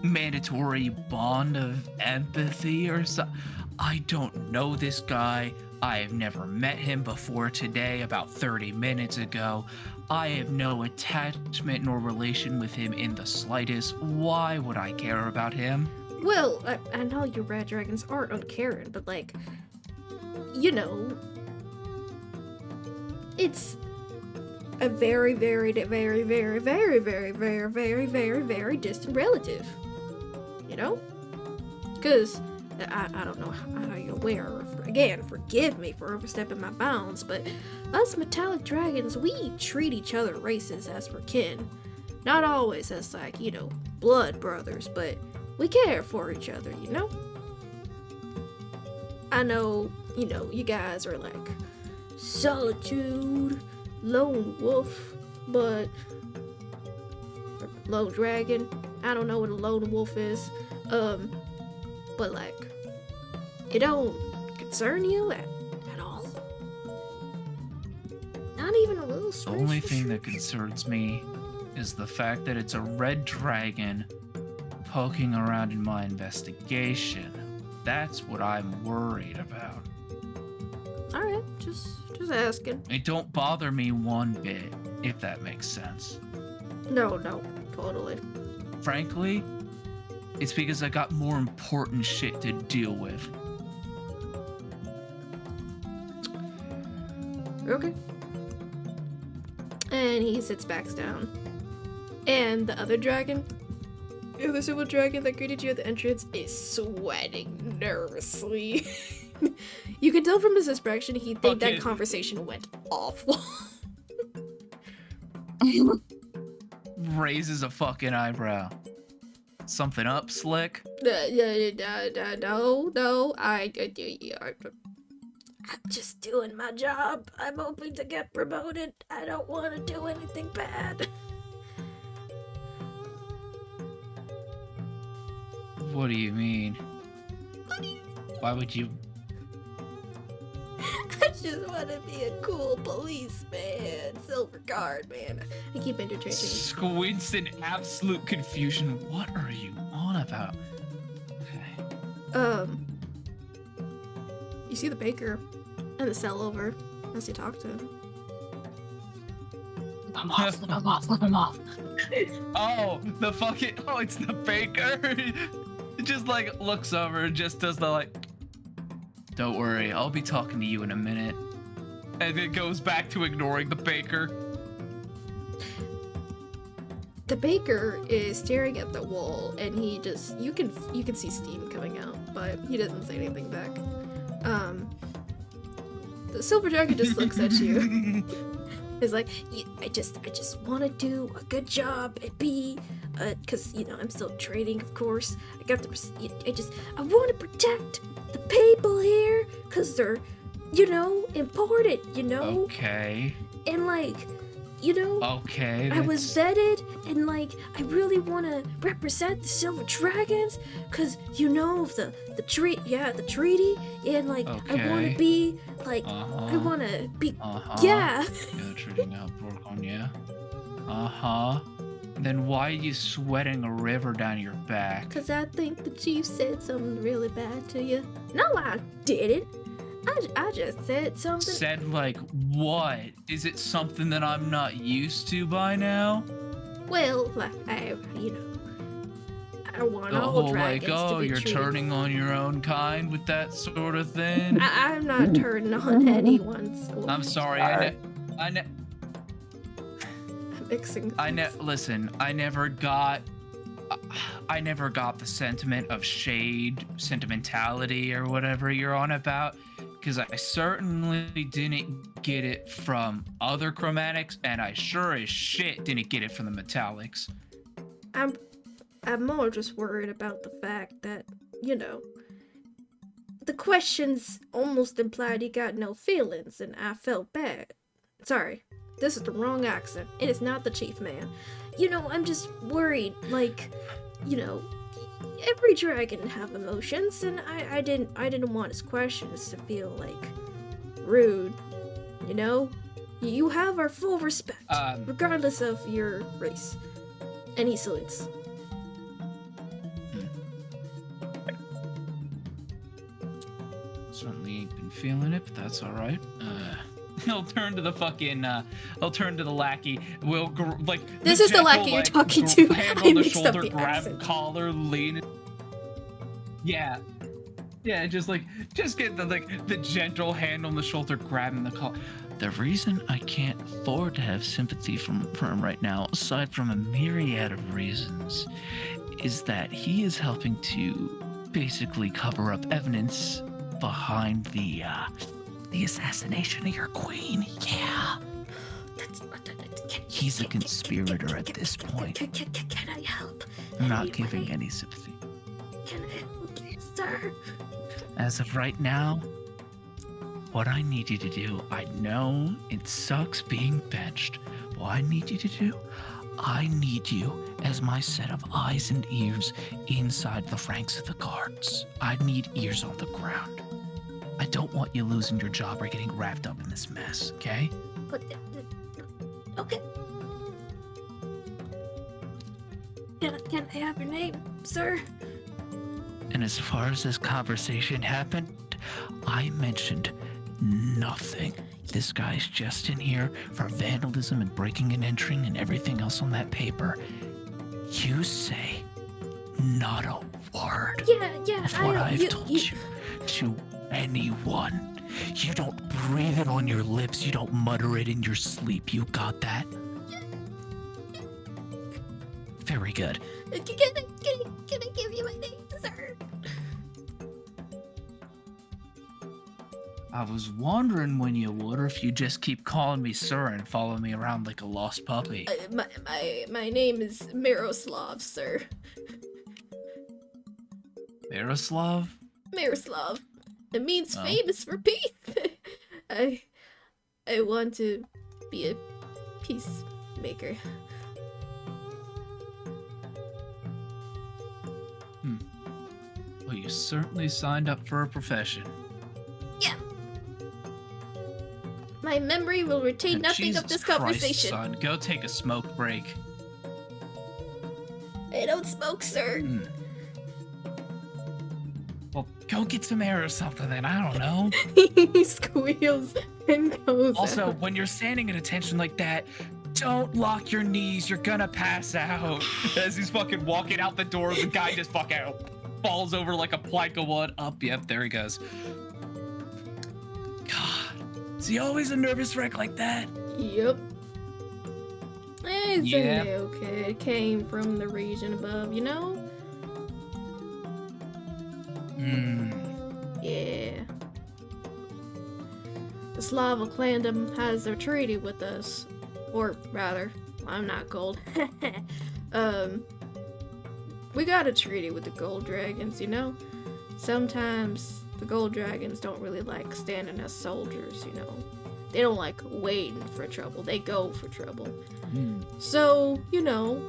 mandatory bond of empathy or something. I don't know this guy. I have never met him before today, about 30 minutes ago. I have no attachment nor relation with him in the slightest. Why would I care about him? Well, I know you red dragons aren't uncaring, but like, you know, it's a very, very, very, very, very, very, very, very, very, very distant relative. You know? Because I don't know how you're aware. Again, forgive me for overstepping my bounds, but us metallic dragons, we treat each other races as we're kin. Not always as, like, you know, blood brothers, but we care for each other, you know? I know, you know, you guys are like, solitude, lone wolf, but lone dragon. I don't know what a lone wolf is. But like, it don't concern you at all? Not even a little The swish? only thing that concerns me is the fact that it's a red dragon poking around in my investigation. That's what I'm worried about. Alright, just asking. It don't bother me one bit, if that makes sense. No, totally. Frankly, it's because I got more important shit to deal with. Okay. And he sits back down. And the other dragon, the other silver dragon that greeted you at the entrance, is sweating nervously. You can tell from his expression he think that conversation went awful. Raises a fucking eyebrow. Something up, Slick? No, I'm just doing my job. I'm hoping to get promoted. I don't want to do anything bad. What do you mean? Why would you? I just want to be a cool policeman, silver guard, man. I keep interchanging. Squints in absolute confusion. What are you on about? Okay. You see the baker and the cell over as you talk to him. I'm off, I'm off, I'm off. Oh, the fucking. Oh, it's the baker. It just like looks over and just does the like. Don't worry, I'll be talking to you in a minute. And it goes back to ignoring the baker. The baker is staring at the wall, and he just you can see steam coming out, but he doesn't say anything back. The silver dragon just looks at you. It's like, I just want to do a good job and be, cause I'm still training, of course. I want to protect the people here, cause they're, important, Okay. And like, Okay. I was vetted, and like, I really want to represent the silver dragons, cause of the treaty, and like, I want to be like, I want to be, yeah. You're treating out work on you. Then why are you sweating a river down your back? Cause I think the chief said something really bad to you. No, I didn't. I just said something. Said like what? Is it something that I'm not used to by now? Well, like, I want The all whole dragons like, to be you're treated. turning on your own kind with that sort of thing? I'm not turning on anyone's. I'm sorry, I'm mixing. Listen, I never got the sentiment of sentimentality or whatever you're on about, because I certainly didn't get it from other chromatics, and I sure as shit didn't get it from the metallics. I'm more just worried about the fact that, the questions almost implied you got no feelings, and I felt bad. Sorry, this is the wrong accent. It is not the chief man. I'm just worried, like, every dragon have emotions, and I didn't want his questions to feel like rude. You have our full respect, regardless of your race. And he salutes. Certainly ain't been feeling it, but that's all right. He'll turn to the fucking. He'll turn to the lackey. This is the lackey you're talking to. Hand I on the mixed up shoulder, the grab accent. collar, lean. Yeah, just get the gentle hand on the shoulder, grabbing the collar. The reason I can't afford to have sympathy from him right now, aside from a myriad of reasons, is that he is helping to basically cover up evidence behind the assassination of your queen. Yeah. He's a conspirator at this point. Can I help? I'm not giving any sympathy. Can I help, sir? As of right now, what I need you to do, I know it sucks being benched. What I need you to do, I need you as my set of eyes and ears inside the ranks of the guards. I need ears on the ground. I don't want you losing your job or getting wrapped up in this mess, okay? Okay. Can I have your name, sir? And as far as this conversation happened, I mentioned nothing. This guy's just in here for vandalism and breaking and entering and everything else on that paper. You say not a word Yeah, of what I've told you to anyone. You don't breathe it on your lips. You don't mutter it in your sleep. You got that? Very good. Can I give you my name, sir? I was wondering when you would, or if you just keep calling me sir and follow me around like a lost puppy. My name is Miroslav, sir. Miroslav? Miroslav. It means famous for peace. I want to be a peacemaker. Well, you certainly signed up for a profession. Yeah. My memory will retain And nothing Jesus of this Christ, conversation. son, go take a smoke break. I don't smoke, sir. Well, go get some air or something then, I don't know. He squeals and goes Also, out. when you're standing at attention like that, don't lock your knees, you're gonna pass out. As he's fucking walking out the door, the guy just fucking falls over like a plank of wood. Up, yep, there he goes. God, is he always a nervous wreck like that? Yep. It's Yeah. a new kid. Came from the region above, you know? Yeah. The Slava clandom has their treaty with us. Or rather, I'm not gold. We got a treaty with the gold dragons, you know? Sometimes the gold dragons don't really like standing as soldiers, you know? They don't like waiting for trouble, they go for trouble. So, you know,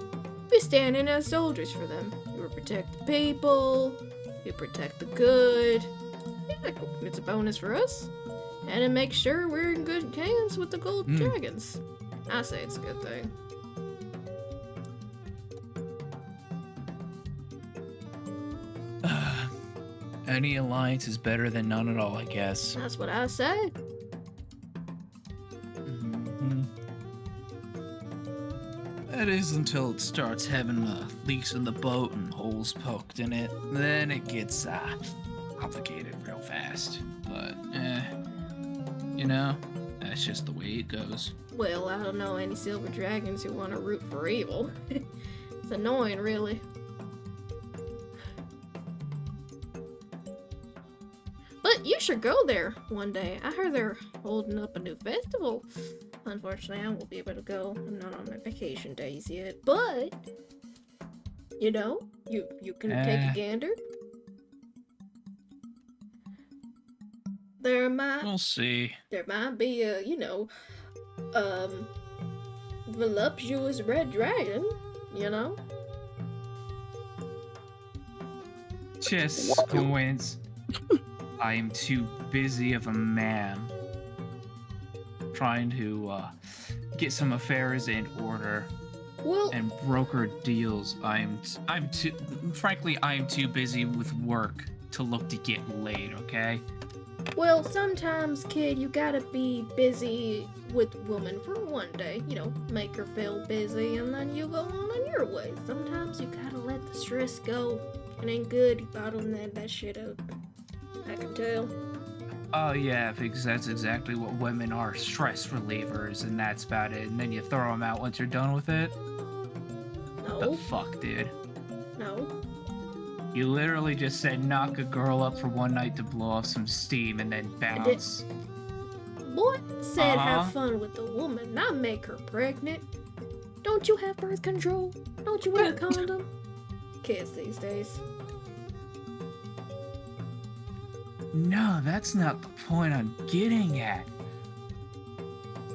we stand in as soldiers for them. We protect the people, we protect the good. Yeah, it's a bonus for us. And it makes sure we're in good hands with the gold dragons. I say it's a good thing. Any alliance is better than none at all, I guess. That's what I say. That is until it starts having leaks in the boat and holes poked in it. Then it gets complicated real fast. But, you know, that's just the way it goes. Well, I don't know any silver dragons who want to root for evil. It's annoying, really. But you should go there one day. I heard they're holding up a new festival. Unfortunately, I won't be able to go. I'm not on my vacation days yet. But, you know, you can take a gander. We'll see. There might be a, you know, voluptuous red dragon, you know? Just squints. I am too busy of a man trying to get some affairs in order Well, and broker deals. I'm too frankly, I am too busy with work to look to get laid, okay? well, sometimes, kid, you gotta be busy with woman for one day. You know, make her feel busy, and then you go on your way. Sometimes you gotta let the stress go. It ain't good. You bottle that shit up. I can tell. Oh yeah, because that's exactly what women are, stress relievers, and that's about it. And then you throw them out once you're done with it. No, The fuck, dude? no. You literally just said knock a girl up for one night to blow off some steam and then bounce. Boy said Uh-huh. have fun with the woman, not make her pregnant. Don't you have birth control? Don't you wear a condom? Kids these days. No, that's not the point I'm getting at.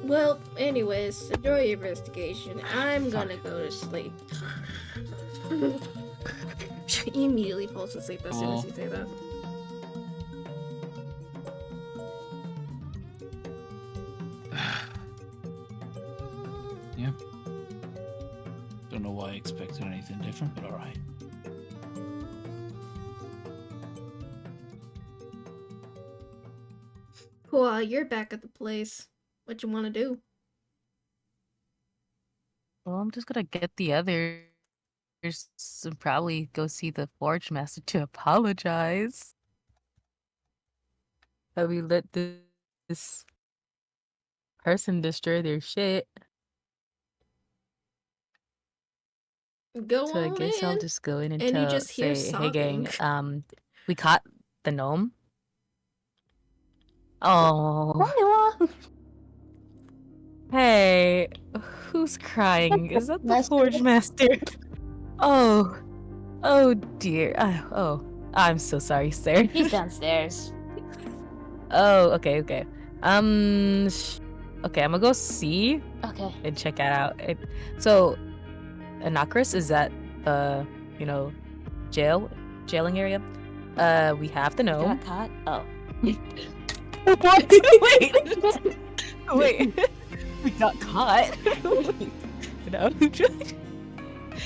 Well, anyways, enjoy your investigation. I'm gonna go to sleep. He immediately falls asleep as soon as you say that. Yep. Don't know why I expected anything different, but alright. Cool, you're back at the place. What you want to do? Well, I'm just gonna get the others and probably go see the Forge Master to apologize. That we let this person destroy their shit. Go So I on guess in. I'll just go in and And you tell, just hear say, hey gang, sobbing. we caught the gnome. Oh. Hey, who's crying? Is that the Master. Forge Master? Oh, oh dear. Oh, I'm so sorry, sir. He's downstairs. Oh, okay. Okay, I'm gonna go see Okay. and check it out. So, Anakris is at the, jailing area. We have the gnome. Got caught? Oh. What? Wait. We got caught. No.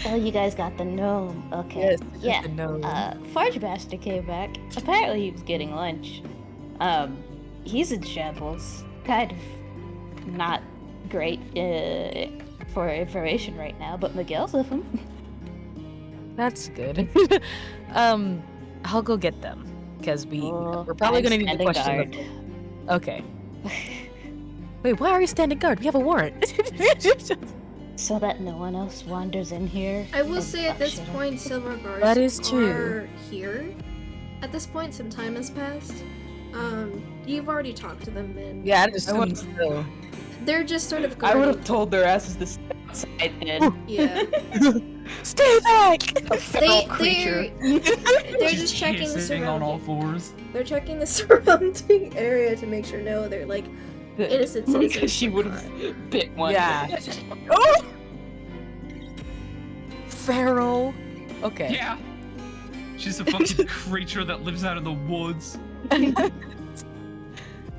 Oh, you guys got the gnome. Okay. Yes, Yeah. the gnome. Forge Master came back. Apparently he was getting lunch. He's in shambles. Kind of not great for information right now, but Miguel's with him. That's good. I'll go get them because we're probably I'm gonna need the standing question. guard. Okay. Wait, why are we standing guard? We have a warrant. So that no one else wanders in here. I will and say at fuck this shit up. point, silver guards That is are true. here. At this point, some time has passed. You've already talked to them, and Yeah, I just assumed so. they're just sort of I guarding. would have told their asses to stay outside then. Yeah, Stay back! A feral they creature. they're just checking the sitting on all surrounding. fours. They're checking the surrounding area to make sure no, they're like innocent citizens. Because she were would caught. have bit one. Yeah. Oh! Feral. Okay. Yeah. She's a fucking creature that lives out in the woods.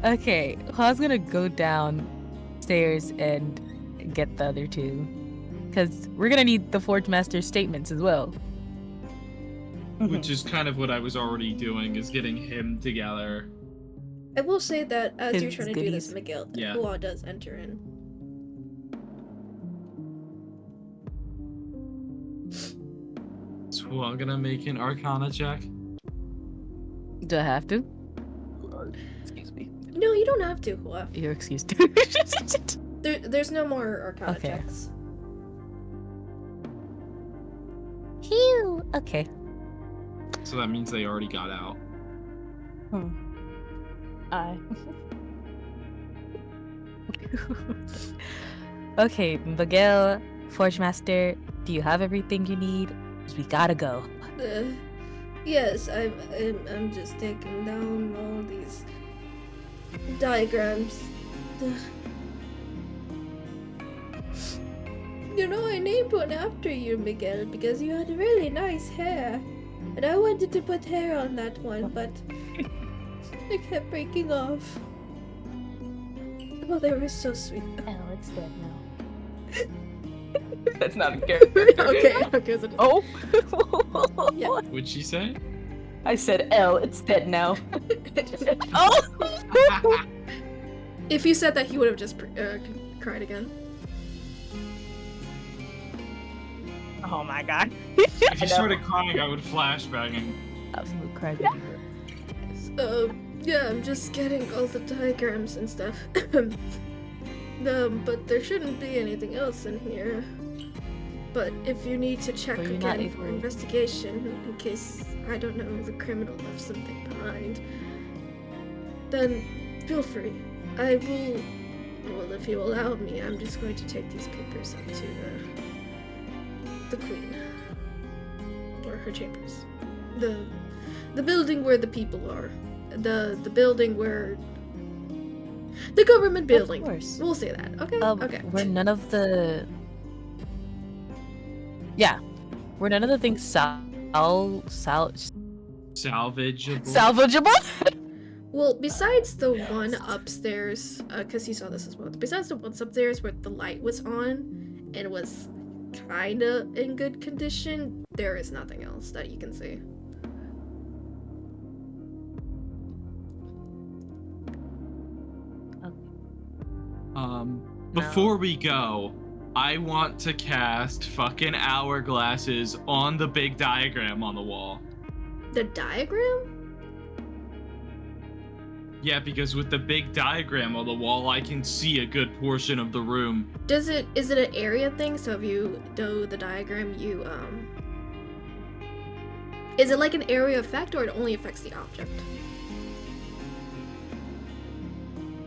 Okay, well, I was gonna go downstairs and get the other two. Because we're gonna need the Forge Master's statements as well. Which is kind of what I was already doing, is getting him together. I will say that as you're His trying to do this, goodies. Miguel, Yeah. Hua does enter in. So I'm gonna make an Arcana check. Do I have to? Excuse me. No, you don't have to, Hua. You're excused. There's no more Arcana Okay. checks. Phew. Okay. So that means they already got out. Okay, Miguel, Forge Master, do you have everything you need? 'Cause we gotta go. Yes, I'm just taking down all these diagrams. You know, I named one after you, Miguel, because you had really nice hair. And I wanted to put hair on that one, but it kept breaking off. Oh, they were so sweet. Oh, it's dead now. That's not a character. okay. So Oh! Yeah. What'd she say? I said L, it's dead now. Oh! if you said that, he would have just cried again. Oh my god. If you started crying, I would flashback and Absolute crybaby. Yeah, I'm just getting all the diagrams and stuff. But there shouldn't be anything else in here. But if you need to check But you're not again for able- investigation, in case, I don't know, the criminal left something behind, then feel free. I will, well, if you allow me, I'm just going to take these papers up to the queen. Or her chambers. The building where the people are. The building where... The government building. Of course. We'll say that. Okay? Okay. Were none of the... Yeah. Were none of the things salvageable. salvageable? Well, besides the one upstairs, because you saw this as well, besides the ones upstairs where the light was on and was kinda in good condition, there is nothing else that you can see. Before we go, I want to cast fucking hourglasses on the big diagram on the wall. The diagram? Yeah, because with the big diagram on the wall, I can see a good portion of the room. Is it an area thing? So if you do the diagram, is it like an area effect, or it only affects the object?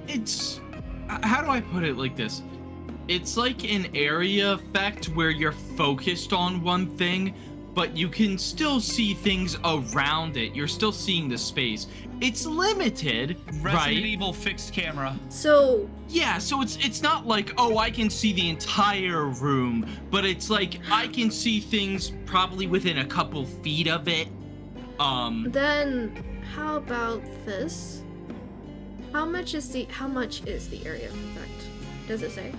It's... How do I put it like this? It's like an area effect where you're focused on one thing, but you can still see things around it. You're still seeing the space. It's limited, Resident right? Evil fixed camera. So Yeah, so it's not like, oh, I can see the entire room, but it's like I can see things probably within a couple feet of it. Then how about this? How much is the area of effect? Does it say?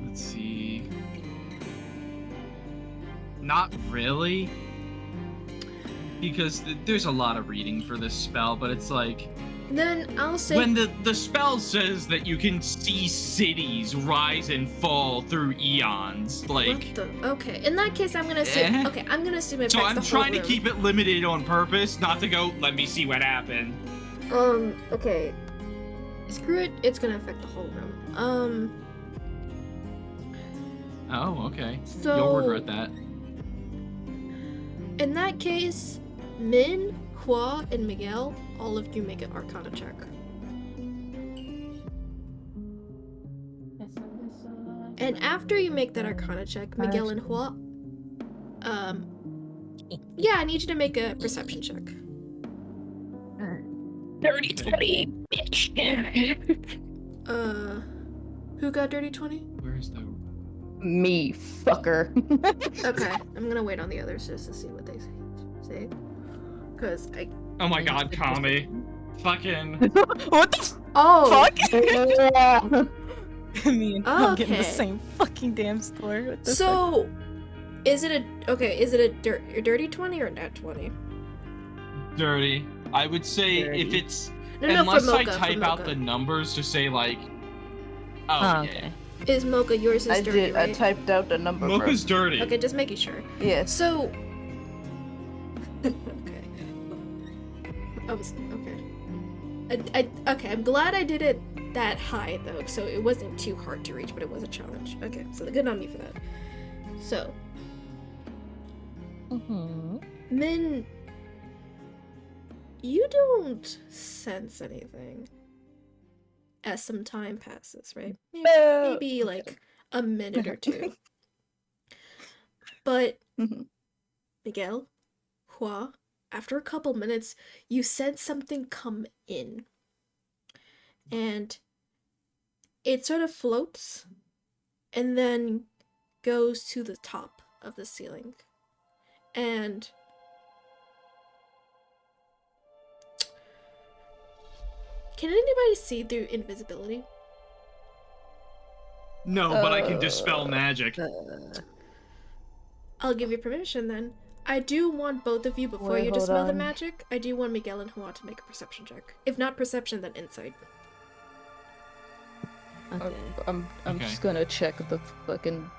Let's see. Not really. Because there's a lot of reading for this spell, but it's like... Then I'll say... When the spell says that you can see cities rise and fall through eons, like... What the... Okay, in that case, I'm gonna assume... Okay, I'm gonna assume it affects So I'm the whole trying to room. keep it limited on purpose, not to go, let me see what happened. Okay. Screw it, it's gonna affect the whole room. Oh, okay. So... You'll regret that. In that case, Min, Hua, and Miguel, all of you make an Arcana check. And after you make that Arcana check, Miguel and Hua, yeah, I need you to make a Perception check. Dirty 20, bitch. Who got dirty 20? Where is the... Me, fucker. Okay, I'm gonna wait on the others just to see what they say. Cause I... Oh my god, Kami. Fucking... What the Oh! fuck? Me and I'm getting the Okay. same fucking damn score. What the fuck? So, is it a dirty 20 or a nat 20? Dirty. I would say Dirty. if it's... No, Unless for I Mocha, type for out Mocha. the numbers to say, like... Oh, Oh, yeah. okay. Is Mocha yours is I dirty, did. right? I typed out the number. bro. Mocha's dirty. Okay, just making sure. Yes. So... okay. I was... Okay. Okay, I'm glad I did it that high, though, so it wasn't too hard to reach, but it was a challenge. Okay, so good on me for that. So, Min... You don't sense anything as some time passes, right? Maybe like a minute or two. But Miguel, Hua, after a couple minutes, you sense something come in. And it sort of floats and then goes to the top of the ceiling. And can anybody see through invisibility? No, but I can dispel magic. I'll give you permission then. I do want both of you, before Wait, you hold dispel the on. magic, I do want Miguel and Hua to make a perception check. If not perception, then insight. Okay. I'm Okay. just gonna check the fucking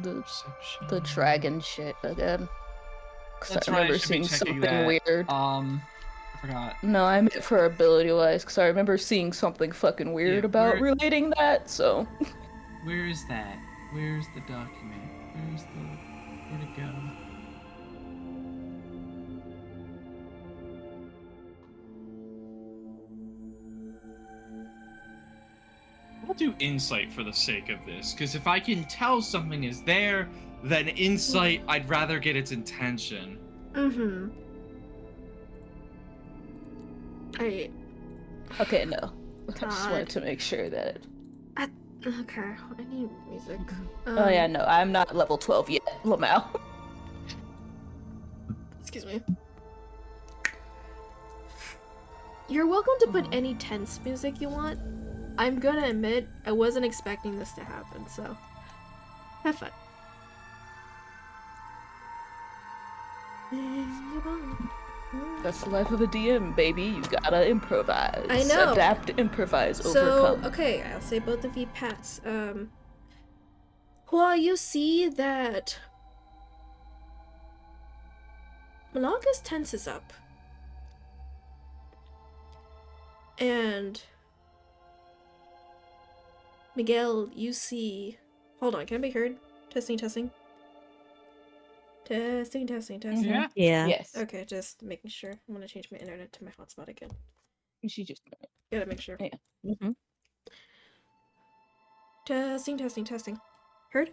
the dragon shit again. 'Cause That's I right, I remember should be seeing checking something that. weird. I forgot. No, I meant for ability wise, because I remember seeing something fucking weird Yeah, about where- relating that, so. Where is that? Where's the document? Where'd it go? I'll do insight for the sake of this, because if I can tell something is there, then insight, I'd rather get its intention. Mm-hmm. Okay, no. I just God. wanted to make sure that. Okay, I need music. Oh yeah, no, I'm not level 12 yet, Lamau. Excuse me. You're welcome to put any tense music you want. I'm gonna admit, I wasn't expecting this to happen, so have fun. That's the life of a DM, baby. You gotta improvise. I know. Adapt, improvise, So, overcome. okay, I'll say both of you pass. Hua, you see that Malaka's tenses up. And Miguel, you see... Hold on, can I be heard? Testing, testing. Testing, testing, testing. Yeah? Yeah. Yes. Okay, just making sure. I'm gonna change my internet to my hotspot again. She just. Gotta make sure. Yeah. Mm-hmm. Testing, testing, testing. Heard?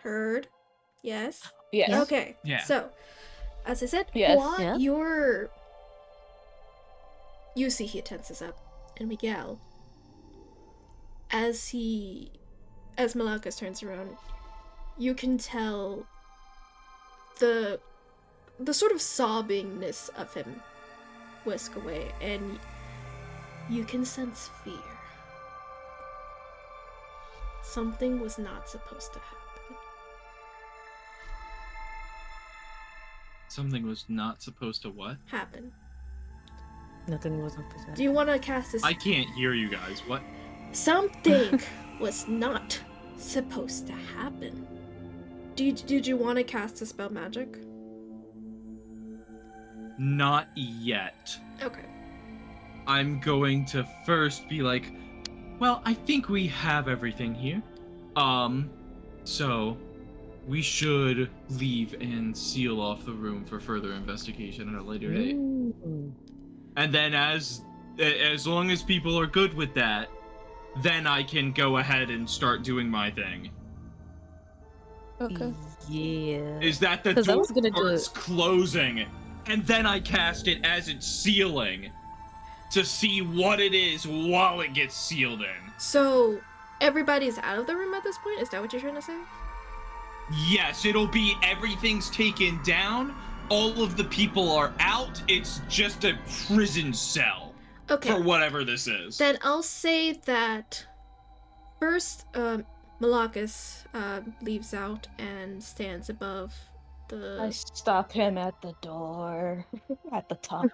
Heard? Yes? Yes. Okay. Yeah. So, as I said, Yes. Hua, Yeah. you see he tenses up. And Miguel, as Malakas turns around, you can tell the sort of sobbingness of him whisk away, and you can sense fear. Something was not supposed to happen. Something was not supposed to what? Happen. Nothing was up to Do you want to cast this? I can't hear you guys. What? Something was not supposed to happen. Did you want to cast a spell magic? Not yet. Okay. I'm going to first be like, well, I think we have everything here. So we should leave and seal off the room for further investigation at a later date. And then as long as people are good with that, then I can go ahead and start doing my thing. Okay. Yeah. Is that the 'Cause I door was gonna do starts it- closing, and then I cast it as it's sealing to see what it is while it gets sealed in. So everybody's out of the room at this point? Is that what you're trying to say? Yes, it'll be everything's taken down, all of the people are out, it's just a prison cell Okay. for whatever this is. Then I'll say that first, Malakas leaves out and stands above I the. stop him at the door. At the top.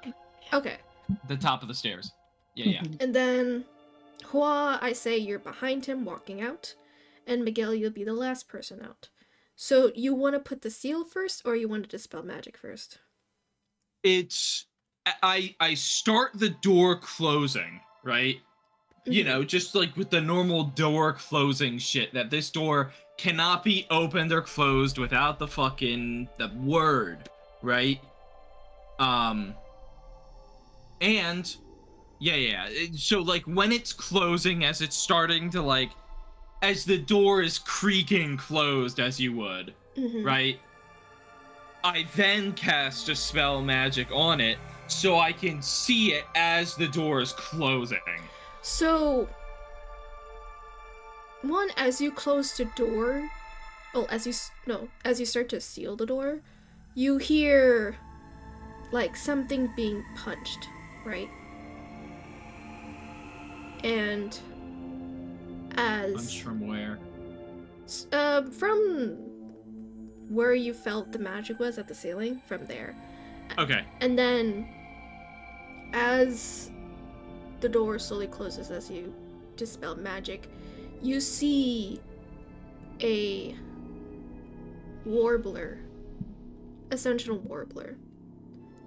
Okay. The top of the stairs. Yeah. And then Hua, I say you're behind him walking out, and Miguel, you'll be the last person out. So you want to put the seal first, or you want to dispel magic first? It's I start the door closing, right? You know, just like with the normal door closing shit, that this door cannot be opened or closed without the word, right? And so like when it's closing, as it's starting to like, as the door is creaking closed, as you would, right? I then cast a spell magic on it so I can see it as the door is closing. So, as you close the door, as you start to seal the door, you hear like something being punched, right? And Punch from where? From where you felt the magic was at the ceiling, from there. Okay. And then as the door slowly closes as you dispel magic, you see a warbler, a sentinel warbler,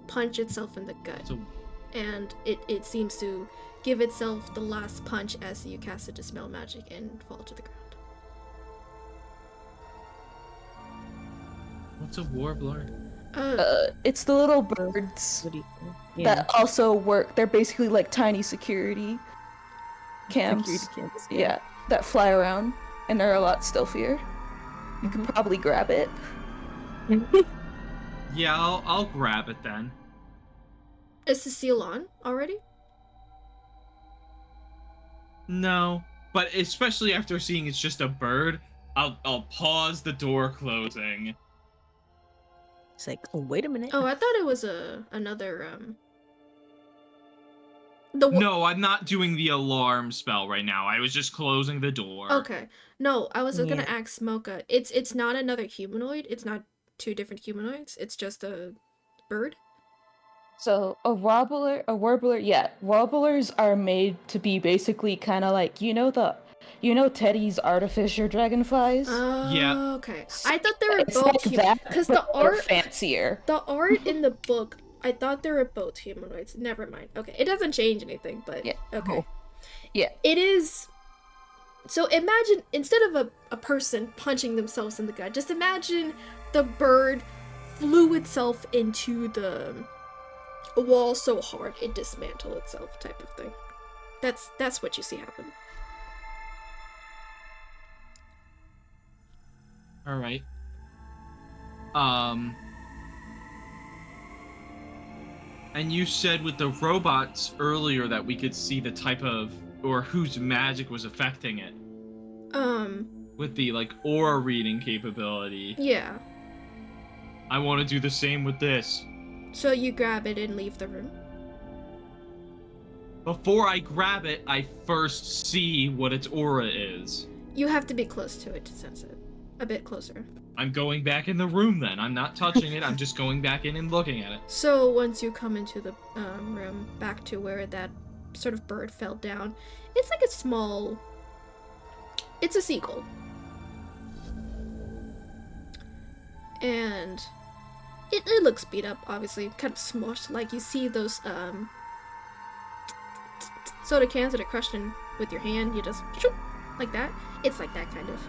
punch itself in the gut. So, And it seems to give itself the last punch as you cast a dispel magic and fall to the ground. what's a warbler? It's the little birds What do you think? Yeah. that also work. They're basically like tiny security cams. Security cams, Yeah, that fly around, and they're a lot stealthier. You could probably grab it. Yeah, I'll grab it then. Is the seal on already? No, but especially after seeing it's just a bird, I'll pause the door closing. It's like, oh, wait a minute. Oh, I thought it was another No, I'm not doing the alarm spell right now. I was just closing the door. Okay. No, I was gonna Yeah. ask Mocha. It's not another humanoid. It's not two different humanoids. It's just a bird. So a warbler, yeah. Warblers are made to be basically kind of like Teddy's artificial dragonflies. Oh, Yeah. okay. I thought they were It's both like that, because but the they're art fancier. the art in the book. I thought they were both humanoids. Never mind. Okay, it doesn't change anything, but Yeah. okay. Oh. Yeah. It is. So imagine instead of a person punching themselves in the gut, just imagine the bird flew itself into the wall so hard it dismantled itself, type of thing. That's what you see happen. All right. And you said with the robots earlier that we could see the type of or whose magic was affecting it. With the like aura reading capability. Yeah. I want to do the same with this. So you grab it and leave the room. Before I grab it, I first see what its aura is. You have to be close to it to sense it. A bit closer. I'm going back in the room then. I'm not touching it. I'm just going back in and looking at it. So once you come into the room, back to where that sort of bird fell down, it's like a small... It's a seagull. And it looks beat up, obviously. Kind of smushed. Like you see those soda cans that are crushed in with your hand. You just... Shoop, like that. It's like that kind of.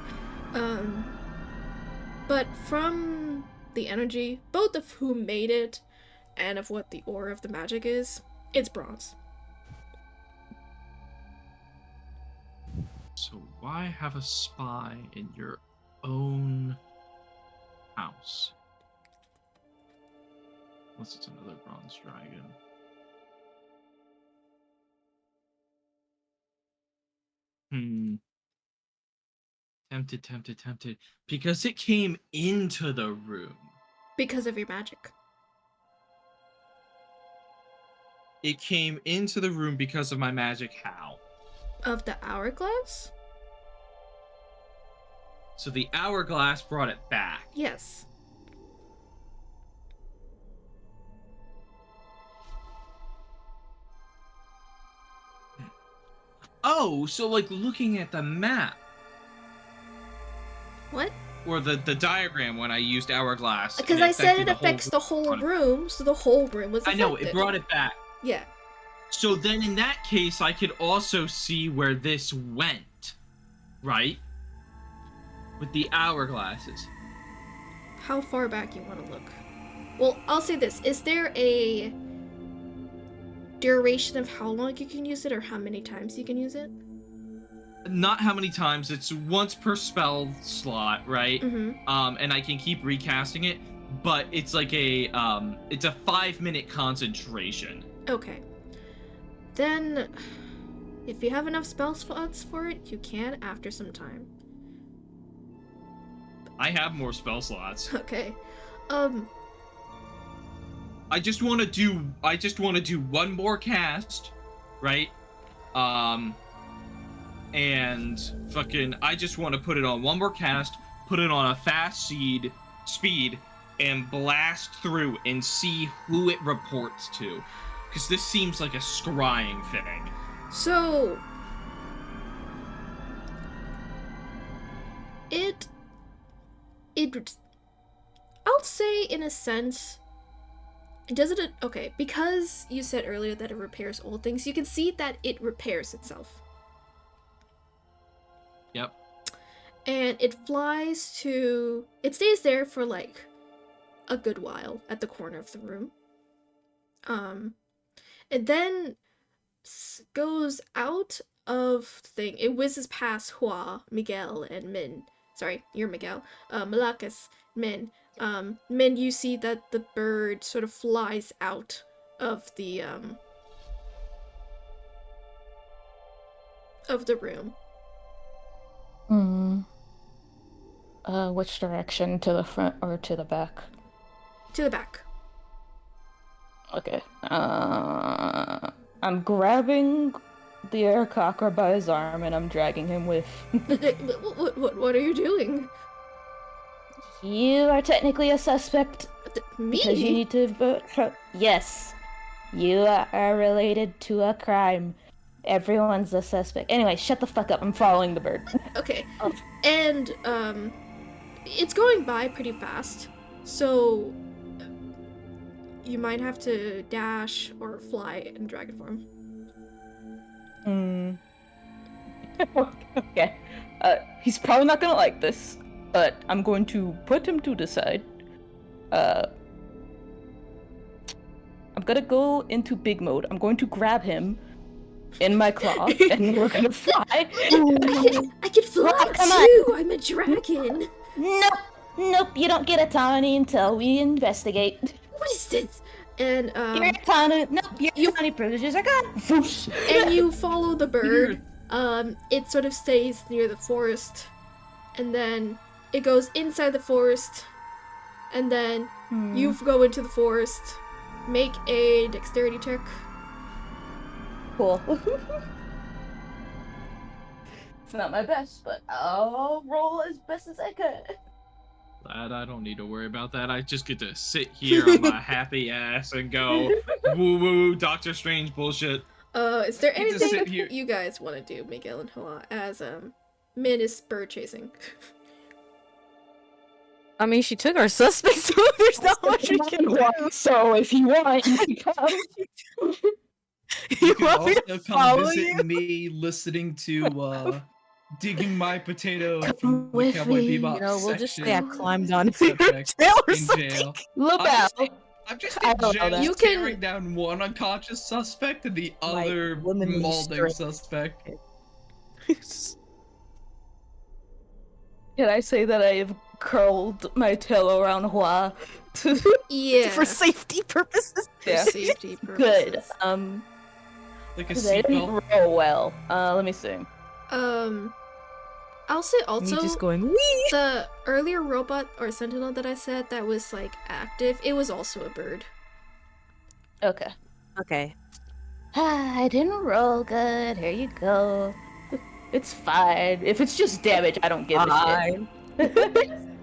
But from the energy, both of who made it and of what the aura of the magic is, it's bronze. So why have a spy in your own house? Unless it's another bronze dragon. Tempted. Because it came into the room. Because of your magic. It came into the room because of my magic. How? Of the hourglass? So the hourglass brought it back. Yes. Oh, so like looking at the map. What? Or the diagram when I used hourglass. Because I said it affects the whole room, so the whole room was affected. I know, it brought it back. Yeah. So then in that case, I could also see where this went, right? With the hourglasses. How far back you want to look? Well, I'll say this. Is there a duration of how long you can use it or how many times you can use it? Not how many times, it's once per spell slot, right? Mm-hmm. And I can keep recasting it, but it's like a 5-minute concentration. Okay. Then, if you have enough spell slots for it, you can after some time. I have more spell slots. Okay. I just want to do one more cast, right? And fucking I just want to put it on one more cast, put it on a fast speed, and blast through and see who it reports to. Because this seems like a scrying thing. So, I'll say in a sense, okay, because you said earlier that it repairs old things, you can see that it repairs itself. Yep. And it stays there for like a good while at the corner of the room. And then goes out of the thing. It whizzes past Hua, Miguel, and Min. Sorry, you're Miguel. Malakas, Min. Min, you see that the bird sort of flies out of the room. Which direction? To the front or to the back? To the back. Okay. I'm grabbing the Aircocker by his arm and I'm dragging him with. What are you doing? You are technically a suspect. Me? Because you need to vote. Yes. You are related to a crime. Everyone's a suspect. Anyway, shut the fuck up. I'm following the bird. Okay. And, it's going by pretty fast. So, you might have to dash or fly in dragon form. Okay. He's probably not gonna like this, but I'm going to put him to the side. I'm gonna go into big mode. I'm going to grab him in my claw, and we're gonna fly. I can fly Come too! I'm a dragon! Nope, you don't get autonomy until we investigate. What is this? And, Your autonomy, nope, You How many privileges I got? Whoosh. and you follow the bird. It sort of stays near the forest, and then it goes inside the forest, and then you go into the forest. Make a dexterity check. Cool. It's not my best, but I'll roll as best as I could. Glad I don't need to worry about that. I just get to sit here on my happy ass and go woo woo Doctor Strange bullshit. Is there You just sit anything here. you guys want to do, Miguel and Hoa, as Min is bird chasing? I mean, she took our suspect, so there's not much we can do. So if you want, you can come. You can want me to also come follow visit you? me listening to digging my potato Come from the with Cowboy me. Bebop You know, we'll just section say I climbed on your subject tail or in something. jail. Lebel. I'm just I in don't know jail that. You can- tearing down one unconscious suspect and the My other womanly mauling strength. suspect. Can I say that I have curled my tail around Hua? Yeah. For safety purposes. For Yeah. safety purposes. Good. Like a 'Cause I didn't seatbelt. roll well. Let me see. I'll say also Me just going, wee! the earlier robot or sentinel that I said that was like active, it was also a bird. Okay. Okay. I didn't roll good. Here you go. It's fine. If it's just damage, I don't give a Fine. shit.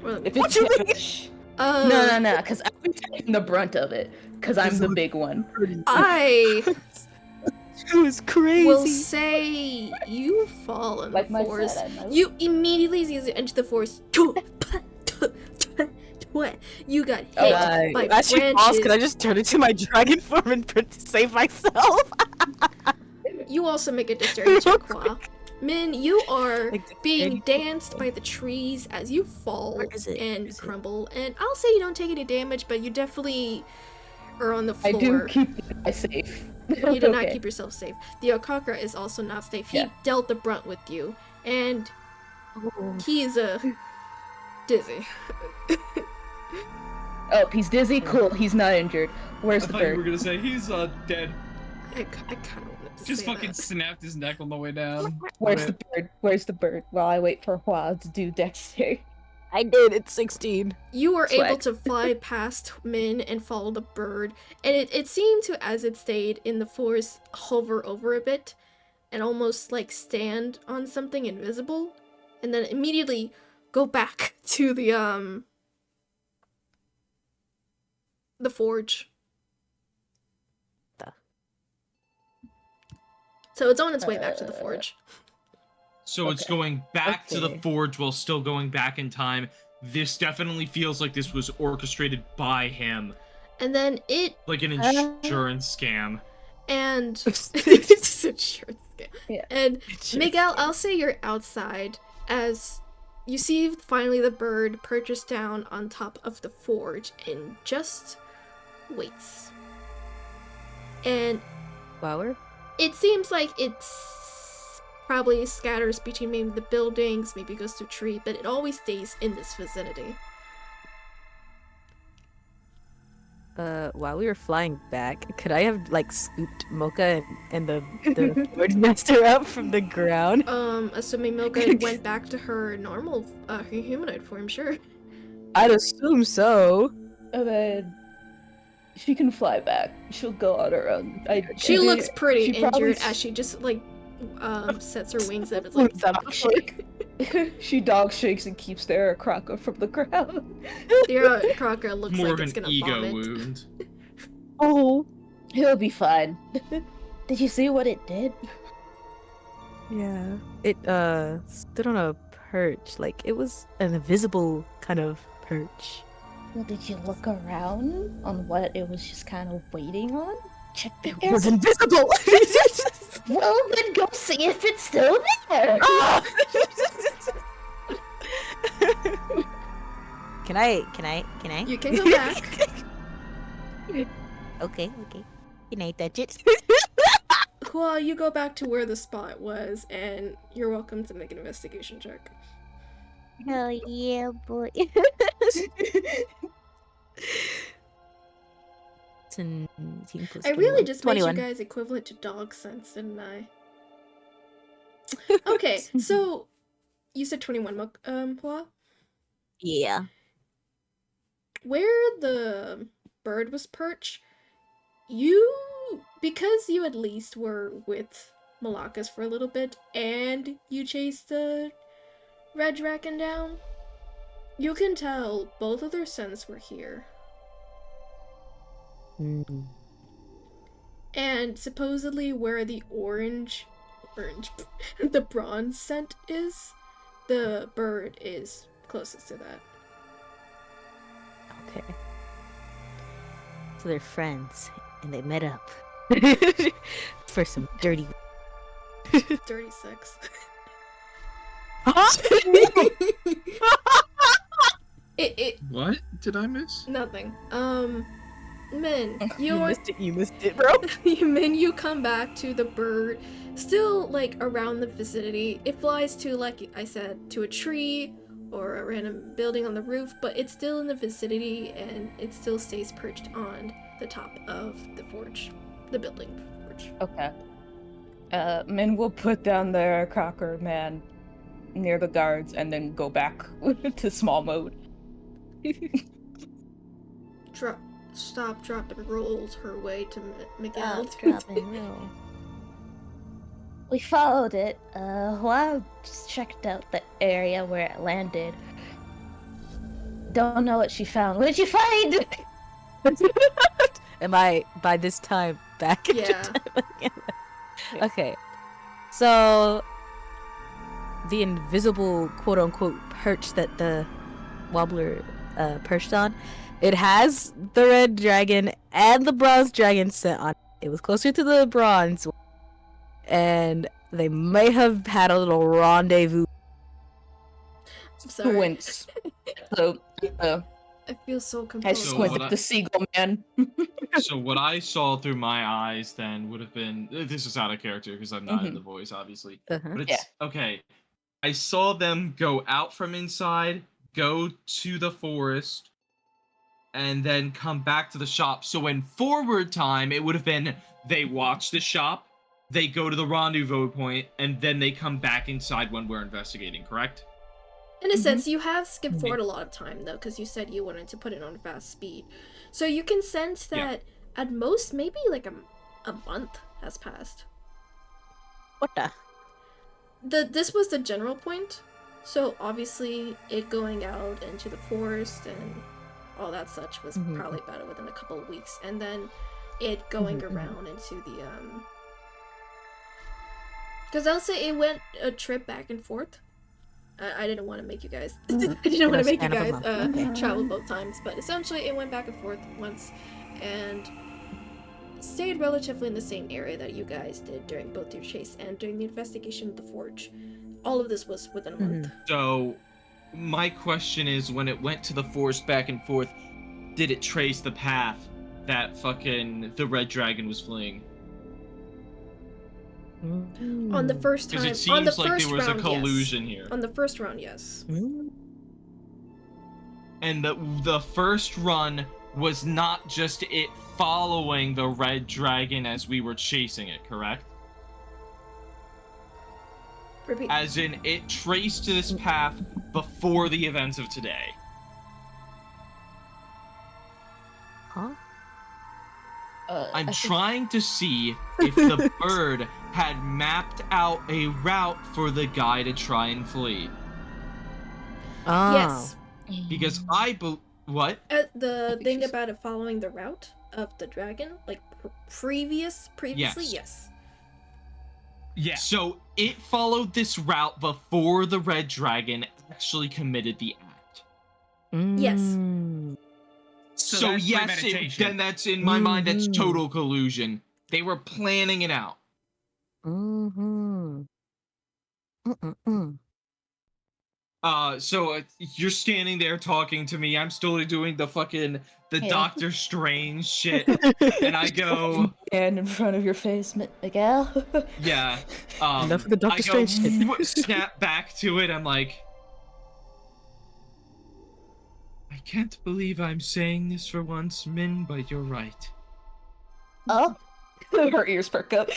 Or, If What it's you mean? damage. uh, No, because I'm taking the brunt of it. Because I'm the big one. I It was crazy. will say you fall in Like the my forest. side, I know. You immediately, as you enter the forest, you got hit by As she falls, branches. could I just turn into my dragon form and save myself? You also make a dexterity check, Hua. Min, you are Like being dexterity? danced by the trees as you fall Where is it? and Where is it? crumble. And I'll say you don't take any damage, but you definitely are on the I floor. do keep my safe. You do not Okay. keep yourself safe. The Okakra is also not safe. He Yeah. dealt the brunt with you, and Oh. he's dizzy. Oh, he's dizzy? Cool. He's not injured. Where's I the thought you were bird? gonna say he's dead. I kind of wanted to Just say fucking that. snapped his neck on the way down. Where's the Rip. bird? Where's the bird? While I wait for Hua to do dexterity. I did. It's 16. You were Swag. able to fly past Min and follow the bird, and it seemed to, as it stayed in the forest, hover over a bit, and almost like stand on something invisible, and then immediately go back to the forge. The- So it's on its way back to the forge. So it's Okay. going back to the Okay. forge while still going back in time. This definitely feels like this was orchestrated by him, And then it like an insurance scam. and it's a short scale. Yeah. And Miguel, I'll say you're outside as you see finally the bird perches down on top of the forge and just waits. And Flower? it seems like it's probably scatters between maybe the buildings, maybe goes to a tree, but it always stays in this vicinity. While we were flying back, could I have like scooped Mocha and the bird master up from the ground? Assuming Milka went back to her normal, her humanoid form, sure. I'd assume so. And then she can fly back. She'll go on her own. She looks pretty she probably injured as she just like sets her wings up. It's like dog shake. She dog shakes and keeps their Kraka from the ground. the Crocker looks More like of it's an gonna ego vomit. wound. Oh. He'll be fine. Did you see what it did? Yeah. It stood on a perch. Like it was an invisible kind of perch. Well, did you look around on what it was just kind of waiting on? Check the It was air. invisible. Well, then go see if it's still there. Can I? You can go back. Okay. Can I touch it? Well, you go back to where the spot was, and you're welcome to make an investigation check. Hell yeah, boy. 17 plus I really 21. just made you 21. guys equivalent to dog sense, didn't I? Okay, so you said 21, Hua? Yeah. Where the bird was perched, because you at least were with Malakas for a little bit, and you chased the red dragon down, you can tell both of their sons were here. Mm. And supposedly where the the bronze scent is, the bird is closest to that. Okay. So they're friends, and they met up for some dirty. 36. It What did I miss? nothing. Min, You you're missed it, bro. Min, you come back to the bird, still like around the vicinity. It flies to, like I said, to a tree or a random building on the roof, but it's still in the vicinity and it still stays perched on the top of the forge, the building forge. Okay. Min will put down their cracker man near the guards and then go back to small mode. Stop, drop, and rolls her way to Miguel. Drop and roll. We followed it. Well, just checked out the area where it landed. Don't know what she found. What did you find? Am I by this time back? in Yeah. time again? Okay. So the invisible quote unquote perch that the wobbler perched on, it has the red dragon and the bronze dragon set on it. It was closer to the bronze one, and they may have had a little rendezvous. I'm sorry. Wince. So, I feel so I confused. So squinted what I- the seagull man. So what I saw through my eyes then would have been, this is out of character because I'm not in Mhm. the voice, obviously. Uh-huh. But it's okay. I saw them go out from inside, go to the forest, and then come back to the shop. So in forward time, it would have been they watch the shop, they go to the rendezvous point, and then they come back inside when we're investigating, correct? In a sense, you have skipped forward a lot of time, though, because you said you wanted to put it on fast speed. So you can sense that at most, maybe like a month has passed. What the? This was the general point. So obviously, it going out into the forest and all that such was probably about within a couple of weeks. And then it going around into the, because I'll say it went a trip back and forth. I didn't want to make you guys. I didn't want to make you Span of a guys month, okay. travel both times, but essentially it went back and forth once, and stayed relatively in the same area that you guys did during both your chase and during the investigation of the forge. All of this was within a month. So, my question is, when it went to the forest back and forth, did it trace the path that fucking the red dragon was fleeing? On the first time, Because it on the seems like first there was a round, collusion yes. here. On the first round, yes. And the first run was not just it following the red dragon as we were chasing it, correct? Repeat. As in, it traced this path before the events of today. Huh? I'm trying to see if the bird had mapped out a route for the guy to try and flee. Oh. Yes. Because what? The thing about it following the route of the dragon, like previously, yes. Yeah. So it followed this route before the red dragon actually committed the act. Yes. So that's yes, premeditation. then that's in my mind. That's total collusion. They were planning it out. So you're standing there talking to me. I'm still doing the Doctor Strange shit, and I go, And in front of your face, Miguel. yeah. Enough of the Doctor I go, Strange shit. snap back to it. I'm like, I can't believe I'm saying this for once, Min, but you're right. Oh, her ears perk up.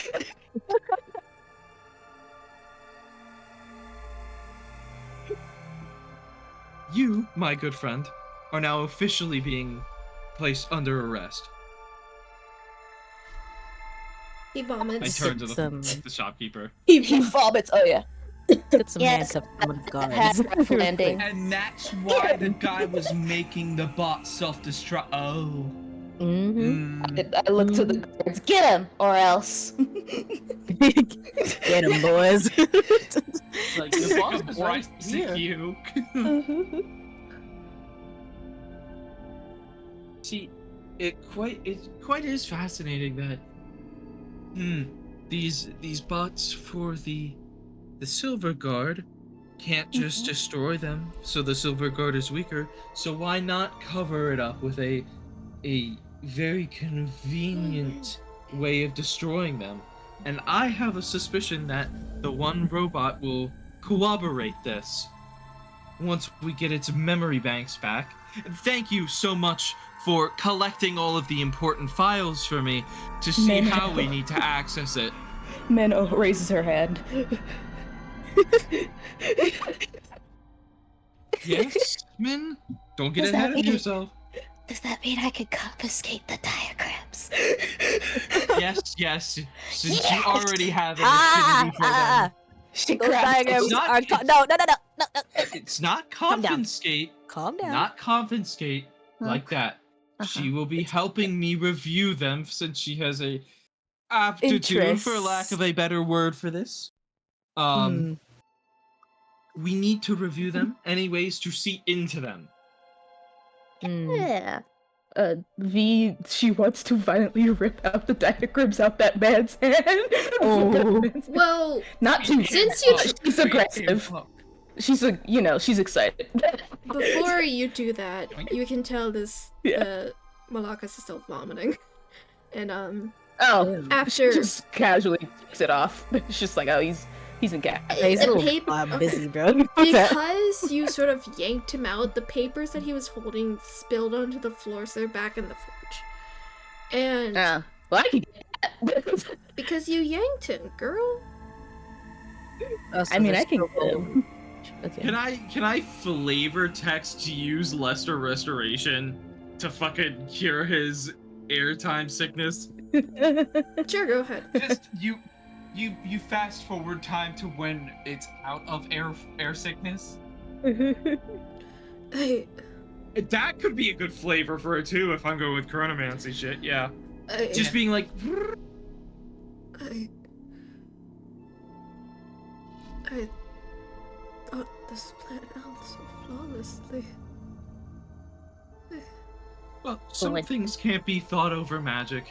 You, my good friend, are now officially being placed under arrest. He I vomits. turn to Some- the shopkeeper. He vomits. Oh yeah. Get some Yes, hands up from the guards. Had rough landing. And that's why the guy was making the bot self-destruct. Oh. Mm-hmm. I look to the guards. Get him, or else. Get him, boys. Like, the boss is right here. you. See, it quite is fascinating that these bots for the Silver Guard can't just destroy them, so the Silver Guard is weaker. So why not cover it up with a very convenient way of destroying them? And I have a suspicion that the one robot will corroborate this once we get its memory banks back. And thank you so much for collecting all of the important files for me to see how we need to access it. Minnow raises her hand. Yes, Min? Don't get Does that ahead of mean- yourself. Does that mean I could confiscate the diagrams? Yes, since you Yes! already have an affinity for them. She Those grabs diagrams It's not- are no. It's not Calm down. confiscate, Calm down. not confiscate like that. She will be helping me review them since she has a aptitude, for lack of a better word for this. We need to review them anyways to see into them. Yeah. V, she wants to violently rip out the diagrams out that man's hand. Oh. Well, Not too. Since you- She's aggressive. She's she's excited. before you do that, you can tell this Malakas is still vomiting. And Oh, after just casually takes it off. It's just like, oh, he's in gas. He's a the little paper- busy, bro. because you sort of yanked him out, the papers that he was holding spilled onto the floor, so they're back in the fridge. And Well, I can get that. because you yanked him, girl. Oh, so I mean, they're I can still- get him. Okay. Can I flavor text to use Lester Restoration to fucking cure his airtime sickness? Sure, go ahead. Just you fast forward time to when it's out of air sickness. I, That could be a good flavor for it too if I'm going with chronomancy shit, yeah. Just being like I thought this played out so flawlessly. well, some Like- things can't be thought over magic.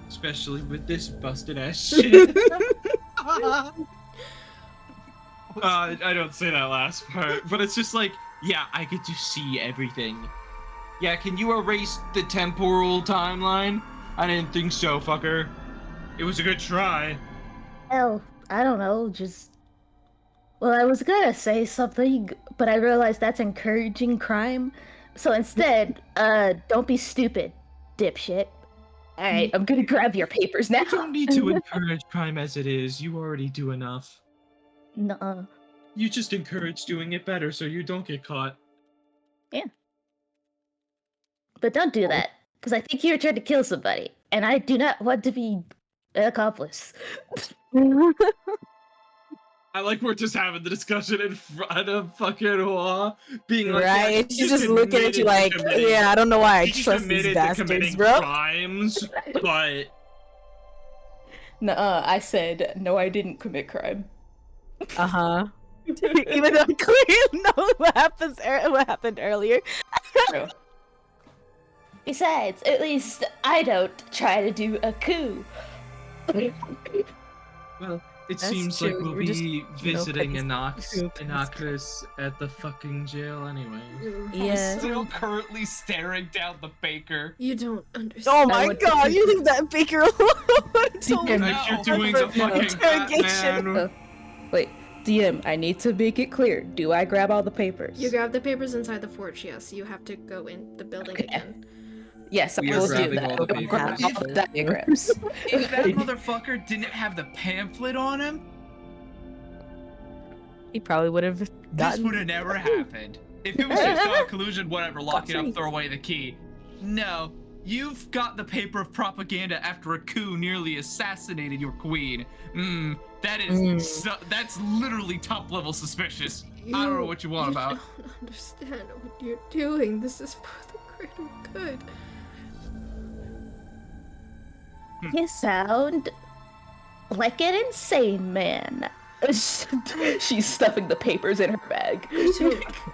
Especially with this busted ass shit. I don't say that last part, but it's just like, yeah, I get to see everything. Yeah, can you erase the temporal timeline? I didn't think so, fucker. It was a good try. Well, I don't know, well, I was gonna say something, but I realized that's encouraging crime. So instead, don't be stupid, dipshit. Alright, I'm gonna grab your papers now. You don't need to encourage crime as it is. You already do enough. Nuh-uh. You just encourage doing it better so you don't get caught. But don't do that, because I think you're trying to kill somebody, and I do not want to be an accomplice. I like we're just having the discussion in front of fucking Hua, being like, yeah, Right? she She's just looking at you like, yeah, I don't know why I she trust these admitted to bastards, committing bro. crimes, but Nuh-uh, I said, no, I didn't commit crime. Uh-huh. Even though I clearly know what happened earlier. Besides, at least I don't try to do a coup. Well, it That's seems true. like we'll We're just, be visiting petty Innocuous at the fucking jail anyway. Yeah. Still currently staring down the baker. You don't understand. Oh my would- god, you leave that baker alone. Don't Yeah, like you're no. doing the fucking Interrogation. Batman. Wait, DM, I need to make it clear. Do I grab all the papers? You grab the papers inside the forge, yes. You have to go in the building Okay. again. Yes, We I are will do grabbing that. all the I'm grabbing papers. all the diagrams. If that motherfucker didn't have the pamphlet on him, He probably would have this gotten. would have never happened. If it was just collusion, whatever, lock it up, throw away the key. No, you've got the paper of propaganda after a coup nearly assassinated your queen. That is that's literally top level suspicious. I don't know what you want about. I don't understand what you're doing. This is for the greater good. You sound like an insane man. She's stuffing the papers in her bag. I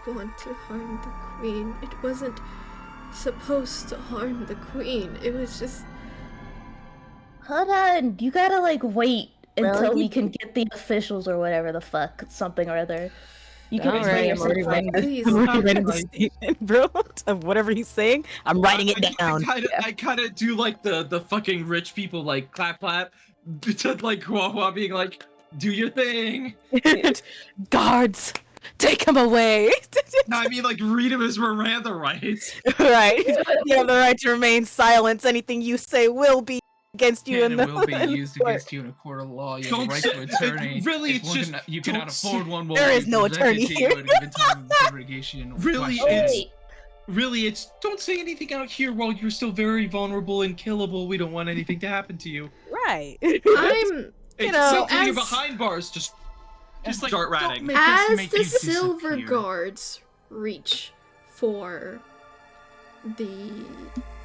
don't want to harm the queen. It wasn't supposed to harm the queen. It was just... Hold on, you gotta wait until Really? we can get the officials or whatever the fuck, something or other. You can All right, I'm explain already yourself. writing Please. I'm already writing the statement, bro, of whatever he's saying. I'm writing it down. I kind of do the fucking rich people clap clap, to Hua being like, do your thing. Guards, take him away. No, I mean read him his Miranda rights. Right. You have the right to remain silent. Anything you say will be against you in And the it will be in used court. against you in a court of law. You have Don't a right say- to an attorney. really, If it's one just- you cannot don't afford one. Will There be is no presented attorney to here. you at a given time of interrogation or Really, question. it's don't say anything out here while you're still very vulnerable and killable. We don't want anything to happen to you. Right. I'm... It's know, something you're as- behind bars. Just start don't ratting. make us As make the you silver disappear. guards reach for the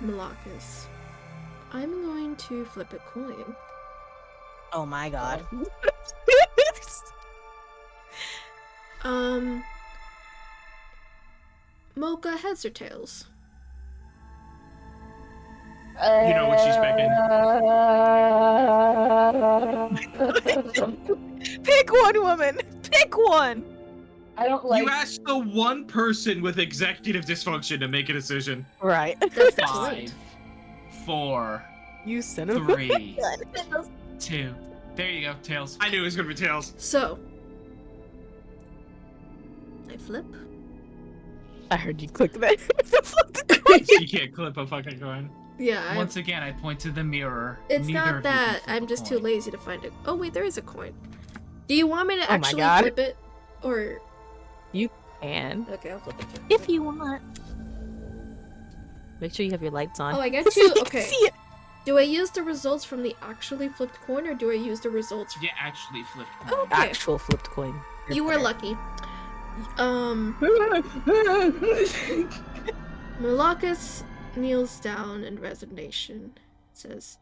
Malakas, I'm going to flip a coin. Oh my god. Mocha, heads or tails? You know what she's picking. Pick one, woman. Pick one. I don't like. You asked the one person with executive dysfunction to make a decision. Right. That's the 5, point. 4, You son of 3, 2. There you go, tails. I knew it was gonna be tails. So, I flip. I heard you click that. You can't clip a fucking coin. Yeah, Once again, I point to the mirror. it's Neither of not you that. can flip I'm a just too coin. lazy to find it. Oh wait, there is a coin. Do you want me to Oh my actually God. flip it, or And okay, I'll flip it. if you want, make sure you have your lights on. Oh, I get So you you. can Okay. see it. Do I use the results from the actually flipped coin, or do I use the results? Yeah, actually flipped coin. Oh, okay. Actual flipped coin. You were lucky. Malakas kneels down in resignation. It says,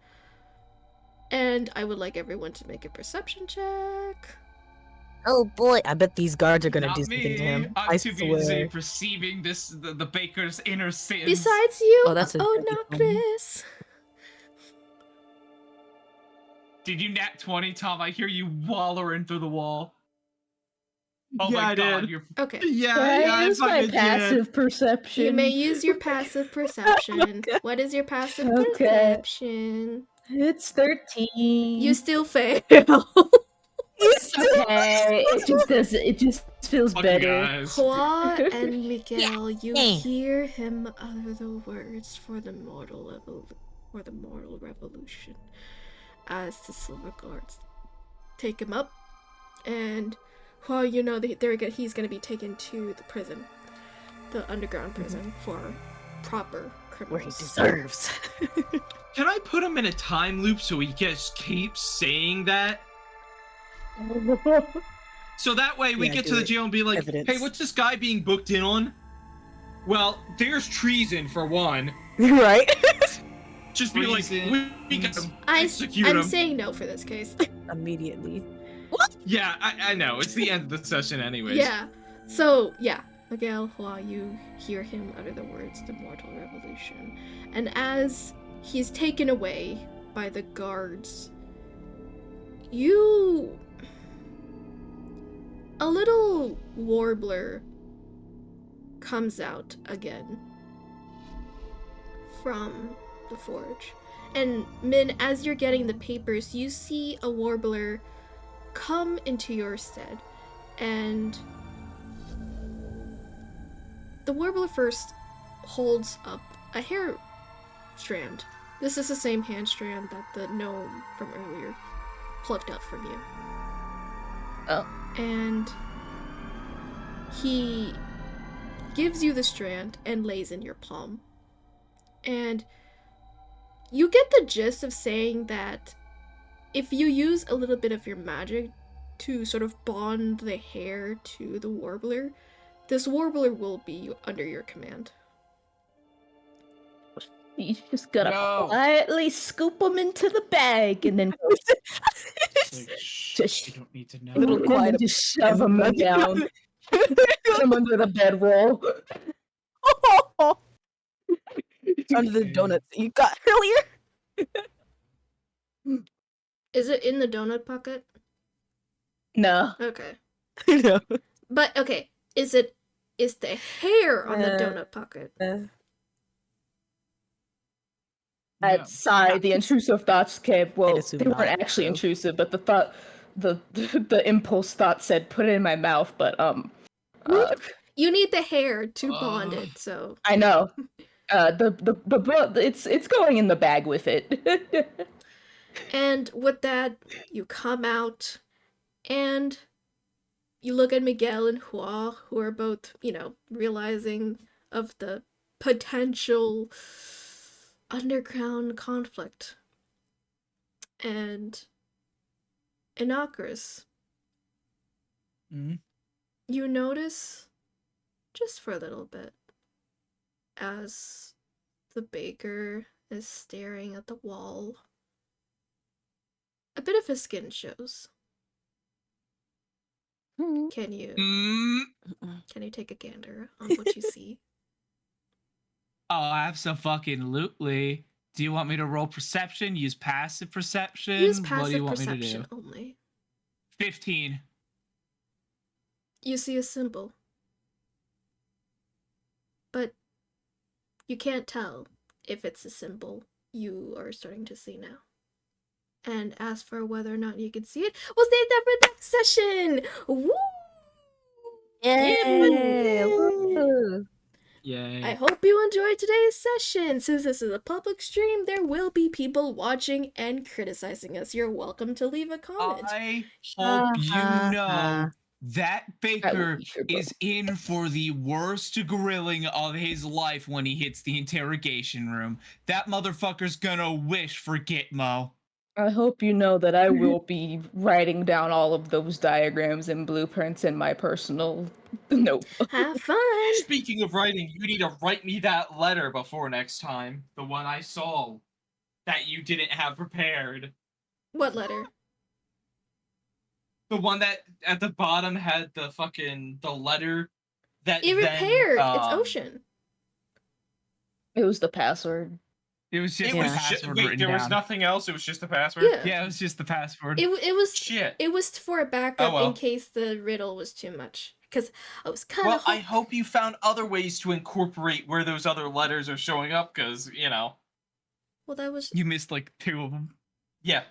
and I would like everyone to make a perception check. Oh boy, I bet these guards are gonna Not do something me. to him. I'm I too busy swear. perceiving the baker's inner sins. Besides you, Oh, that's a oh tricky no, one. Chris. Did you nat 20, Tom? I hear you wallowing through the wall. Oh Yeah, my I god, did. you're Okay. Yeah, use my fucking did. passive perception. You may use your passive perception. What is your passive Okay. perception? It's 13. You still fail. Okay, it just feels Fuck better. you guys. Hua and Miguel, you Yeah. hear him utter the words for the mortal revolution as the Silver Guards take him up, and Hua, you know that he's going to be taken to the prison, the underground prison, for proper Where he criminals. deserves. Can I put him in a time loop so he just keeps saying that? So that way we Yeah, get do to the it. jail and be like, Evidence. hey, what's this guy being booked in on? Well, there's treason for one. Right? Just be like, Treason. we gotta I'm execute him. saying no for this case. Immediately. Yeah, I know. It's the end of the session anyways. Yeah. So, yeah. Miguel, Hua, you hear him utter the words, the mortal revolution. And as he's taken away by the guards, a little warbler comes out again from the forge. And Min, as you're getting the papers, you see a warbler come into your stead, and the warbler first holds up a hair strand. This is the same hand strand that the gnome from earlier plucked out from you. Oh. And he gives you the strand and lays in your palm. And you get the gist of saying that if you use a little bit of your magic to sort of bond the hair to the warbler, this warbler will be under your command. You just gotta No. quietly scoop them into the bag and then Just, you don't need to know. Little and quiet then just shove them down. Put them under the bedroll. Under the donuts that you got earlier. Is it in the donut pocket? No. Okay. No. But, okay, is the hair on the donut pocket? Outside, the intrusive thoughts came. Well, assume they weren't not, actually so. intrusive, but the impulse thought said put it in my mouth. But You need the hair to bond it, so. I know. It's going in the bag with it. And with that, you come out, and you look at Miguel and Hua, who are both, realizing of the potential underground conflict. And Innocuous, you notice, just for a little bit, as the baker is staring at the wall, a bit of his skin shows. Can you take a gander on what you see? Oh, absolutely. Do you want me to roll perception? Use passive perception? Use What do passive you want me to perception do? only. 15. You see a symbol. But you can't tell if it's a symbol you are starting to see now. And as for whether or not you can see it, we'll save that for next session! Woo! Yay! Yay. I hope you enjoyed today's session. Since this is a public stream, there will be people watching and criticizing us. You're welcome to leave a comment. I hope you know that baker be is in for the worst grilling of his life when he hits the interrogation room. That motherfucker's gonna wish for Gitmo. I hope you know that I will be writing down all of those diagrams and blueprints in my personal notebook. Have fun! Speaking of writing, you need to write me that letter before next time. The one I saw that you didn't have prepared. What letter? The one that at the bottom had the letter that It repaired! It's Ocean. It was the password. It was just It the was password wait, written there was down. nothing else. It was just the password. Yeah. It was just the password. It was Shit. It was for a backup Oh, well. in case the riddle was too much. Because I was kind Well, of. I hope you found other ways to incorporate where those other letters are showing up, because Well, that was. You missed like 2 of them. Yeah,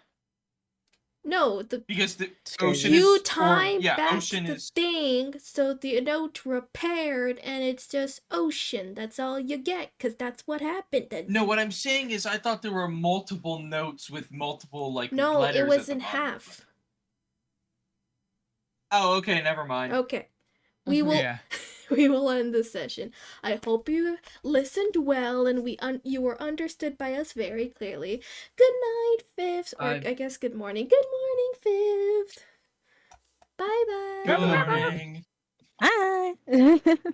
No, because the Okay. ocean you is time back ocean the is thing so the note repaired, and it's just ocean. That's all you get, because that's what happened. And no. What I'm saying is, I thought there were multiple notes with multiple no, letters. it was at the in bottom. half. Oh, okay, never mind. Okay, we will. Yeah. We will end this session. I hope you listened well and you were understood by us very clearly. Good night, Fifth. Or I guess good morning. Good morning, Fifth. Bye-bye. Good morning. Hi.